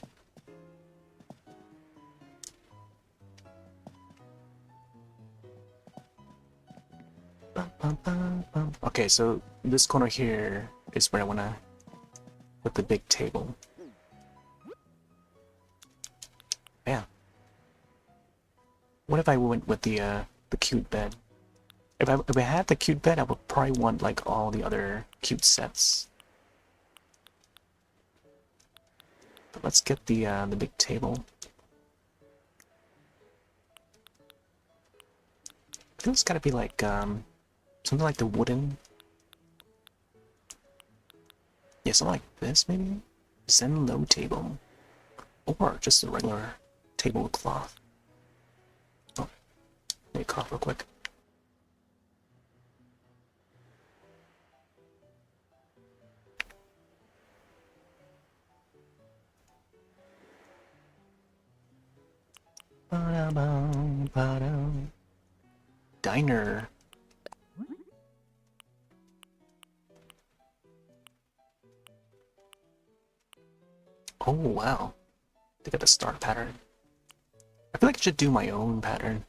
Okay, so this corner here is where I want to put the big table. Yeah. What if I went with the cute bed? If I had the cute bed, I would probably want like all the other cute sets. But let's get the big table. I think it's gotta be like something like the wooden. Yeah, something like this maybe. Zen low table, or just a regular table with cloth. Oh, let me cough real quick. Diner. Oh wow, they got the star pattern. I feel like I should do my own pattern.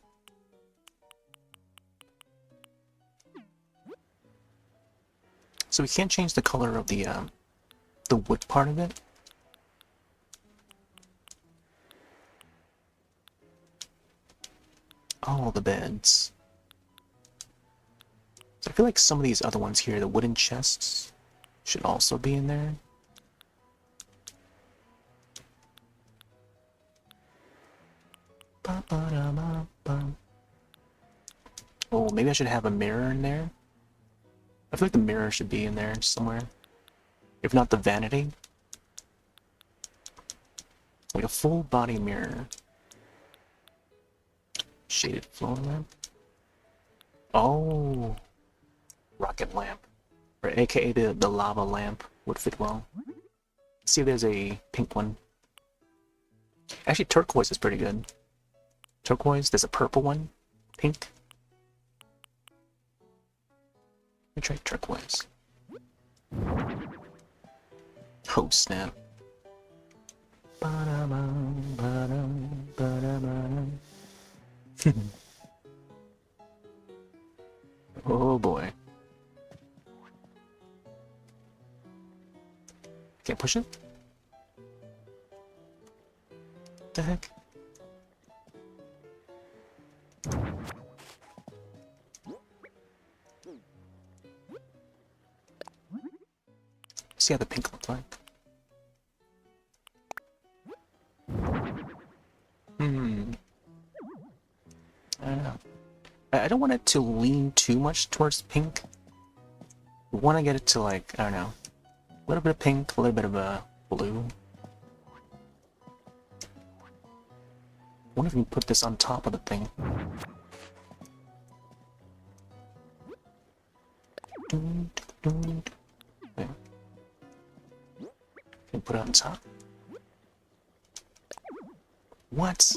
So we can't change the color of the wood part of it. Oh, the beds. So I feel like some of these other ones here, the wooden chests, should also be in there. Oh, maybe I should have a mirror in there. I feel like the mirror should be in there somewhere. If not the vanity. Like a full body mirror. Shaded floor lamp. Oh, rocket lamp, or aka the lava lamp would fit well. Let's see if there's a pink one. Actually, turquoise is pretty good. Turquoise. There's a purple one. Pink. Let me try turquoise. Oh snap. Oh boy. Can't push it? What the heck? See how the pink looks like. I don't know. I don't want it to lean too much towards pink. We want to get it to, like, I don't know, a little bit of pink, a little bit of blue. I wonder if we can put this on top of the thing. Okay. Can we put it on top? What?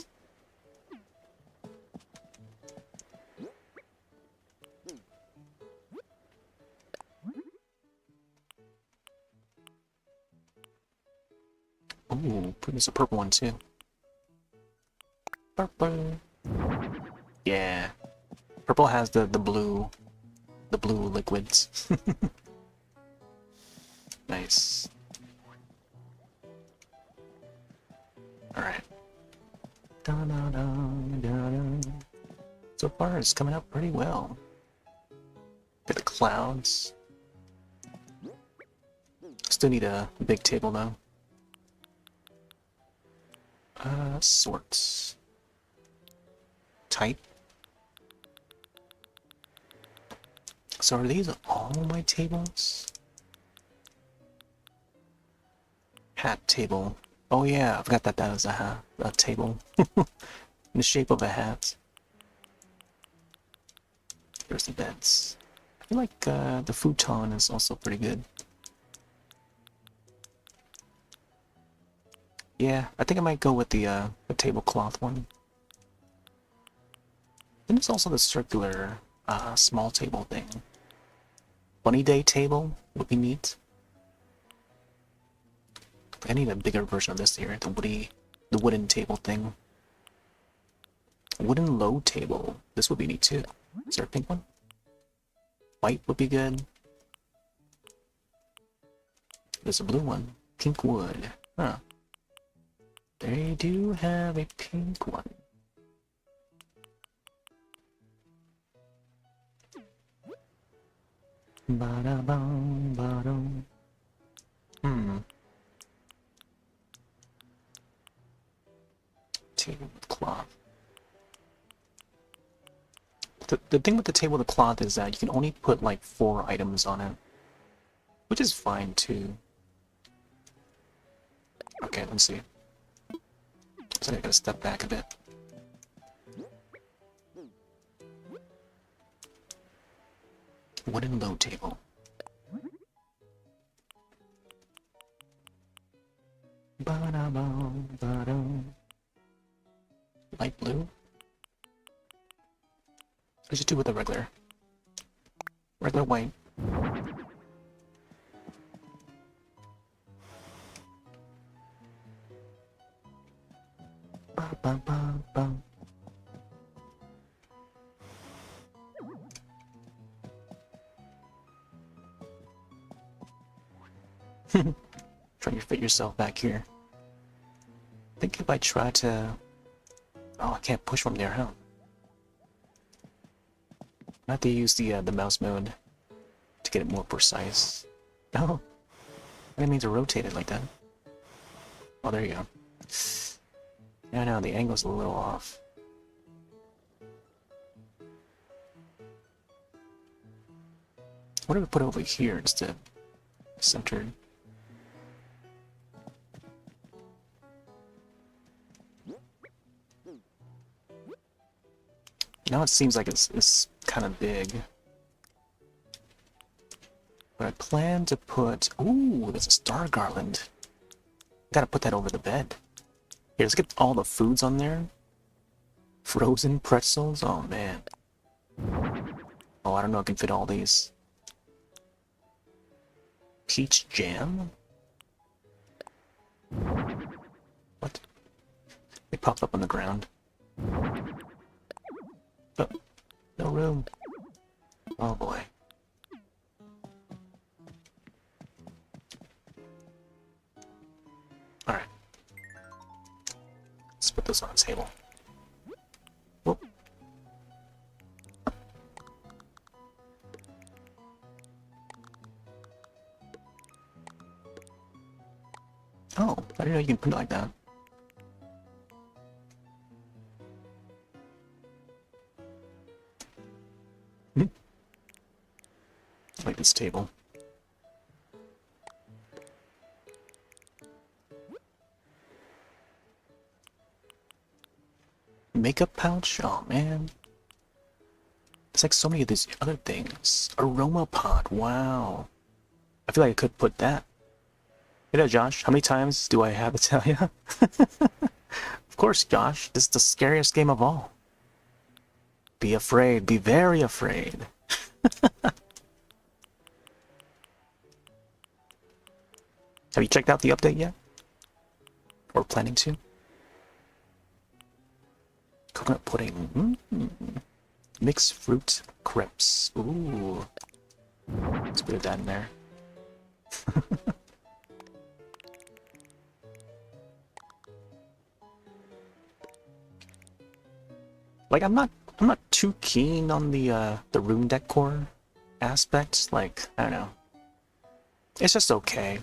Ooh, put this a purple one too. Purple. Yeah. Purple has the blue liquids. Nice. Alright. So far it's coming out pretty well. Get the clouds. Still need a big table though. Sorts. Type. So are these all my tables? Hat table. Oh yeah, I forgot that that was a table. In the shape of a hat. There's the beds. I feel like the futon is also pretty good. Yeah, I think I might go with the tablecloth one. Then there's also the circular small table thing. Bunny day table would be neat. I need a bigger version of this here, the wooden table thing. Wooden low table. This would be neat too. Is there a pink one? White would be good. There's a blue one. Pink wood. Huh. They do have a pink one. Ba-da-bum, ba-dum. Table with cloth. The thing with the table with the cloth is that you can only put like 4 items on it, which is fine too. Okay, let's see. So I gotta step back a bit. Wooden low table. Ba-da-bum, ba-dum. Light blue? I should do with a regular white. Ba, ba, ba, ba. Trying to fit yourself back here. I think if I try to... Oh, I can't push from there, huh? I have to use the mouse mode to get it more precise. Oh, I didn't mean to rotate it like that. Oh, there you go. Yeah, no, the angle's a little off. What if we put it over here instead? Centered. now it seems like it's kind of big. But I plan to put... Ooh, there's a star garland. Gotta put that over the bed. Here, let's get all the foods on there. Frozen pretzels? Oh, man. Oh, I don't know if I can fit all these. Peach jam? What? They popped up on the ground. Oh, no room. Oh, boy. Alright. Let's put this on the table. Whoop. Oh, I didn't know you can put it like that. Like this table. Makeup pouch? Oh man. It's like so many of these other things. Aroma pot, wow. I feel like I could put that. Hey there, Josh. How many times do I have to tell you? Of course, Josh. This is the scariest game of all. Be afraid. Be very afraid. Have you checked out the update yet? Or planning to? Coconut pudding. Mixed fruit crepes. Ooh. Let's put that in there. Like I'm not too keen on the room decor aspect. Like, I don't know. It's just okay.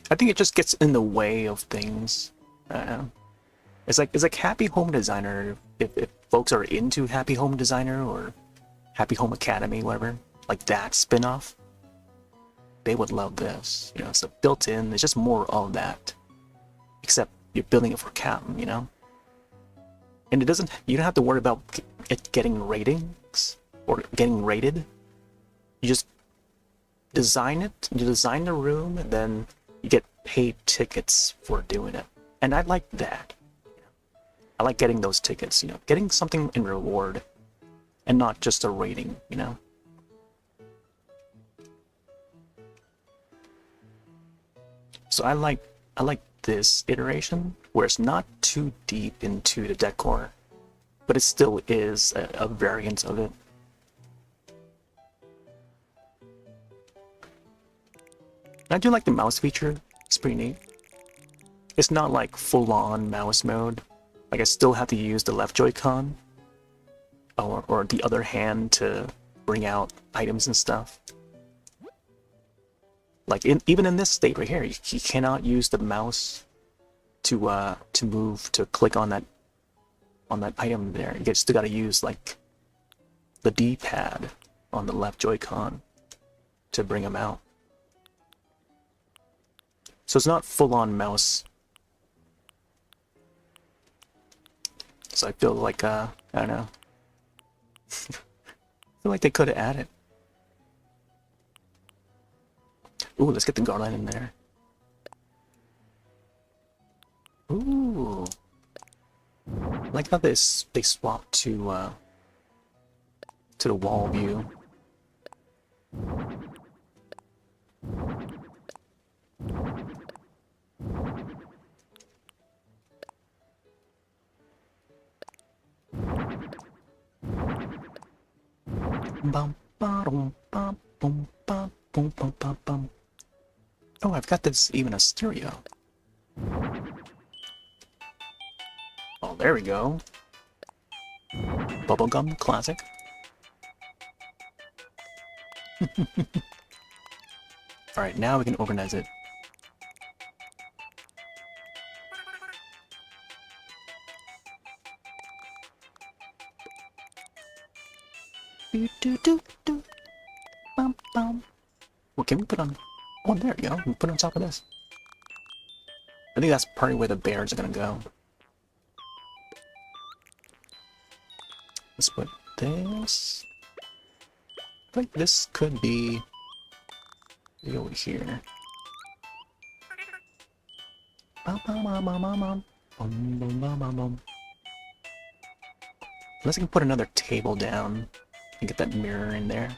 I think it just gets in the way of things. I don't know. It's like Happy Home Designer. If folks are into Happy Home Designer or Happy Home Academy, whatever, like that spin-off, they would love this. You know, it's a built-in. It's just more of that. Except you're building it for Kapp'n, you know. And it doesn't. You don't have to worry about it getting ratings or getting rated. You just design it. You design the room, and then you get paid tickets for doing it. And I like that. I like getting those tickets, you know, getting something in reward and not just a rating, you know. So I like this iteration where it's not too deep into the decor, but it still is a variant of it. And I do like the mouse feature. It's pretty neat. It's not like full-on mouse mode. Like I still have to use the left Joy-Con or the other hand to bring out items and stuff. Like even in this state right here, you cannot use the mouse to move, to click on that item there. You still got to use like the D-pad on the left Joy-Con to bring them out. So it's not full-on mouse. So I feel like, I don't know. I feel like they could have added. Ooh, let's get the garland in there. Ooh. I like how they swapped to the wall view. Oh, I've got this even a stereo. Oh, there we go. Bubblegum classic. Alright, now we can organize it. What can we put on? Oh, there we go. We put it on top of this. I think that's probably where the bears are gonna go. Let's put this. I think this could be over here. Unless I can put another table down and get that mirror in there.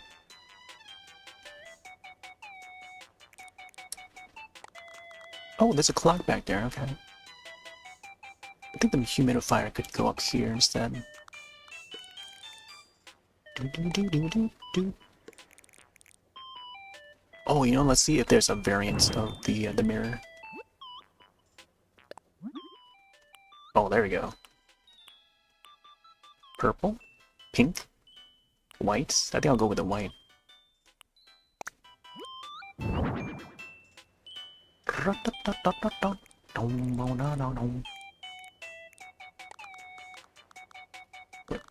Oh, there's a clock back there, okay. I think the humidifier could go up here instead. Oh, you know, let's see if there's a variant of the mirror. Oh, there we go. Purple, pink, white. I think I'll go with the white.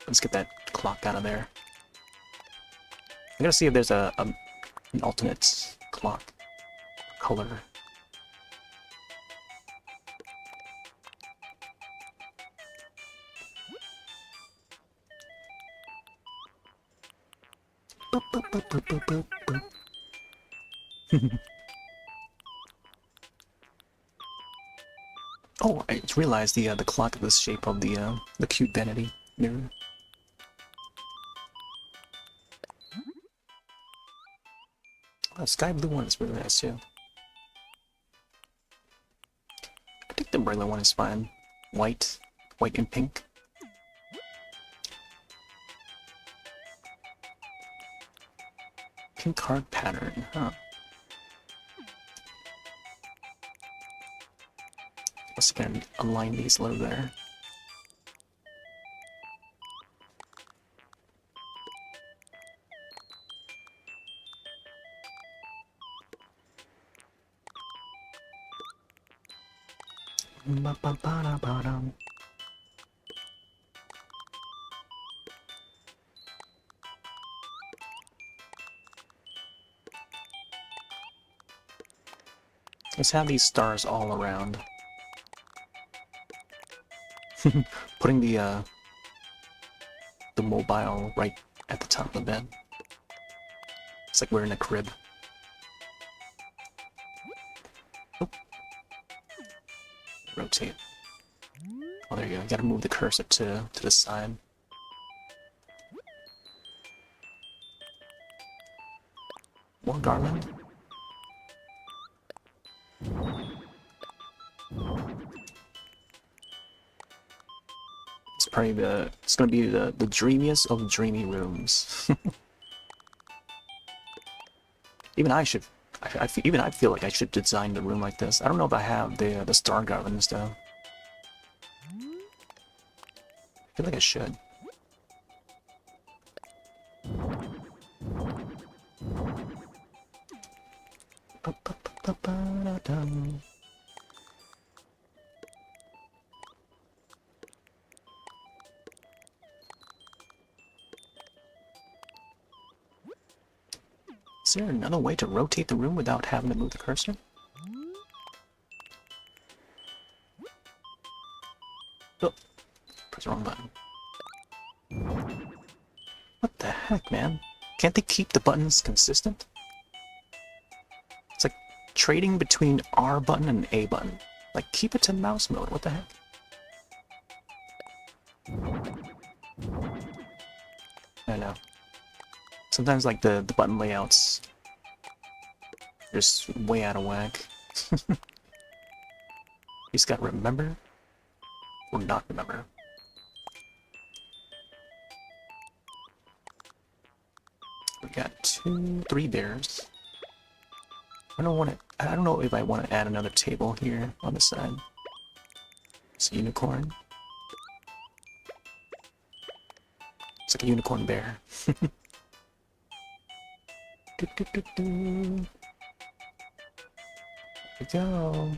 Let's get that clock out of there. I gotta see if there's an alternate clock color. Oh, I just realized the clock is the shape of the cute vanity mirror. Oh, the sky blue one is really nice too. I think the regular one is fine. White and pink. Pink card pattern, huh? Let's again align these a little there. Let's have these stars all around. Putting the mobile right at the top of the bed. It's like we're in a crib. Oh. Rotate. Oh, there you go. You gotta move the cursor to the side. More garland. It's gonna be the dreamiest of dreamy rooms. Even I feel like I should design the room like this. I don't know if I have the star garlands though. I feel like I should. Is there another way to rotate the room without having to move the cursor? Oh, press the wrong button. What the heck, man? Can't they keep the buttons consistent? It's like trading between R button and A button. Like, keep it to mouse mode, what the heck? I know. Sometimes, like, the button layouts are just way out of whack. You just gotta remember or not remember. We got 3 bears. I don't know if I want to add another table here on the side. It's a unicorn. It's like a unicorn bear. Here we go.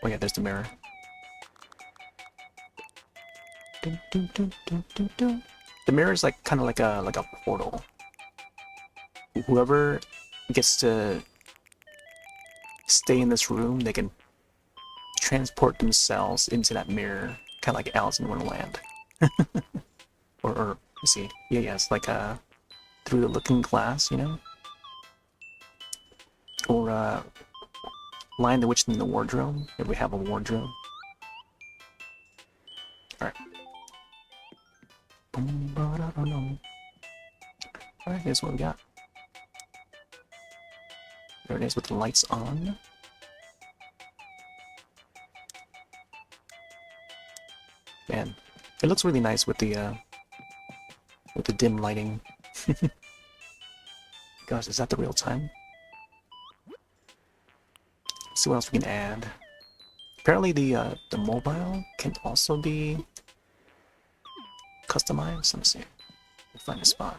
Oh yeah, there's the mirror. The mirror is like kind of like a portal. Whoever gets to stay in this room, they can transport themselves into that mirror, kind of like Alice in Wonderland. or let's see, yeah, yes, like through the looking glass, you know, or Lion the Witch in the wardrobe. If we have a wardrobe. All right. All right, here's what we got. There it is with the lights on. Man, it looks really nice with the dim lighting. Gosh, is that the real time? Let's see what else we can add. Apparently the mobile can also be customized. Let me see. We'll find a spot.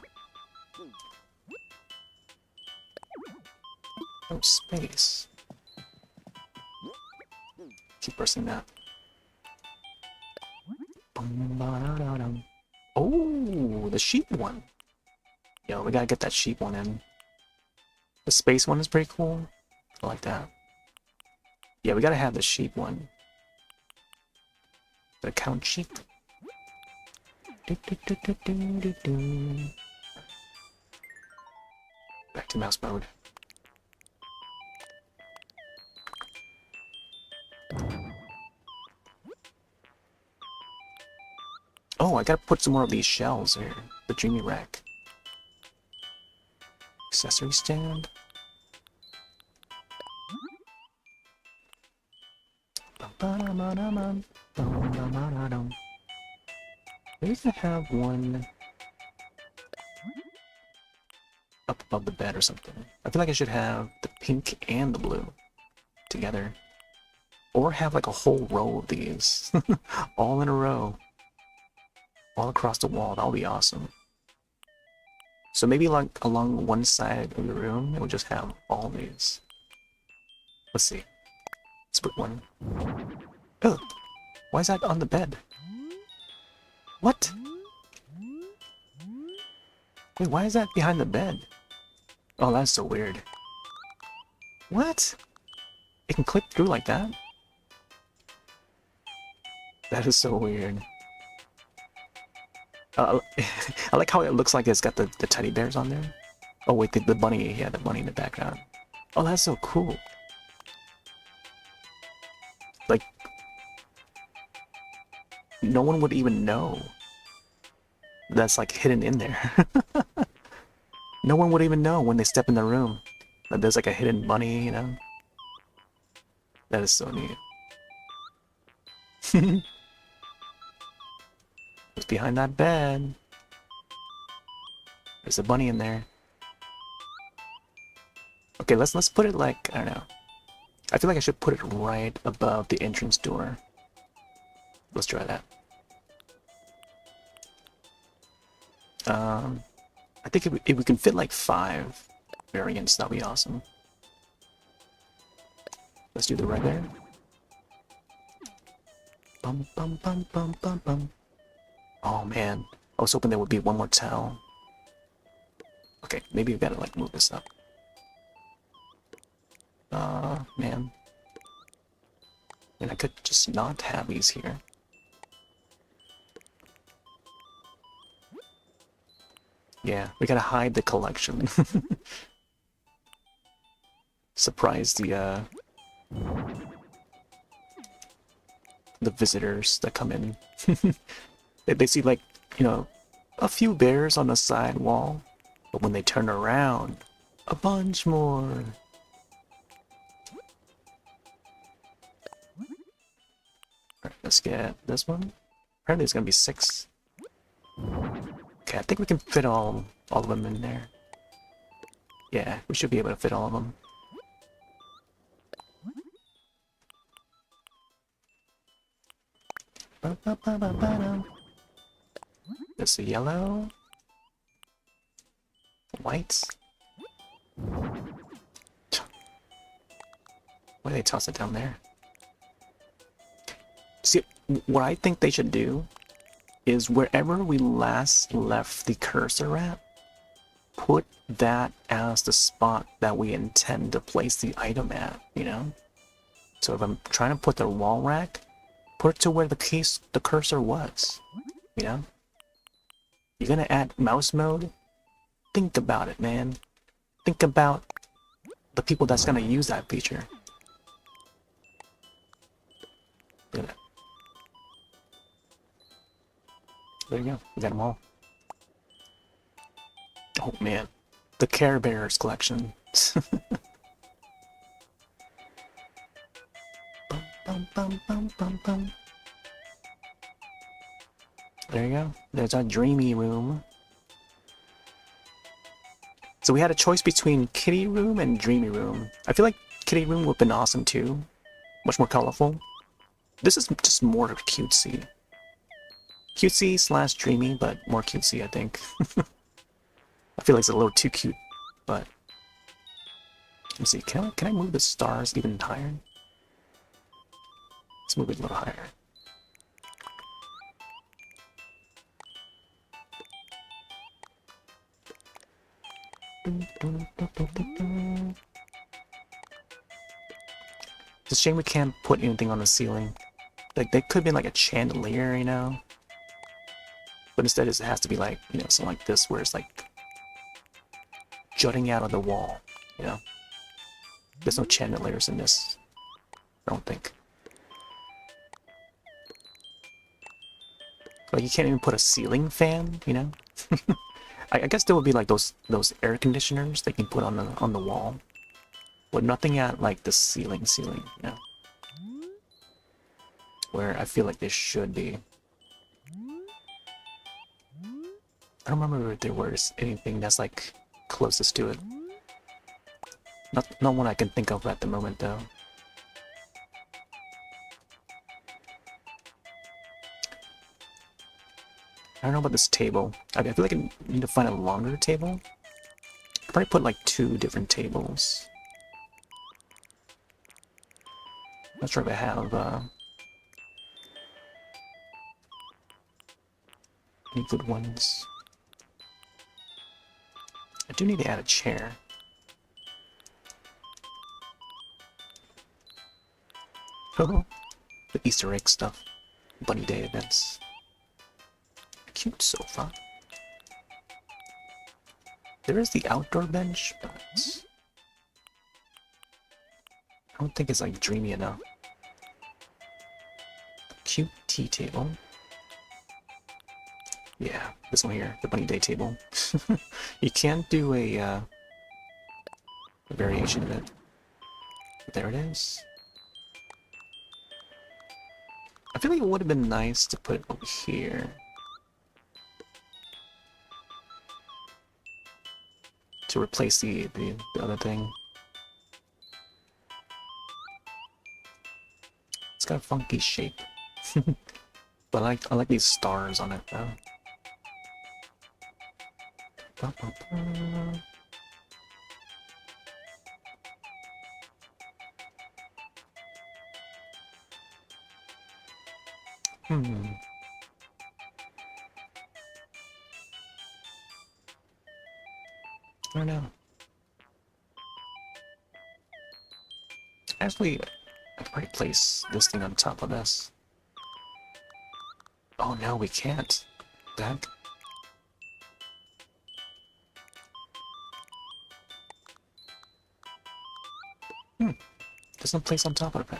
Oh, space. Keep pressing that. Oh, the sheep one. Yo, we gotta get that sheep one in. The space one is pretty cool. I like that. Yeah, we gotta have the sheep one. The count sheep. Back to mouse mode. Oh, I gotta put some more of these shells here. The dreamy rack. Accessory stand. Maybe I have one up above the bed or something. I feel like I should have the pink and the blue together. Or have like a whole row of these. All in a row. All across the wall. That would be awesome. So maybe like along one side of the room, it would just have all these. Let's see. Let's put one. Oh, why is that on the bed? What? Wait, why is that behind the bed? Oh, that's so weird. What? It can clip through like that? That is so weird. I like how it looks like it's got the teddy bears on there. Oh wait, the bunny, yeah, the bunny in the background. Oh, that's so cool. Like, no one would even know that's like hidden in there. No one would even know when they step in the room that there's like a hidden bunny, you know? That is so neat. What's behind that bed? There's a bunny in there. Okay, let's put it like, I don't know. I feel like I should put it right above the entrance door. Let's try that. I think if we can fit like 5 variants, that'd be awesome. Let's do the right there. Bum bum bum bum bum bum. Oh man, I was hoping there would be one more towel. Okay, maybe we gotta like move this up. Man. And I could just not have these here. Yeah, we gotta hide the collection. Surprise the visitors that come in. They see like, you know, a few bears on the side wall, but when they turn around, a bunch more. Alright, let's get this one. Apparently it's gonna be 6. Okay, I think we can fit all of them in there. Yeah, we should be able to fit all of them. There's the yellow. White. Why do they toss it down there? See, what I think they should do is wherever we last left the cursor at, put that as the spot that we intend to place the item at, you know? So if I'm trying to put the wall rack, put it to where the cursor was, you know? You're gonna add mouse mode? Think about it, man. Think about the people that's gonna use that feature. Look at that. There you go. We got them all. Oh man, the Care Bears collection. Bum, bum, bum, bum, bum, bum. There you go. There's our dreamy room. So we had a choice between kitty room and dreamy room. I feel like kitty room would have been awesome too. Much more colorful. This is just more cutesy. Cutesy slash dreamy, but more cutesy, I think. I feel like it's a little too cute, but let me see. Can I move the stars even higher? Let's move it a little higher. It's a shame we can't put anything on the ceiling. Like, they could be like a chandelier, you know? But instead it has to be like, you know, something like this where it's like jutting out of the wall, you know? There's no chandeliers in this, I don't think. Like, you can't even put a ceiling fan, you know? I guess there would be like those air conditioners they can put on the wall, but nothing at like the ceiling, you know? Where I feel like there should be. I don't remember if there was anything that's like closest to it. Not one I can think of at the moment though. I don't know about this table. I feel like I need to find a longer table. I'd probably put like 2 different tables. Not sure if I have any good ones. I do need to add a chair. Oh, the Easter egg stuff. Bunny Day events. Cute sofa. There is the outdoor bench, but I don't think it's like dreamy enough. Cute tea table. Yeah, this one here, the Bunny Day table. You can't do a variation of it. There it is. I feel like it would have been nice to put it over here. To replace the other thing. It's got a funky shape. But I like these stars on it though. Ba, ba, ba. I don't know. Actually, I could probably place this thing on top of this. Oh no, we can't. That. There's no place on top of it.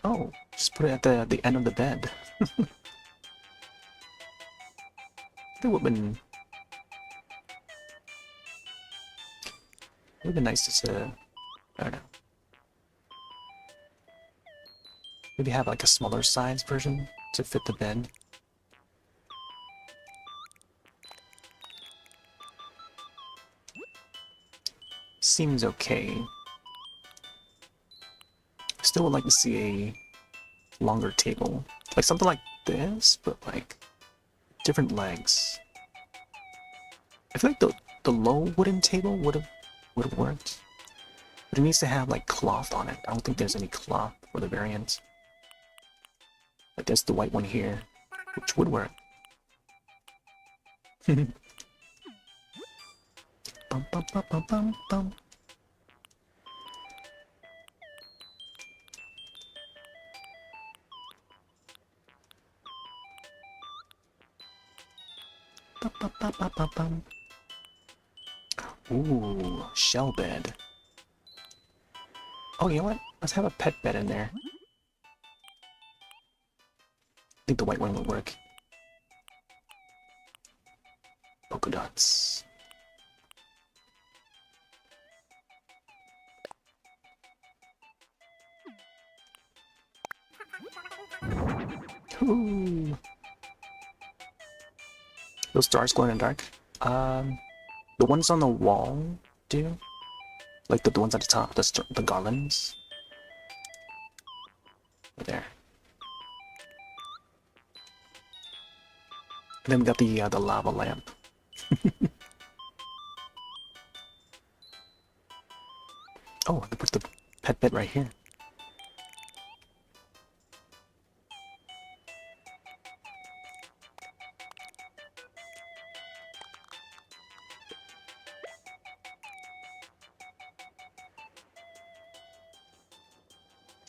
Oh, just put it at the end of the bed. It would have been nice to, I don't know. Maybe have like a smaller size version to fit the bed. Seems okay. Still would like to see a longer table. Like something like this, but like different legs. I feel like the low wooden table would have worked. But it needs to have like cloth on it. I don't think there's any cloth for the variant. Like there's the white one here, which would work. Bum, bum, bum, bum, bum, bum. Ooh, shell bed. Oh, you know what? Let's have a pet bed in there. I think the white one will work. Polka dots. Ooh. Those stars glow in the dark. The ones on the wall do, like the ones at the top, the garlands. Right there. And then we got the lava lamp. Oh, I could put the pet bed right here.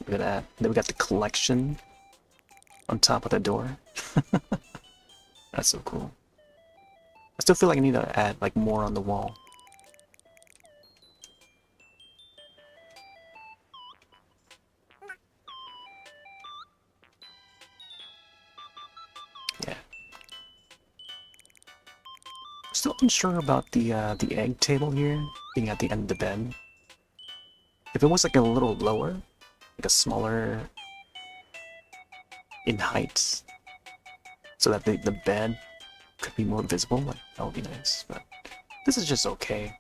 Look at that. Then we got the collection on top of the door. That's so cool. I still feel like I need to add like more on the wall. Yeah. Still unsure about the egg table here being at the end of the bed. If it was like a little lower, like a smaller in height, so that the bed could be more visible, like that would be nice. But this is just okay.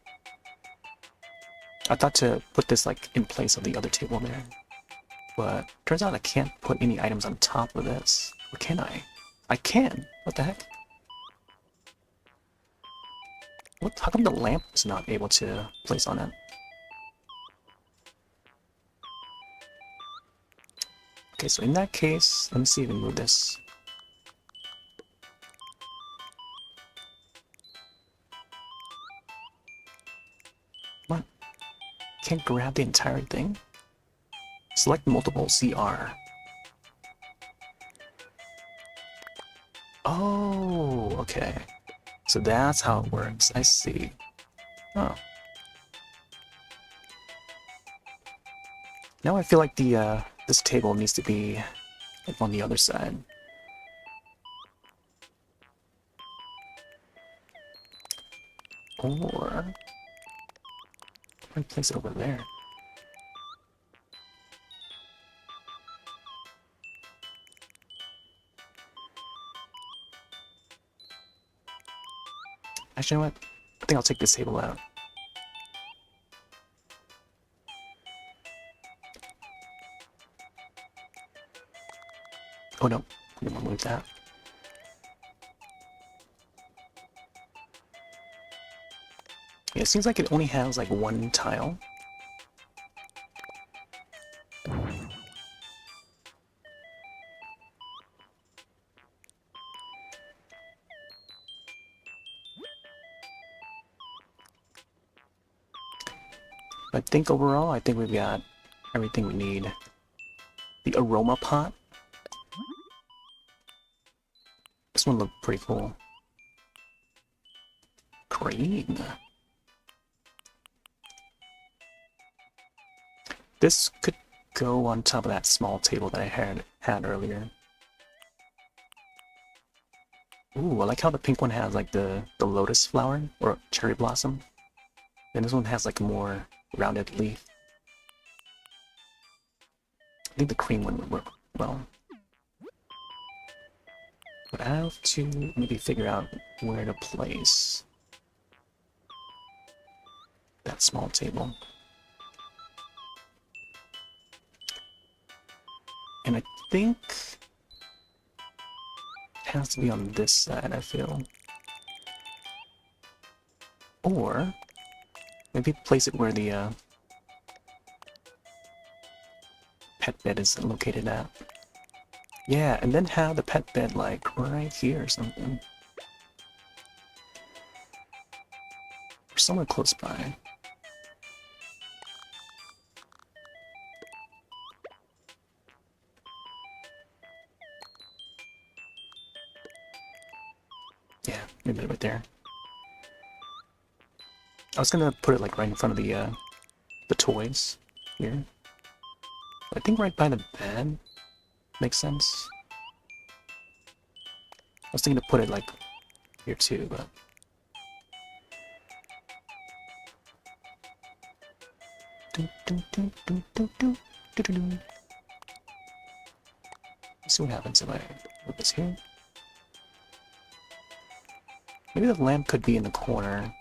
I thought to put this like in place of the other table there, but turns out I can't put any items on top of this. Or can I? I can. What the heck? What? How come the lamp is not able to place on it? Okay, so in that case, let me see if we can move this. Come on. Can't grab the entire thing? Select multiple CR. Oh, okay. So that's how it works. I see. Oh. Now I feel like the this table needs to be like on the other side. Or I place it over there. Actually, you know what? I think I'll take this table out. Oh no, I'm gonna move that. Yeah, it seems like it only has like one tile. But I think overall, I think we've got everything we need. The aroma pot. This one looked pretty cool. Green. This could go on top of that small table that I had earlier. Ooh, I like how the pink one has like the lotus flower or cherry blossom. And this one has like a more rounded leaf. I think the cream one would work well. But I have to maybe figure out where to place that small table. And I think it has to be on this side, I feel. Or maybe place it where the pet bed is located at. Yeah, and then have the pet bed like right here or something. Or somewhere close by. Yeah, Maybe right there. I was gonna put it like right in front of the toys here. I think right by the bed makes sense. I was thinking to put it like here too, but let's see what happens if I put this here. Maybe the lamp could be in the corner.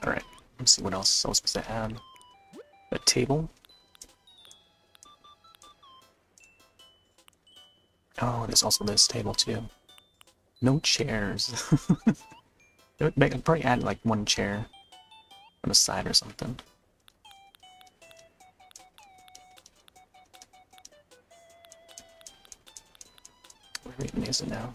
Alright, let's see what else I was supposed to add. A table. Oh, there's also this table too. No chairs. I'd probably add like one chair on the side or something. Where even is it now?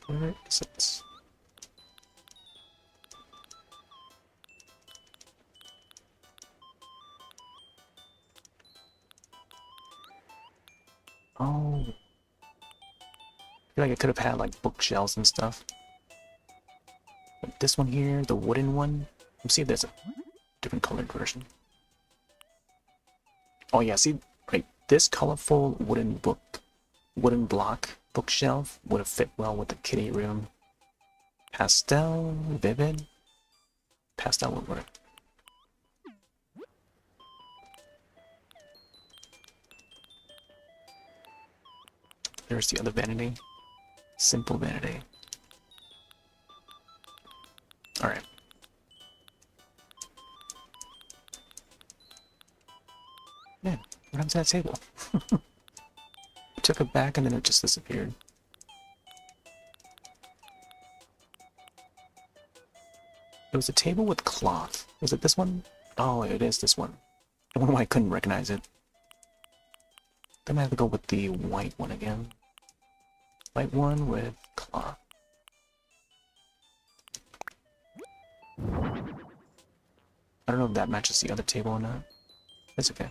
Where is it? Oh. I feel like I could have had like bookshelves and stuff. But this one here, the wooden one. Let's see if there's a different colored version. Oh yeah, see, right, this colorful wooden block bookshelf would have fit well with the kitty room. Pastel, vivid. Pastel would work. There's the other vanity. Simple vanity. Alright. Man, what happened to that table? I took it back and then it just disappeared. It was a table with cloth. Was it this one? Oh, it is this one. I wonder why I couldn't recognize it. Then I have to go with the white one again. White one with cloth. I don't know if that matches the other table or not. It's okay.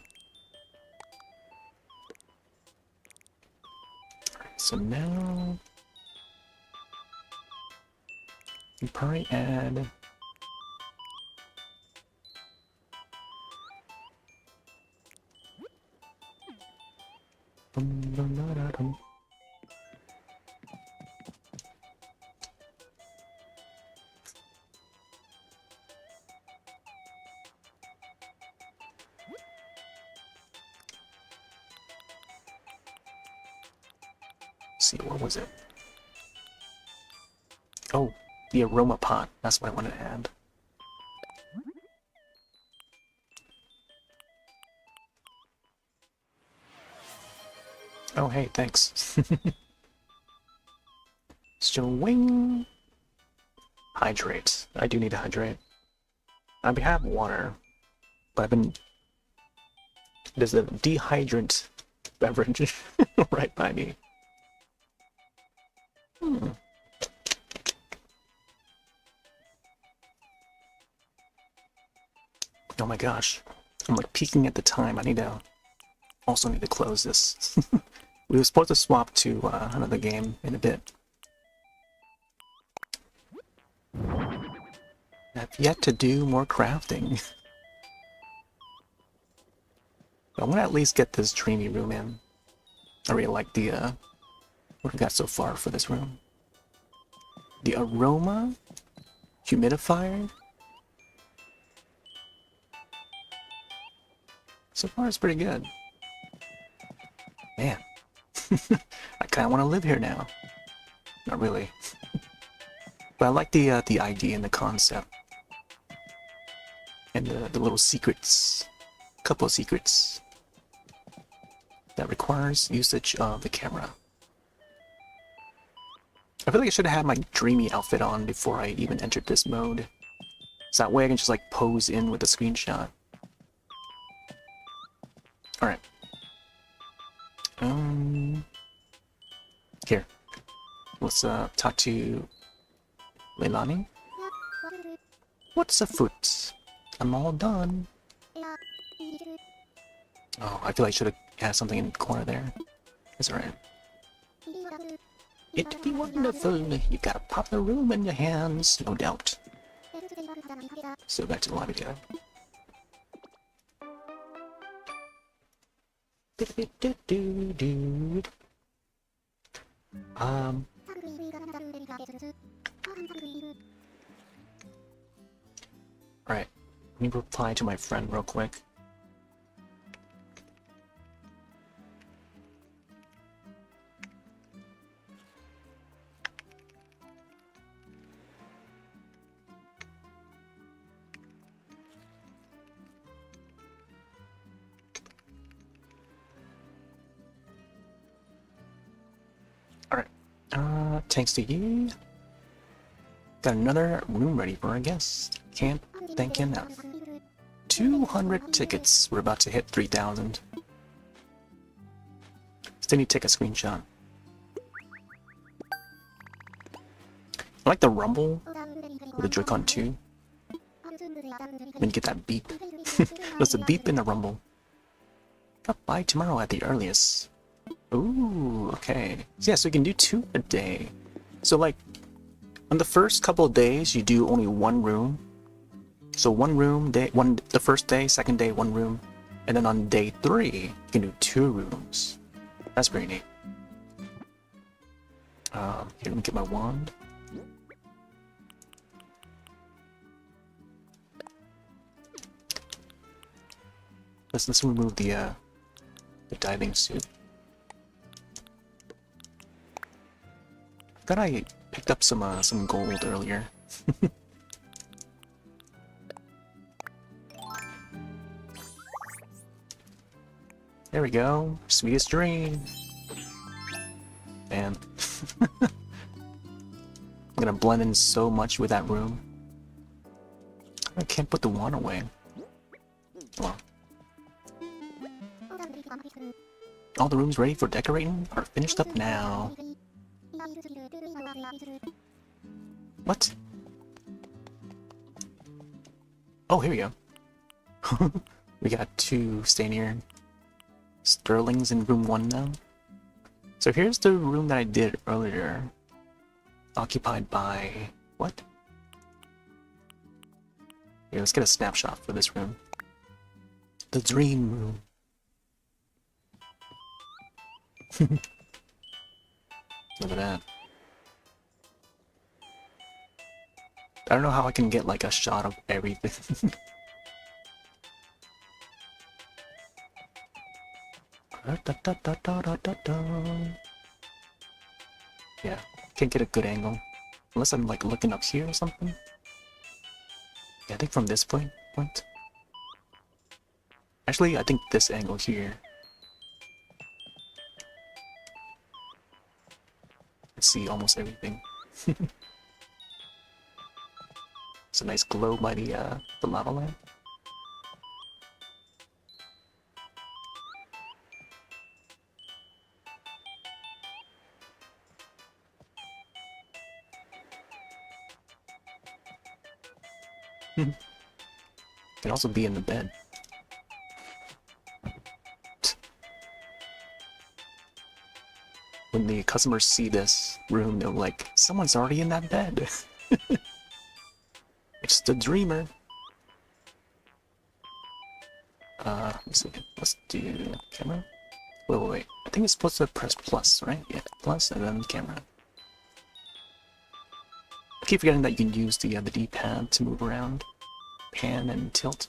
Alright, so now you probably add see, what was it? Oh, the aroma pot. That's what I wanted to add. Oh, hey, thanks. Swing. Hydrate. I do need to hydrate. I have water, but I've been... There's a dehydrant beverage right by me. Oh my gosh. I'm like peeking at the time. I need to... Also need to close this. We were supposed to swap to another game in a bit. I've yet to do more crafting. But I'm gonna at least get this dreamy room in. I really like the what we got so far for this room. The aroma humidifier. So far it's pretty good. Man, I kind of want to live here now. Not really. But I like the idea and the concept. And the little secrets. Couple of secrets. That requires usage of the camera. I feel like I should have had my dreamy outfit on before I even entered this mode. So that way I can just like pose in with a screenshot. Alright. Here. Let's talk to Leilani. What's afoot? I'm all done. Oh, I feel like I should have had something in the corner there. It's alright. It'd be wonderful. You got a popular room in your hands, no doubt. So back to the lobby together. Alright, let me reply to my friend real quick. Alright, thanks to you. Got another room ready for our guest. Can't thank you enough. 200 tickets. We're about to hit 3,000. Still need to take a screenshot. I like the rumble with the Joy-Con 2. When you get that beep. There's a beep in the rumble. Drop by tomorrow at the earliest. Ooh, okay. So yeah, so you can do 2 a day. So like, on the first couple of days, you do only 1 room. So 1 room, the first day, second day, 1 room. And then on day 3, you can do 2 rooms. That's pretty neat. Here, let me get my wand. Let's remove the diving suit. I thought I picked up some gold earlier. There we go. Sweetest dream. Man. I'm gonna blend in so much with that room. I can't put the wand away. Well. All the rooms ready for decorating are finished up now. What? Oh, here we go. We got 2 staying here. Sterling's in room 1 now. So here's the room that I did earlier. Occupied by... what? Here, let's get a snapshot for this room. The dream room. Look at that. I don't know how I can get like a shot of everything. Yeah, can't get a good angle. Unless I'm like looking up here or something. Yeah, I think from this point. Actually, I think this angle here. Let's see almost everything. It's a nice glow by the lava lamp. Can also be in the bed. When the customers see this room, they're like, someone's already in that bed. It's the dreamer. Let's see. Let's do camera. Wait. I think it's supposed to press plus, right? Yeah, plus and then camera. I keep forgetting that you can use the D-pad to move around, pan and tilt.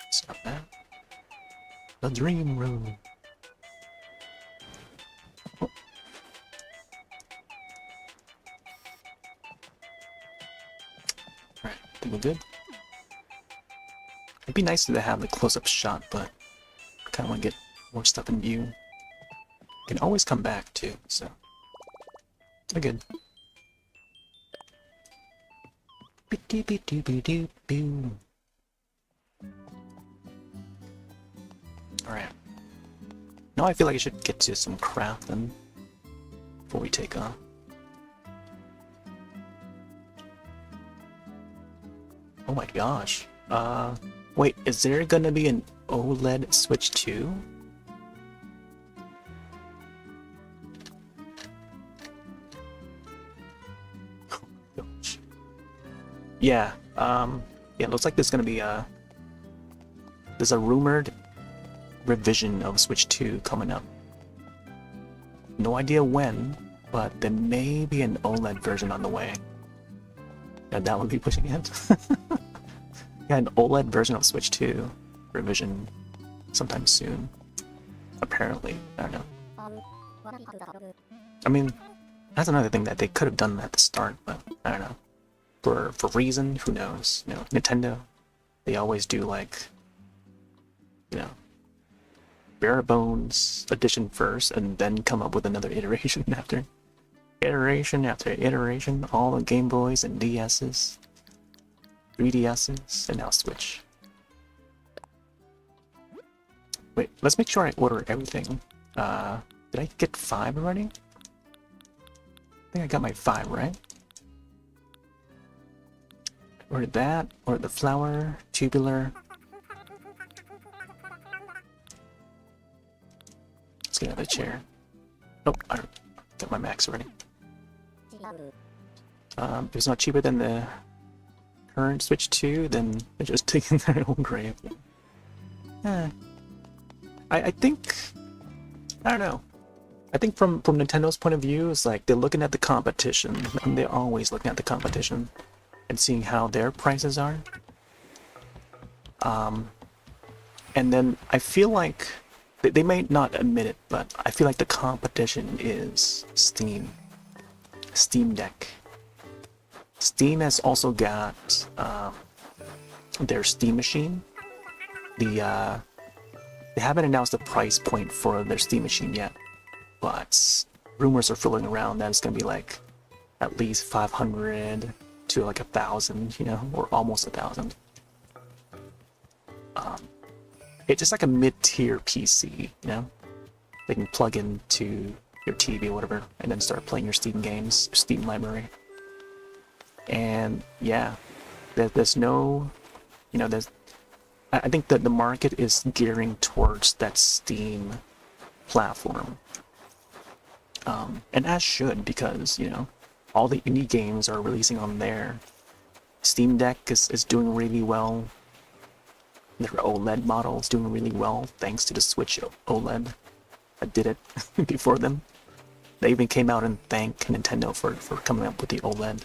It's not bad. The dream room. Oh. Alright, I think we're good. It'd be nice to have the close-up shot, but I kind of want to get more stuff in view. Can always come back too, so we're good. Alright. Now I feel like I should get to some crafting before we take off. Oh my gosh. Wait, is there gonna be an OLED Switch 2? Gosh. Yeah, it looks like there's gonna be there's a rumored revision of Switch 2 coming up. No idea when, but there may be an OLED version on the way. Yeah, that would be pushing it. Yeah, an OLED version of Switch 2 revision sometime soon. Apparently, I don't know. I mean, that's another thing that they could have done at the start, but I don't know. For reason, who knows? You know, Nintendo, they always do like, you know, bare bones edition first, and then come up with another iteration after iteration after iteration. All the Game Boys and DS's, 3DS's, and now Switch. Wait, let's make sure I order everything. Did I get 5 already? I think I got my 5, right? Ordered that, ordered the flower, tubular. Let's get another chair. Oh, I got my max already. If it's not cheaper than the current Switch 2, then they're just taking their own grave. I think, I don't know. I think from Nintendo's point of view, it's like they're looking at the competition, and they're always looking at the competition and seeing how their prices are. And then I feel like they may not admit it, but I feel like the competition is Steam. Steam Deck. Steam has also got their Steam machine. They haven't announced the price point for their Steam machine yet, but rumors are floating around that it's gonna be like at least 500 to like 1,000, you know, or almost 1,000. It's just like a mid-tier PC, you know. They can plug into your TV or whatever, and then start playing your Steam games, Steam library. And yeah, there's no, you know, I think that the market is gearing towards that Steam platform. And as should, because, you know, all the indie games are releasing on there. Steam Deck is doing really well. Their OLED model is doing really well, thanks to the Switch OLED that did it before them. They even came out and thanked Nintendo for coming up with the OLED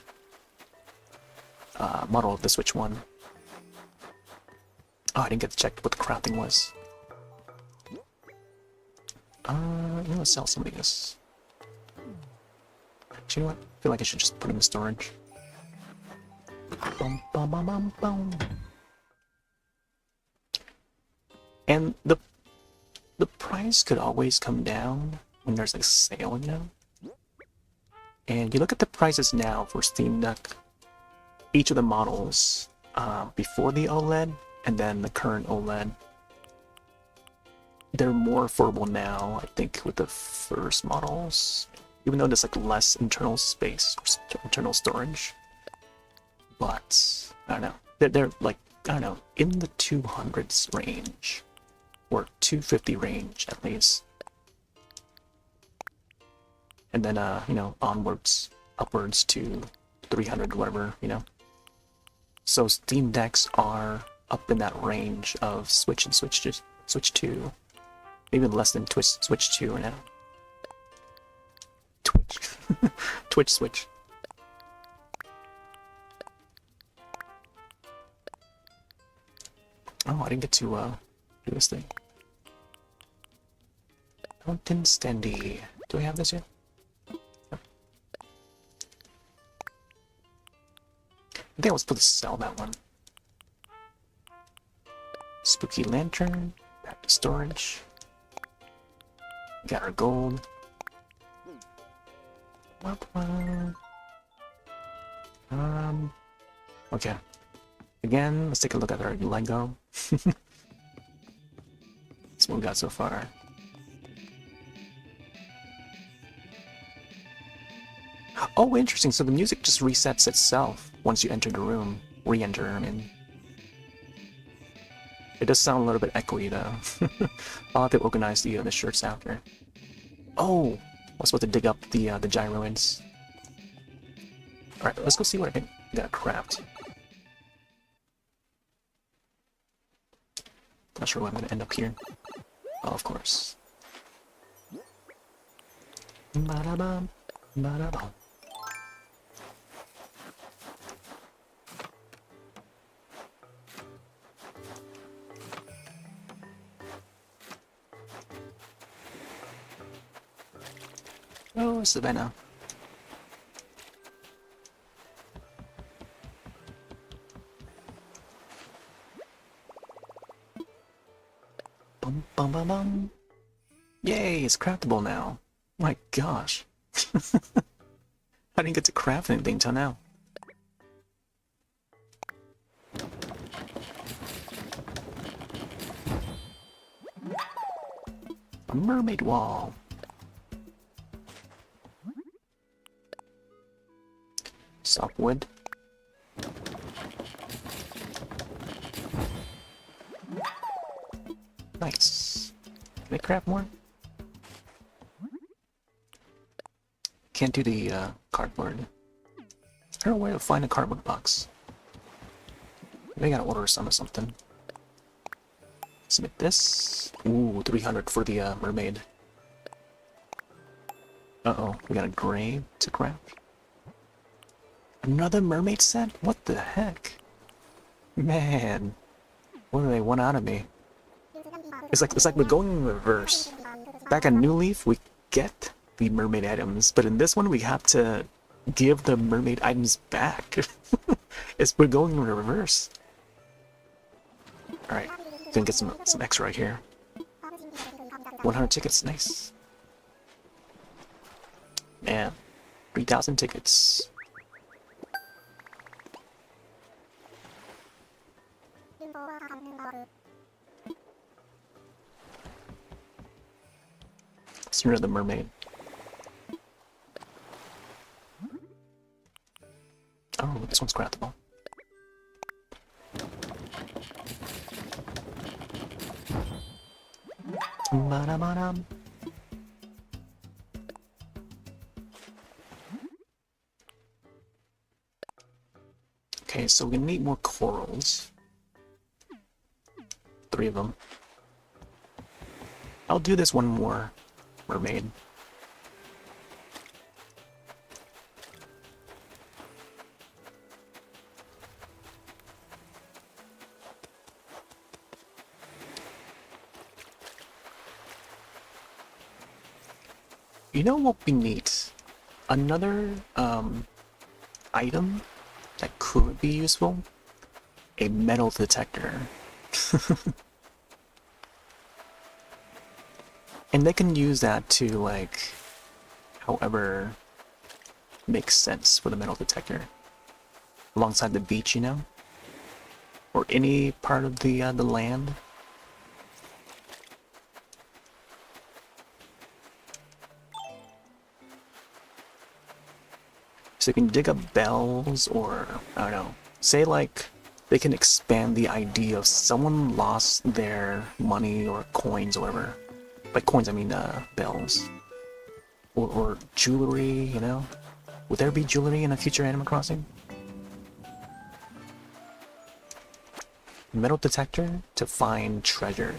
model of the Switch 1. Oh, I didn't get to check what the crafting was. I'm gonna sell some of these. You know what? I feel like I should just put them in storage. Bum, bum, bum, bum, bum. And the price could always come down when there's a sale, you know? And you look at the prices now for Steam Deck, each of the models before the OLED and then the current OLED, they're more affordable now, I think, with the first models, even though there's like less internal space, internal storage. But I don't know, they're like, I don't know, in the 200s range, or 250 range at least. and then you know, onwards, upwards to 300, whatever, you know. So Steam Decks are up in that range of Switch and Switch 2, maybe less than Switch 2 now. Twitch, Twitch Switch. Oh, I didn't get to do this thing. Mountain Standy. Do I have this yet? No. I think I was supposed to sell that one. Spooky Lantern. Back to storage. Got our gold. Okay. Again, let's take a look at our Lego. That's what we got so far. Oh, interesting. So the music just resets itself once you enter the room. Re-enter, I mean. It does sound a little bit echoey, though. I'll have to organize the shirts after. Oh! I was supposed to dig up the gyroids. Alright, let's go see what I can craft. Not sure where I'm gonna end up here. Oh, of course. Ba-da-bum, ba-da-bum. Oh, Savannah. Bum, bum, bum, bum. Yay, it's craftable now. My gosh. I didn't get to craft anything till now. A mermaid wall. Softwood. Nice. Can I craft more? Can't do the cardboard. I don't know where to find a cardboard box. Maybe I gotta order some or something. Submit this. Ooh, 300 for the mermaid. Uh-oh, we got a grave to craft. Another mermaid set? What the heck? Man, what do they want out of me? It's like we're going in reverse. Back on New Leaf, we get the mermaid items, but in this one, we have to give the mermaid items back. We're going in reverse. All right, gonna get some extra right here. 100 tickets, nice. Man, 3,000 tickets. Sooner the mermaid. Oh, this one's craftable. Ba-da-ba-dum. Okay, so we're gonna need more corals. 3 of them. I'll do this one more mermaid. You know what we need? Another item that could be useful? A metal detector. And they can use that to, like, however makes sense for the metal detector. Alongside the beach, you know? Or any part of the land. So you can dig up bells, or, I don't know, say like, they can expand the idea of someone lost their money or coins or whatever. By coins, I mean bells. or jewelry, you know? Would there be jewelry in a future Animal Crossing? Metal detector to find treasure.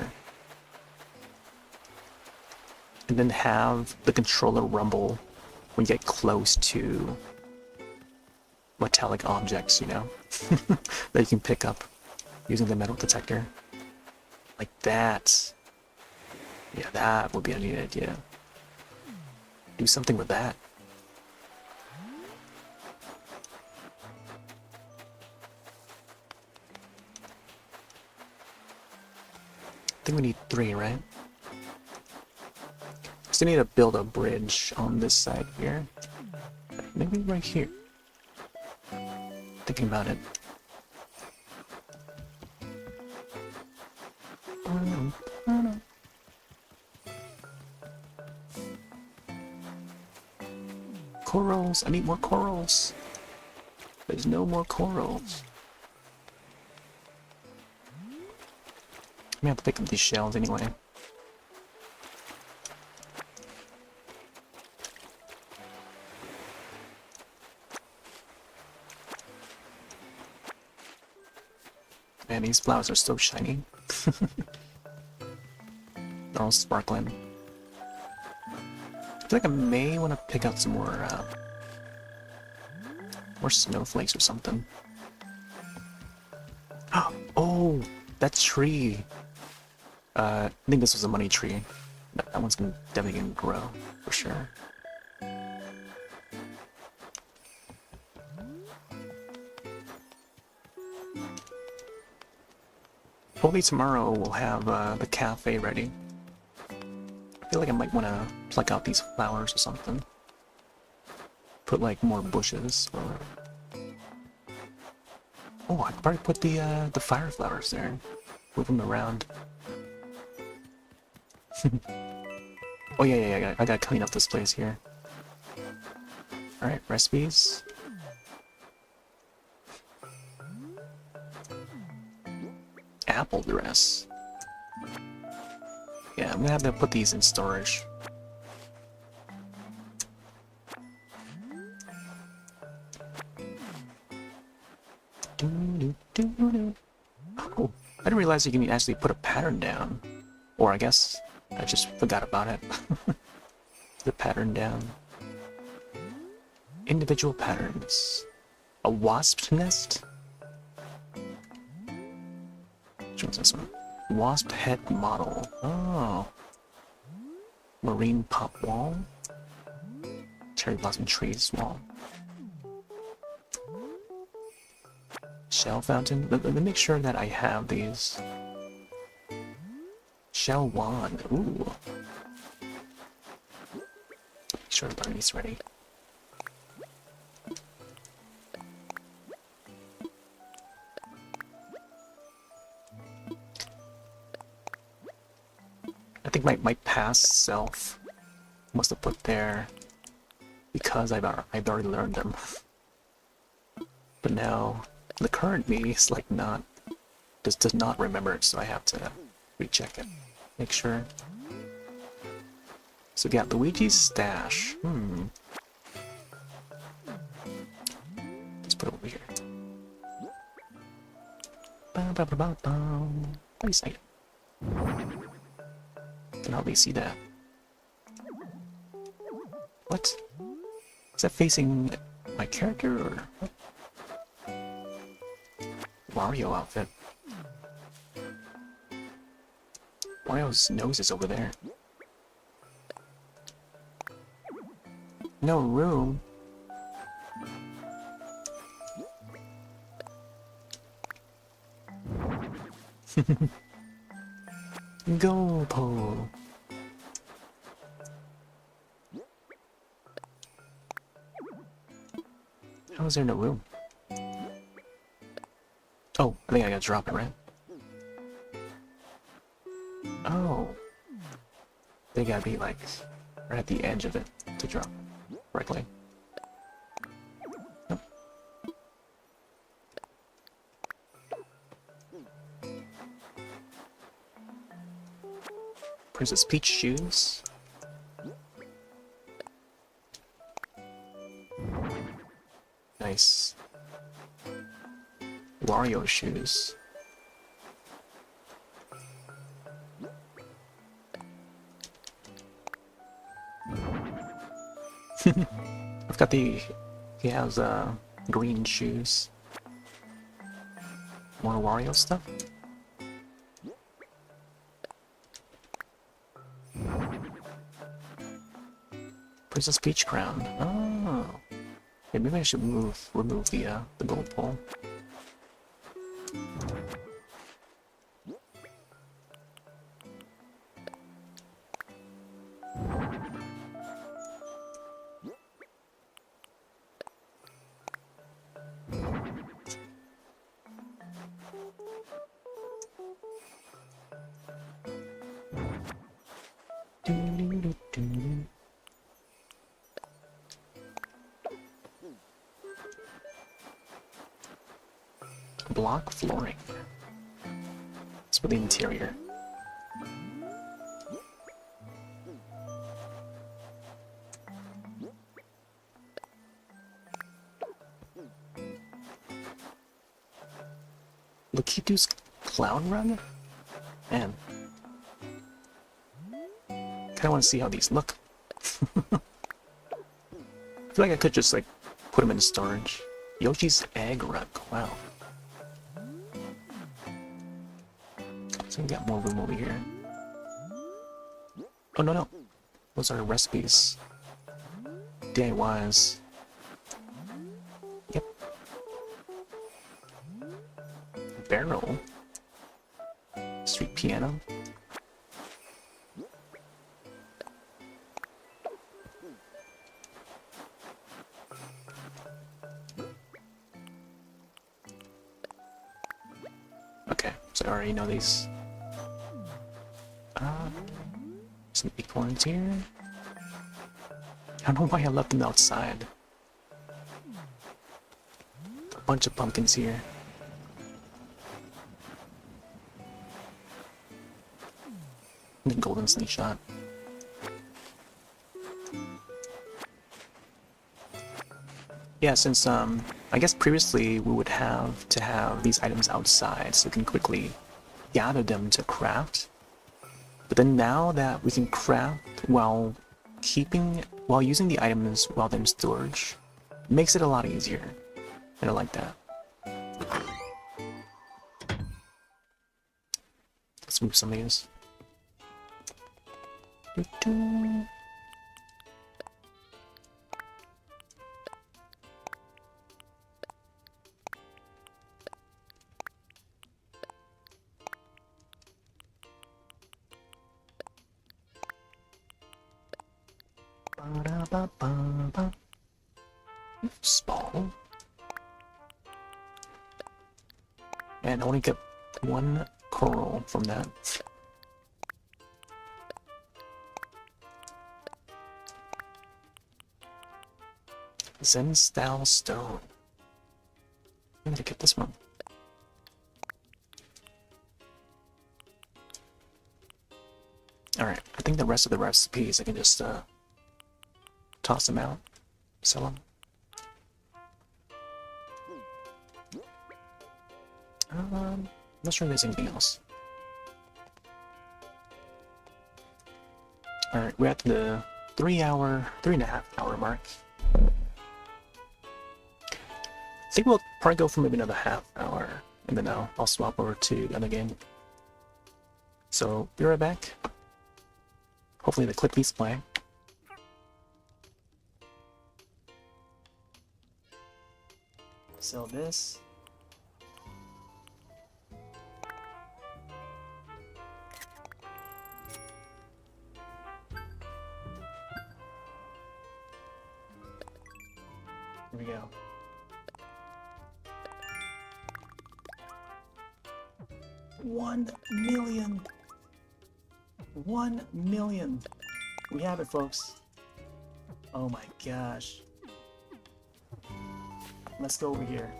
And then have the controller rumble when you get close to metallic objects, you know? That you can pick up using the metal detector. Like that. Yeah, that would be a neat idea. Do something with that. I think we need 3, right? Still need to build a bridge on this side here. Maybe right here. Thinking about it. Corals! I need more corals! There's no more corals. I'm gonna have to pick up these shells anyway. Man, these flowers are so shiny. They're all sparkling. I feel like I may want to pick out some more snowflakes or something. Oh, that tree. I think this was a money tree. That one's definitely gonna grow, for sure. Hopefully tomorrow we'll have the cafe ready. I feel like I might want to pluck out these flowers or something. Put like more bushes or... Oh, I could probably put the fire flowers there. Move them around. Oh yeah, I gotta clean up this place here. Alright, recipes. Apple dress. Yeah, I'm gonna have to put these in storage. Oh, I didn't realize you can actually put a pattern down. Or I guess I just forgot about it. The pattern down. Individual patterns. A wasp nest? Which one's this one? Wasp head model. Oh. Marine pop wall. Cherry blossom trees wall. Shell fountain. Let me make sure that I have these. Shell wand. Ooh. Make sure Barney's ready. I think my past self must have put there because I've already learned them. But now the current me is like does not remember it, so I have to recheck it. Make sure. So we got Luigi's stash. Let's put it over here. Nice item. Can hardly see that. What? Is that facing my character or what? Mario outfit. Mario's nose is over there. No room. Go, Pole. How is there no room? Oh, I think I gotta drop it, right? Oh. They gotta be like right at the edge of it to drop correctly. Nope. Princess Peach shoes. Wario shoes. I've got he has green shoes. More Wario stuff? Princess Peach crown. Oh. Yeah, maybe I should remove the gold pole. Block flooring. It's for the interior. Lokitu's Clown Run? Man. Kinda wanna see how these look. I feel like I could just like put them in storage. Yoshi's Egg Run. Wow. So we got more room over here. Oh no. Those are recipes. DIYs. Yep. Barrel. Street piano. Okay, so I already know these. Some acorns here. I don't know why I left them outside. A bunch of pumpkins here. And the golden slingshot. Yeah, since I guess previously we would have to have these items outside so we can quickly gather them to craft. But then now that we can craft while using the items while they're in storage, makes it a lot easier. And I like that. Let's move some of these. Small. And I only get one coral from that. Zen style stone. I'm gonna get this one. Alright, I think the rest of the recipes I can just toss them out, sell them. Not sure if there's anything else. Alright, we're at the 3.5 hour mark. I think we'll probably go for maybe another half hour, and then I'll swap over to the other game. So, be right back. Hopefully the clip keeps playing. Sell this. Here we go. $1 million. 1 million. We have it, folks. Oh my gosh. Let's go over here.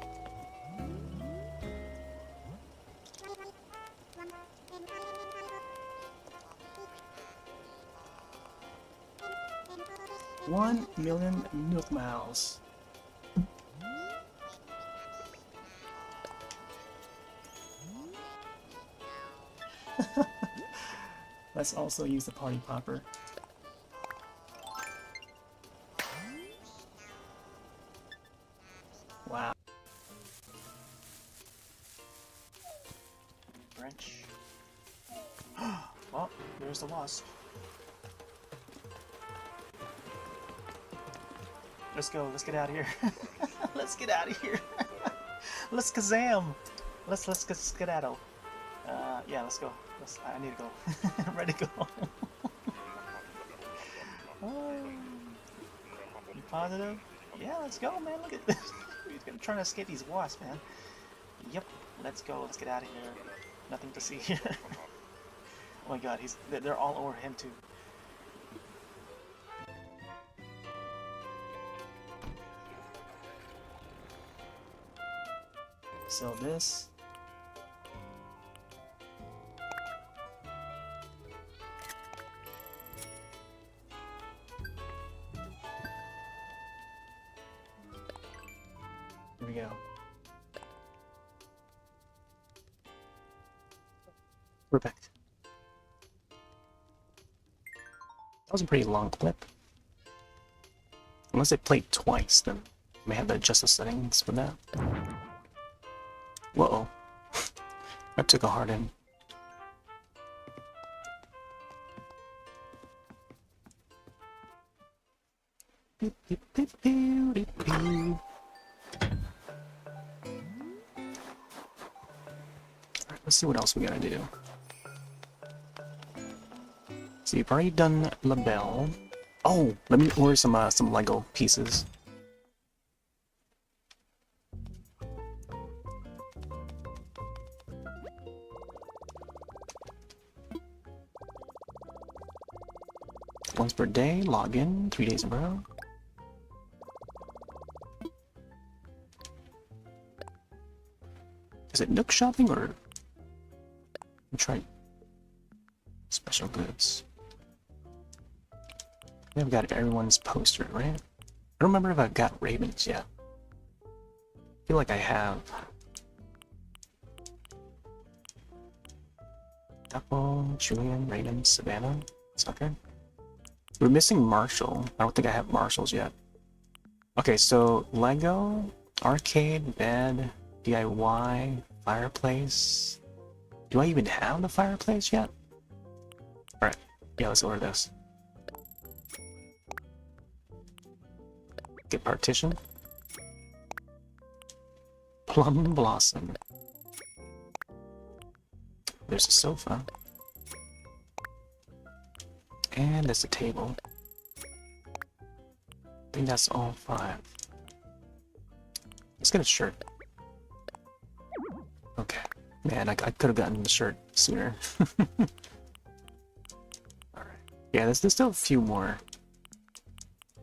$1 million Nook Miles. Let's also use the party popper. Wow. Wrench. Oh, there's the wasp. Let's go. Let's get out of here. Let's get out of here. Let's kazam. Let's skedaddle. Yeah, let's go. I need to go. I'm ready to go. Oh. You positive? Yeah, let's go, man. Look at this. We're trying to escape these wasps, man. Yep. Let's go. Let's get out of here. Nothing to see here. Oh my god, they're all over him too. So this. Here we go. We're back. That was a pretty long clip. Unless I played twice, then I may have to adjust the settings for that. Whoa. That took a hard end. Beep, beep, beep, beep, beep, beep. Alright, let's see what else we gotta do. So you've already done LaBelle. Oh, let me order some Lego pieces. Once per day, log in, 3 days in a row. Is it Nook shopping or? I'm trying. Special goods. I've got everyone's poster, right? I don't remember if I've got Ravens yet. I feel like I have. Apple, Julian, Raven, Savannah, Sucker. We're missing Marshall. I don't think I have Marshalls yet. Okay, so Lego, arcade, bed, DIY, fireplace. Do I even have the fireplace yet? Alright, yeah, let's order this. Get partition. Plum Blossom. There's a sofa. And there's a table. I think that's all 5. Let's get a shirt. Okay. Man, I could have gotten the shirt sooner. Alright. Yeah, there's still a few more.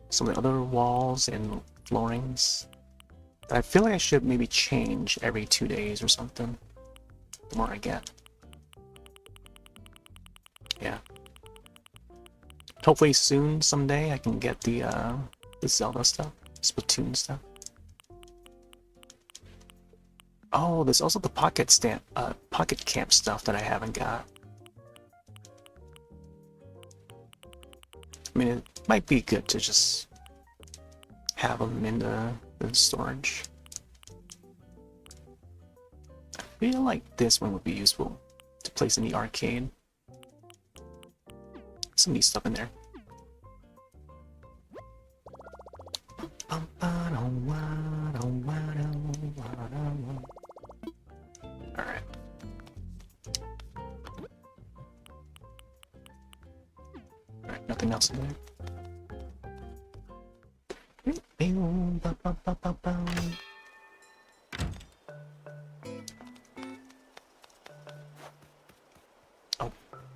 Some of the other walls and floorings. I feel like I should maybe change every 2 days or something. The more I get. Yeah. Hopefully soon, someday, I can get the Zelda stuff. Splatoon stuff. Oh, there's also the Pocket Camp stuff that I haven't got. I mean, it might be good to just have them in the storage. I feel like this one would be useful to place in the arcade. Some neat stuff in there. Alright. Alright, nothing else in there. Oh,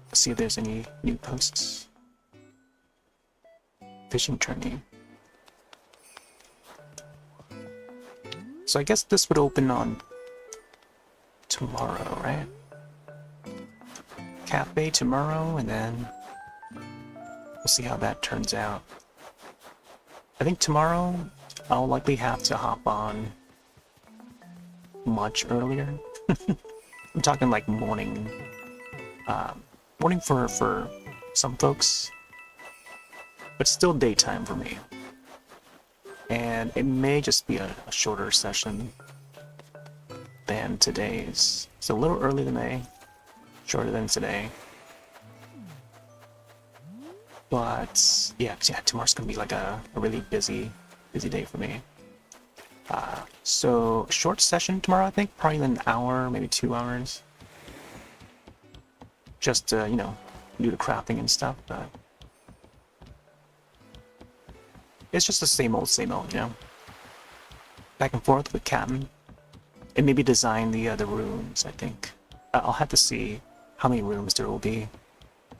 let's see if there's any new posts. Fishing tourney. So I guess this would open on tomorrow, right? Cafe tomorrow, and then we'll see how that turns out. I think tomorrow I'll likely have to hop on much earlier. I'm talking like morning Morning for some folks, but still daytime for me. And it may just be a shorter session than today's. So a little early today, shorter than today. But yeah, tomorrow's gonna be like a really busy day for me. So short session tomorrow, I think, probably an hour, maybe 2 hours. Just to, you know, do the crafting and stuff, but it's just the same old, you know? Back and forth with Kapp'n. And maybe design the rooms, I think. I'll have to see how many rooms there will be.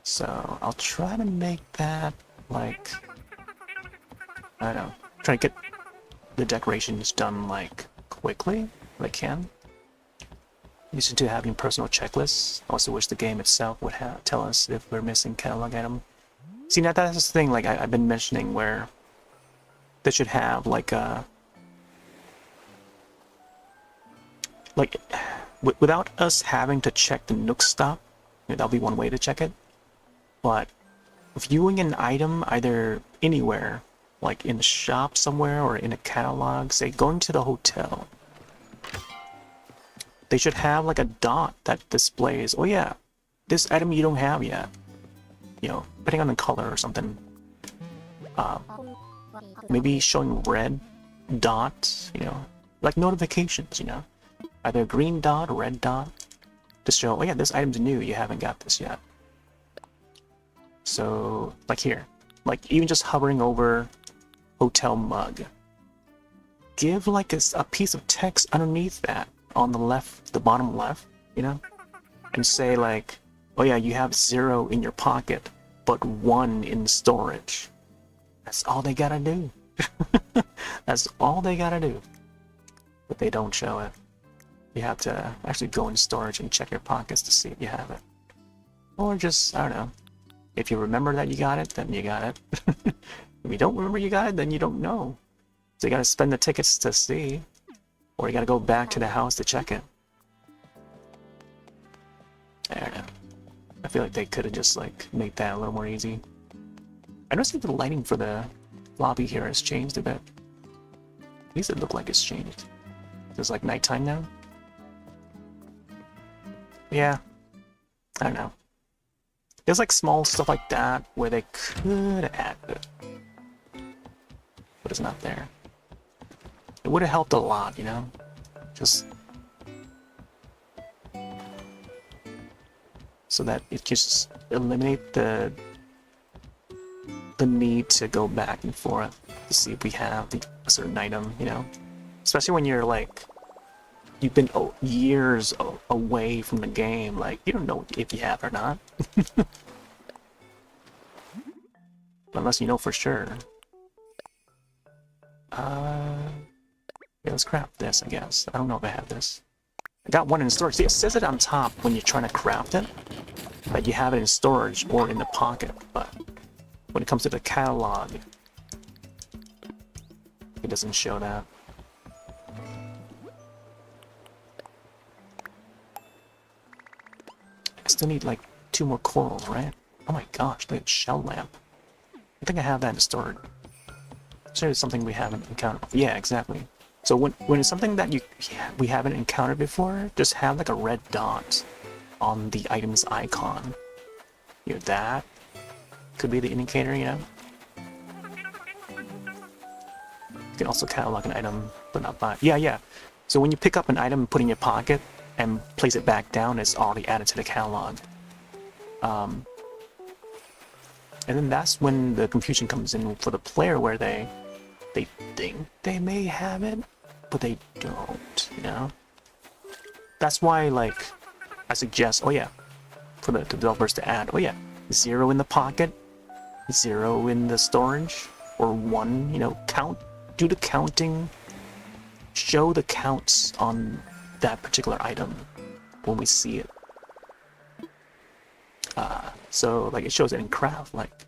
So I'll try to make that, like, I don't know, try to get the decorations done, like, quickly if I can. Used to having personal checklists. I also wish the game itself would tell us if we're missing catalog item. See, now that's the thing, like, I've been mentioning where they should have, like, a... Like, without us having to check the Nook stop, you know, that'll be one way to check it. But viewing an item either anywhere, like in the shop somewhere or in a catalog, say going to the hotel, they should have like a dot that displays, oh yeah, this item you don't have yet. You know, depending on the color or something. Maybe showing red dot, you know, like notifications, you know. Either green dot or red dot to show, oh yeah, this item's new, you haven't got this yet. So, like here, like even just hovering over hotel mug, give like a piece of text underneath that on the left, the bottom left, you know, and say like, oh yeah, you have 0 in your pocket, but 1 in storage. That's all they gotta do. That's all they gotta do. But they don't show it. You have to actually go in storage and check your pockets to see if you have it. Or just, I don't know. If you remember that you got it, then you got it. If you don't remember you got it, then you don't know. So you gotta spend the tickets to see. Or you gotta go back to the house to check it. I don't know. I feel like they could have just like made that a little more easy. I noticed that the lighting for the lobby here has changed a bit. At least it looked like it's changed. It's like nighttime now. Yeah, I don't know. There's like small stuff like that where they could add it, but it's not there. It would have helped a lot, you know? Just so that it just eliminate the need to go back and forth to see if we have a certain item, you know? Especially when you're like, you've been years away from the game, like, you don't know if you have or not. Unless you know for sure. Yeah, let's craft this, I guess. I don't know if I have this. I got 1 in storage. See, it says it on top when you're trying to craft it, that you have it in storage or in the pocket, but when it comes to the catalog, it doesn't show that. I still need like 2 more corals, right? Oh my gosh, look at shell lamp. I think I have that in storage. So it's something we haven't encountered. Yeah, exactly. So when it's something that we haven't encountered before, just have like a red dot on the item's icon. You know, that could be the indicator, you know? You can also catalog an item, but not buy. Yeah. So when you pick up an item and put it in your pocket and place it back down, it's already added to the catalog. And then that's when the confusion comes in for the player, where they think they may have it, but they don't, you know? That's why, like, I suggest, oh yeah, for the developers to add, oh yeah, 0 in the pocket, 0 in the storage, or 1, you know, do the counting, show the counts on that particular item when we see it. So, like, it shows it in craft, like,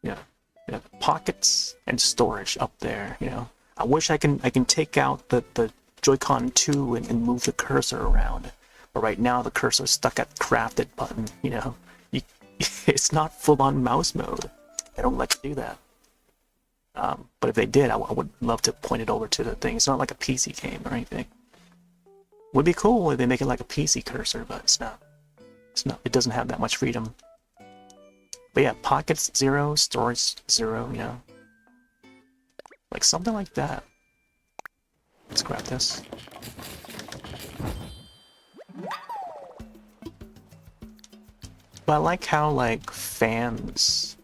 you know, pockets and storage up there, you know. I wish I can take out the Joy-Con 2 and move the cursor around, But right now the cursor's stuck at crafted button, you know. It's not full-on mouse mode. They don't let you do that. But if they did, I would love to point it over to the thing. It's not like a PC game or anything. Would be cool if they make it like a PC cursor, but it's not. It's not. It doesn't have that much freedom. But yeah, pockets 0, storage 0, you know. Like something like that. Let's grab this. But I like how, like, fans,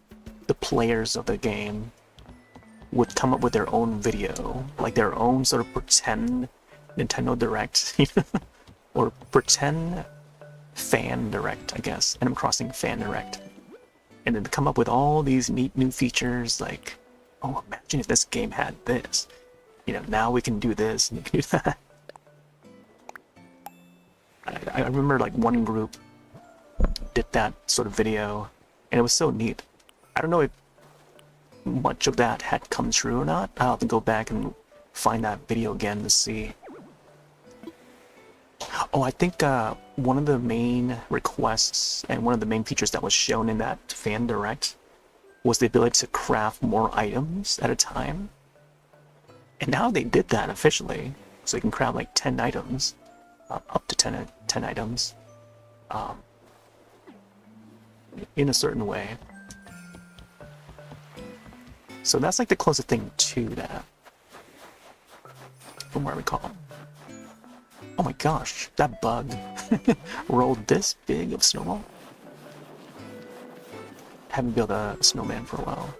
the players of the game, would come up with their own video, like their own sort of pretend Nintendo Direct, you know? Or pretend fan direct, I guess. And I'm crossing fan direct. And then come up with all these neat new features, like, oh, imagine if this game had this. You know, now we can do this and we can do that. I remember, like, one group did that sort of video, and it was so neat. I don't know if much of that had come true or not. I'll have to go back and find that video again to see. Oh, I think one of the main requests and one of the main features that was shown in that fan direct was the ability to craft more items at a time. And now they did that officially, so you can craft like 10 items, up to 10 items, in a certain way. So that's like the closest thing to that, from what I recall. Oh my gosh, that bug rolled this big of snowball. Haven't built a snowman for a while.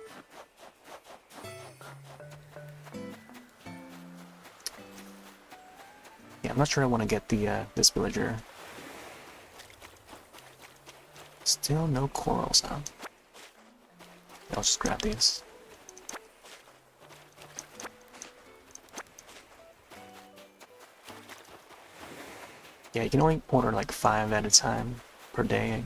Yeah, I'm not sure I want to get the this villager. Still no corals, huh? I'll just grab these. Yeah, you can only order like 5 at a time per day.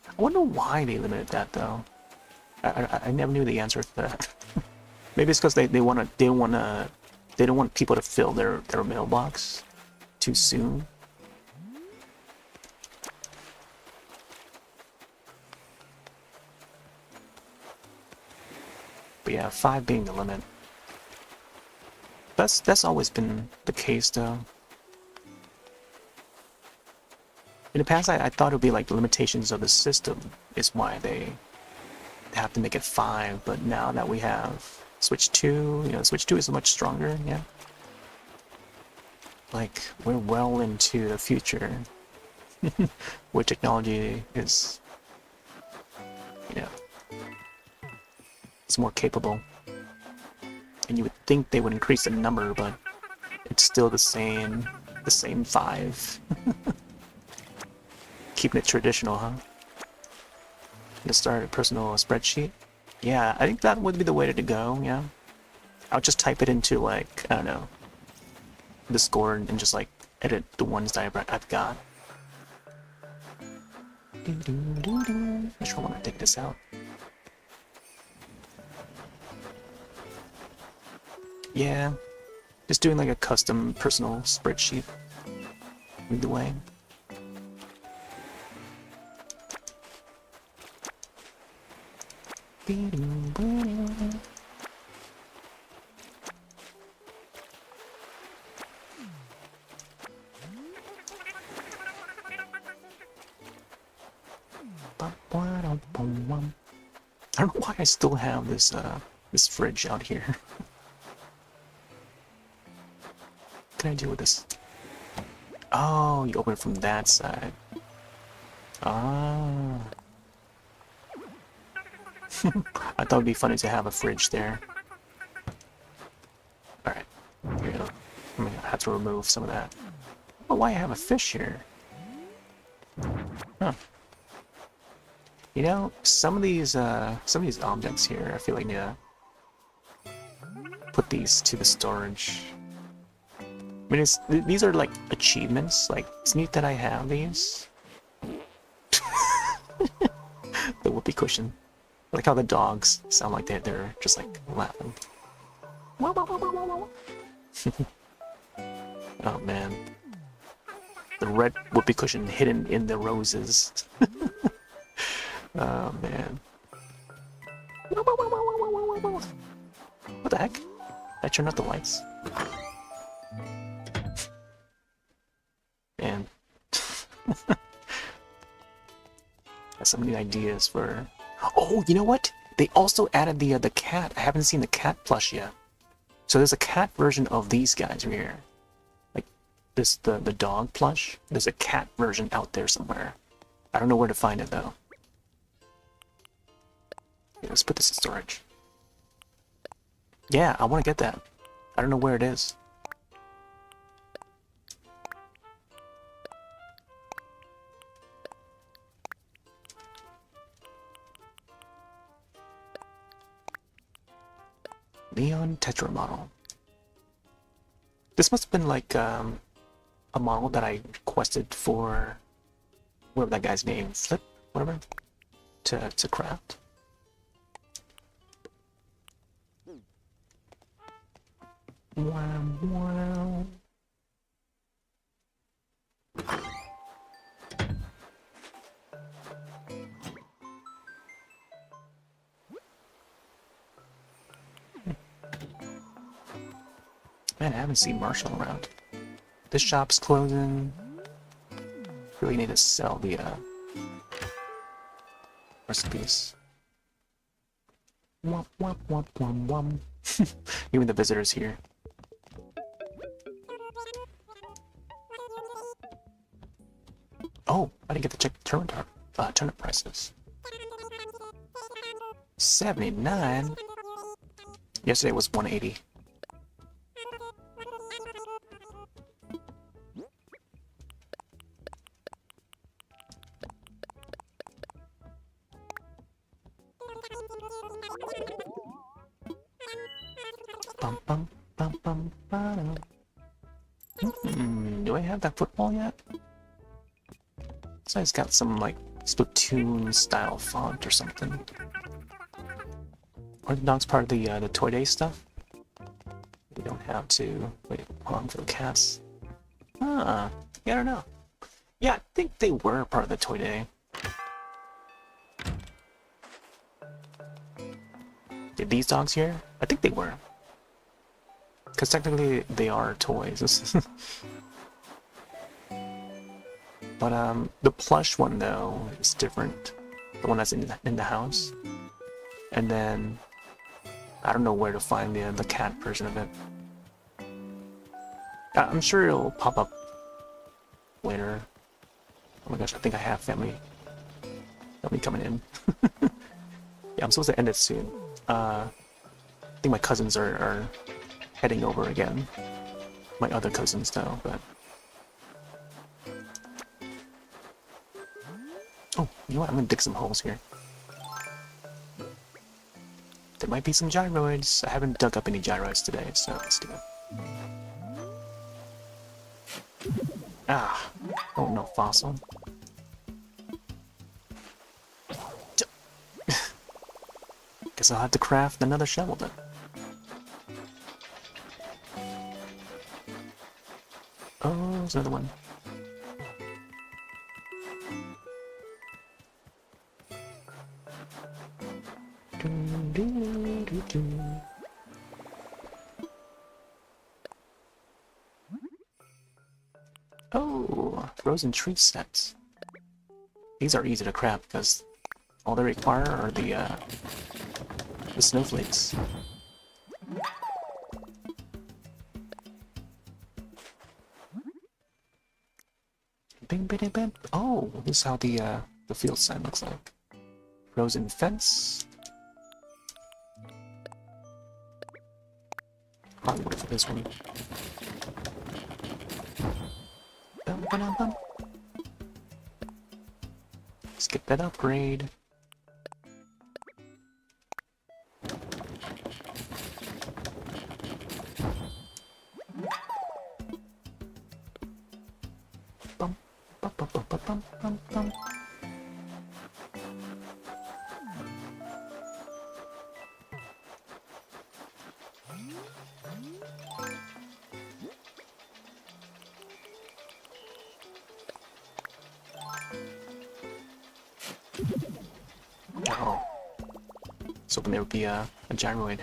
I wonder why they limited that though. I never knew the answer to that. Maybe it's because they don't want people to fill their mailbox too soon. But yeah, 5 being the limit. That's always been the case though. In the past, I thought it would be like the limitations of the system is why they have to make it 5, but now that we have Switch 2, you know, Switch 2 is much stronger, yeah. Like, we're well into the future where technology is, you know, it's more capable. And you would think they would increase the number, but it's still the same 5. Keeping it traditional, huh? To start a personal spreadsheet? Yeah, I think that would be the way to go, yeah. I'll just type it into, like, I don't know, Discord and just, like, edit the ones that I've got. I'm sure I want to take this out. Yeah, just doing like a custom personal spreadsheet. Lead the way. I don't know why I still have this this fridge out here. What can I do with this? Oh, you open it from that side. Ah. I thought it'd be funny to have a fridge there. Alright, here we go. I'm gonna have to remove some of that. Oh, why I have a fish here? Huh. You know, some of these objects here, I feel like I need to put these to the storage. I mean, these are like achievements. Like, it's neat that I have these. The whoopee cushion. I like how the dogs sound like they're just like laughing. Oh man. The red whoopee cushion hidden in the roses. Oh man. What the heck? I turned off the lights. Man. Got so many ideas for... Oh, you know what? They also added the cat. I haven't seen the cat plush yet. So there's a cat version of these guys right here. Like this, the dog plush. There's a cat version out there somewhere. I don't know where to find it though. Yeah, let's put this in storage. Yeah, I want to get that. I don't know where it is. Neon Tetra model. This must have been like a model that I requested for whatever that guy's name, Flip, whatever, to craft. Wow, wow. Man, I haven't seen Marshall around. This shop's closing. Really need to sell the recipes. Womp womp womp womp womp. Even the visitors here. Oh, I didn't get to check the turnip prices. 79. Yesterday was 180. Bum, bum, bum, bum, ba-dum. Do I have that football yet? So it's got some like Splatoon style font or something. Are the dogs part of the Toy Day stuff? We don't have to wait on for the cats. Yeah, I don't know. Yeah, I think they were part of the Toy Day. Did these dogs here? I think they were. Because technically they are toys. But the plush one though is different. The one that's in the house. And then I don't know where to find the cat version of it. I'm sure it'll pop up later. Oh my gosh, I think I have family coming in. Yeah, I'm supposed to end it soon. I think my cousins are heading over again. My other cousins though, but... Oh, you know what? I'm gonna dig some holes here. There might be some gyroids. I haven't dug up any gyroids today, so let's do it. Ah, oh no, fossil. Guess I'll have to craft another shovel then. Oh, there's another one. Oh, frozen treat sets. These are easy to craft because all they require are the snowflakes. Bing, bing, bing. Oh, this is how the field sign looks like. Frozen fence. Probably wait for this one. Bum, ba-dum, bum. Let's get that upgrade. Bum, bum, bum, bum, bum, bum, bum. hoping there would be a gyroid.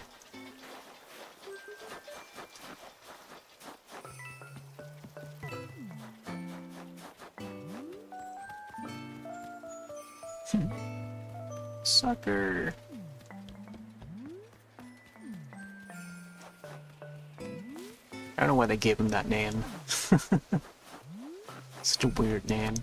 Sucker. I don't know why they gave him that name. Such a weird name.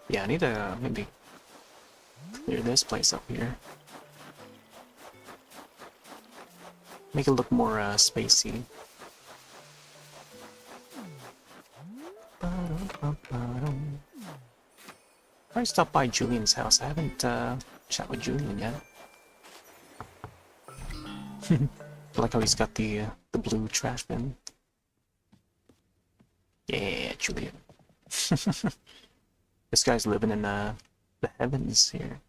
Yeah, I need to maybe clear this place up here. Make it look more spacey. I stopped by Julian's house. I haven't chat with Julian yet. I like how he's got the blue trash bin. Yeah, Julian. This guy's living in the heavens here.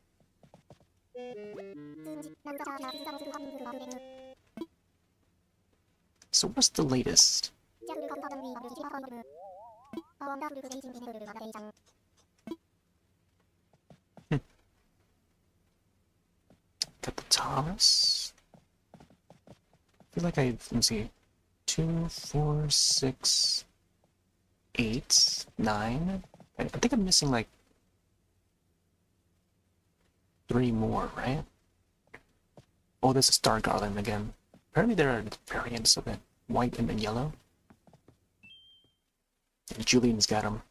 So what's the latest? Capitalis? I feel like let me see. 2, 4, 6, 8, 9. I think I'm missing like 3 more, right? Oh, there's a star garland again. Apparently there are variants of it. White and then yellow. And Julian's got them.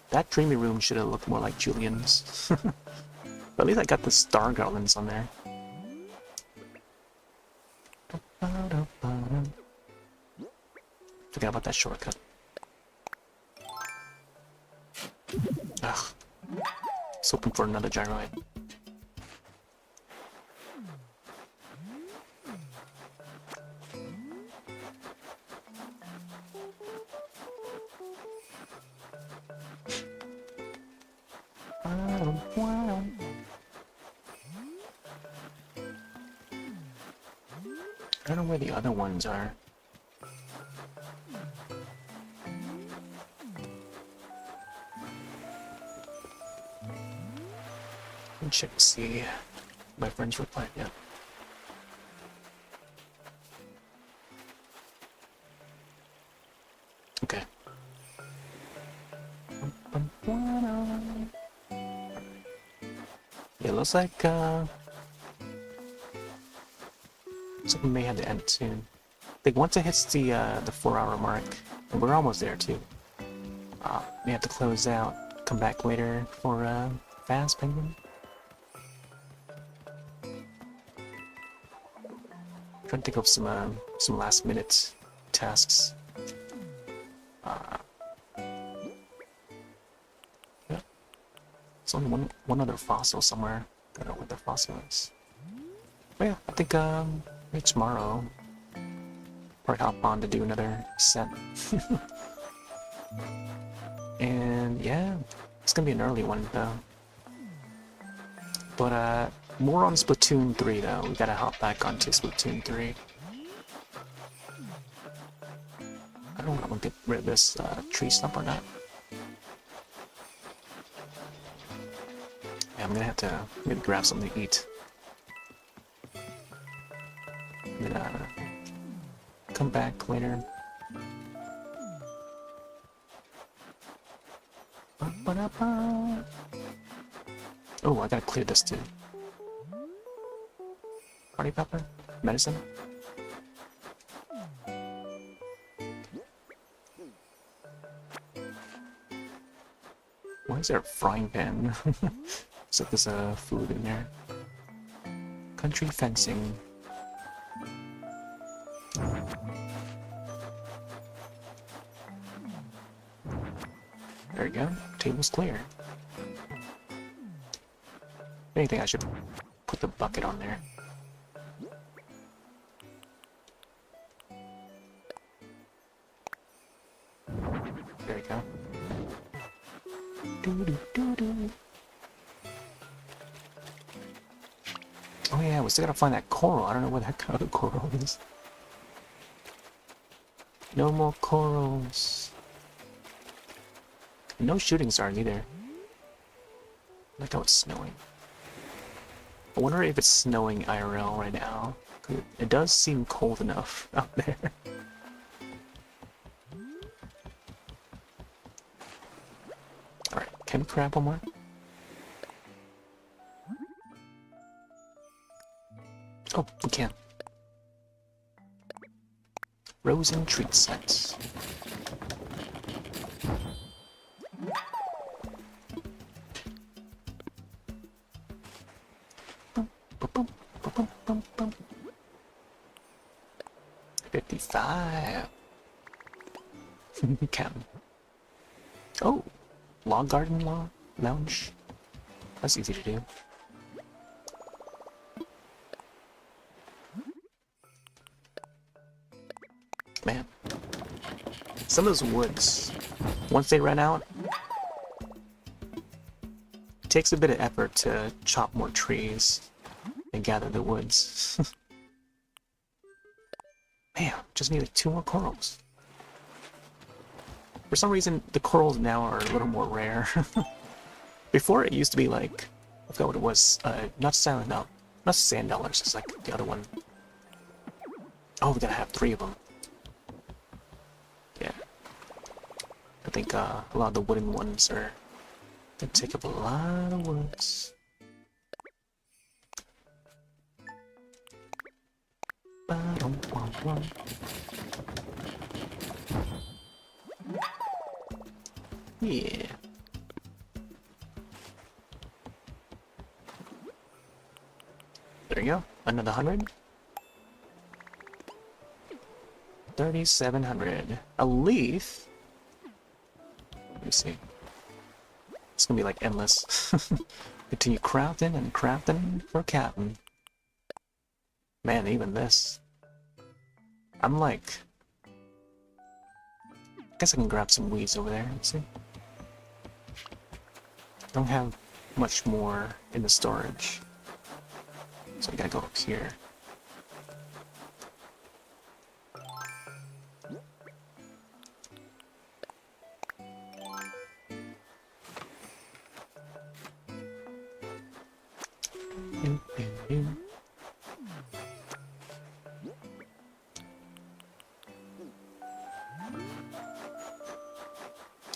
That dreamy room should have looked more like Julian's. But at least I got the star garlands on there. Forgot about that shortcut. Ugh. Just hoping for another gyroid. I don't know where the other ones are. Let me check to see my friends replied yet. Okay. Yeah, looks like we may have to end it soon. I think once it hits the 4-hour mark, and we're almost there too. We have to close out. Come back later for Fast Penguin. Trying to think of some last minute tasks. Yeah. There's only one other fossil somewhere. I don't know what the fossil is. But yeah, I think maybe tomorrow probably hop on to do another set. And yeah, it's gonna be an early one though. But more on Splatoon 3 though. We gotta hop back onto Splatoon 3. I don't know if I'm gonna get rid of this tree stump or not. Yeah, I'm gonna have to maybe grab something to eat. And then come back later. Oh, I gotta clear this too. Party pepper? Medicine? Why is there a frying pan? Looks like there's food in there. Country fencing. There you go. Table's clear. If anything, I should put the bucket on there. There you go. Oh yeah, we still gotta find that coral. I don't know where that other coral is. No more corals. No shooting stars either. Like how it's snowing. I wonder if it's snowing IRL right now. It does seem cold enough out there. Alright, can we grab one more? Oh, we can. Rose and treat sets. Boom, boom, boom, boom, boom. 55. Kapp'n. Oh, log garden lounge. That's easy to do. Man, some of those woods, once they run out, it takes a bit of effort to chop more trees and gather the woods. Man, just need like 2 more corals. For some reason, the corals now are a little more rare. Before, it used to be like, I forgot what it was, not sand dollars, it's like the other one. Oh, we gotta have 3 of them. Yeah. I think a lot of the wooden ones are gonna take up a lot of woods. Yeah. There you go. Another 100. 3,700. A leaf? Let me see. It's gonna be like endless. Continue crafting and crafting for Kapp'n. Man, even this. I'm like... I guess I can grab some weeds over there. Let's see. Don't have much more in the storage. So we gotta go up here.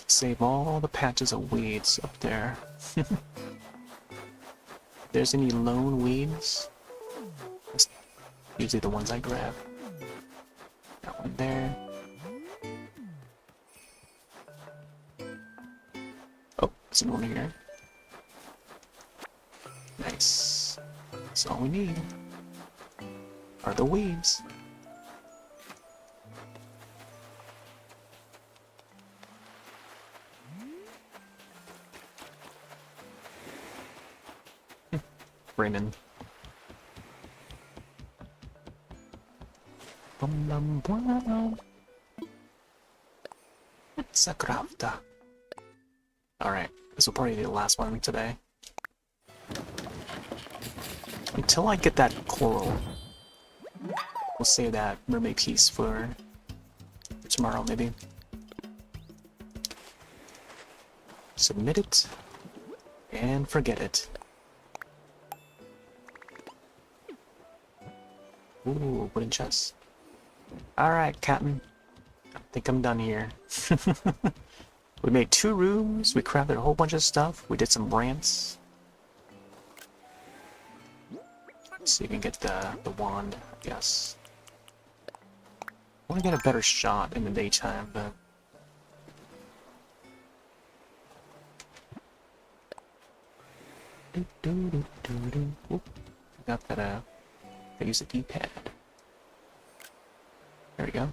Save all the patches of weeds up there. If there's any lone weeds, that's usually the ones I grab. That one there. Oh, there's another one here. Nice. That's all we need. Are the weeds. Raymond. Bum bum bum. It's a crafter. Alright, this will probably be the last one today. Until I get that coral, we'll save that mermaid piece for tomorrow, maybe. Submit it, and forget it. Ooh, wooden chest. Alright, Kapp'n. I think I'm done here. We made 2 rooms, we crafted a whole bunch of stuff, we did some rants. Let's see if we can get the wand, I guess. I want to get a better shot in the daytime, but... Oop. Got that, I use the D-pad. There we go.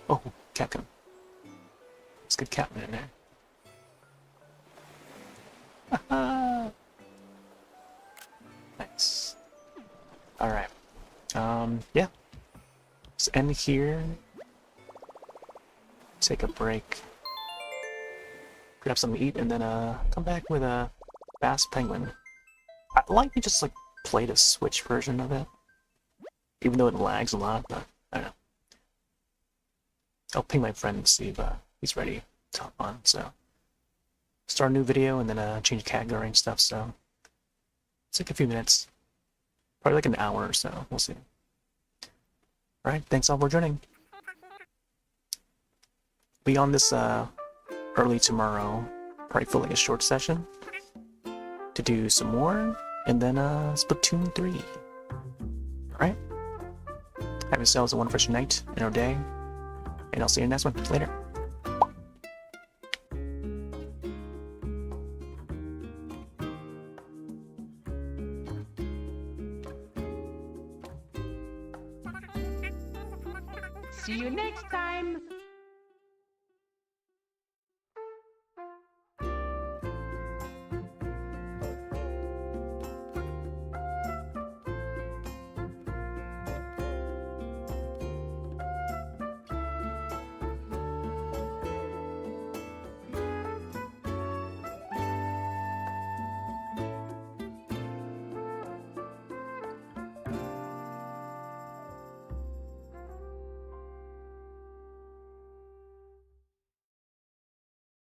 Oh, Kapp'n. Let's get Kapp'n in there. Nice. Alright. Yeah. Let's end here. Take a break. Grab something to eat, and then, come back with a bass penguin. I'd like to just, like, played a Switch version of it. Even though it lags a lot, but I don't know. I'll ping my friend and see if he's ready to hop on, so. Start a new video and then change category and stuff, so. It's like a few minutes. Probably like an hour or so, we'll see. Alright, thanks all for joining. Be on this early tomorrow, probably for like a short session. To do some more, and then Splatoon 3. Alright? Have yourselves a wonderful night and or day, and I'll see you in the next one. Later. See you next time.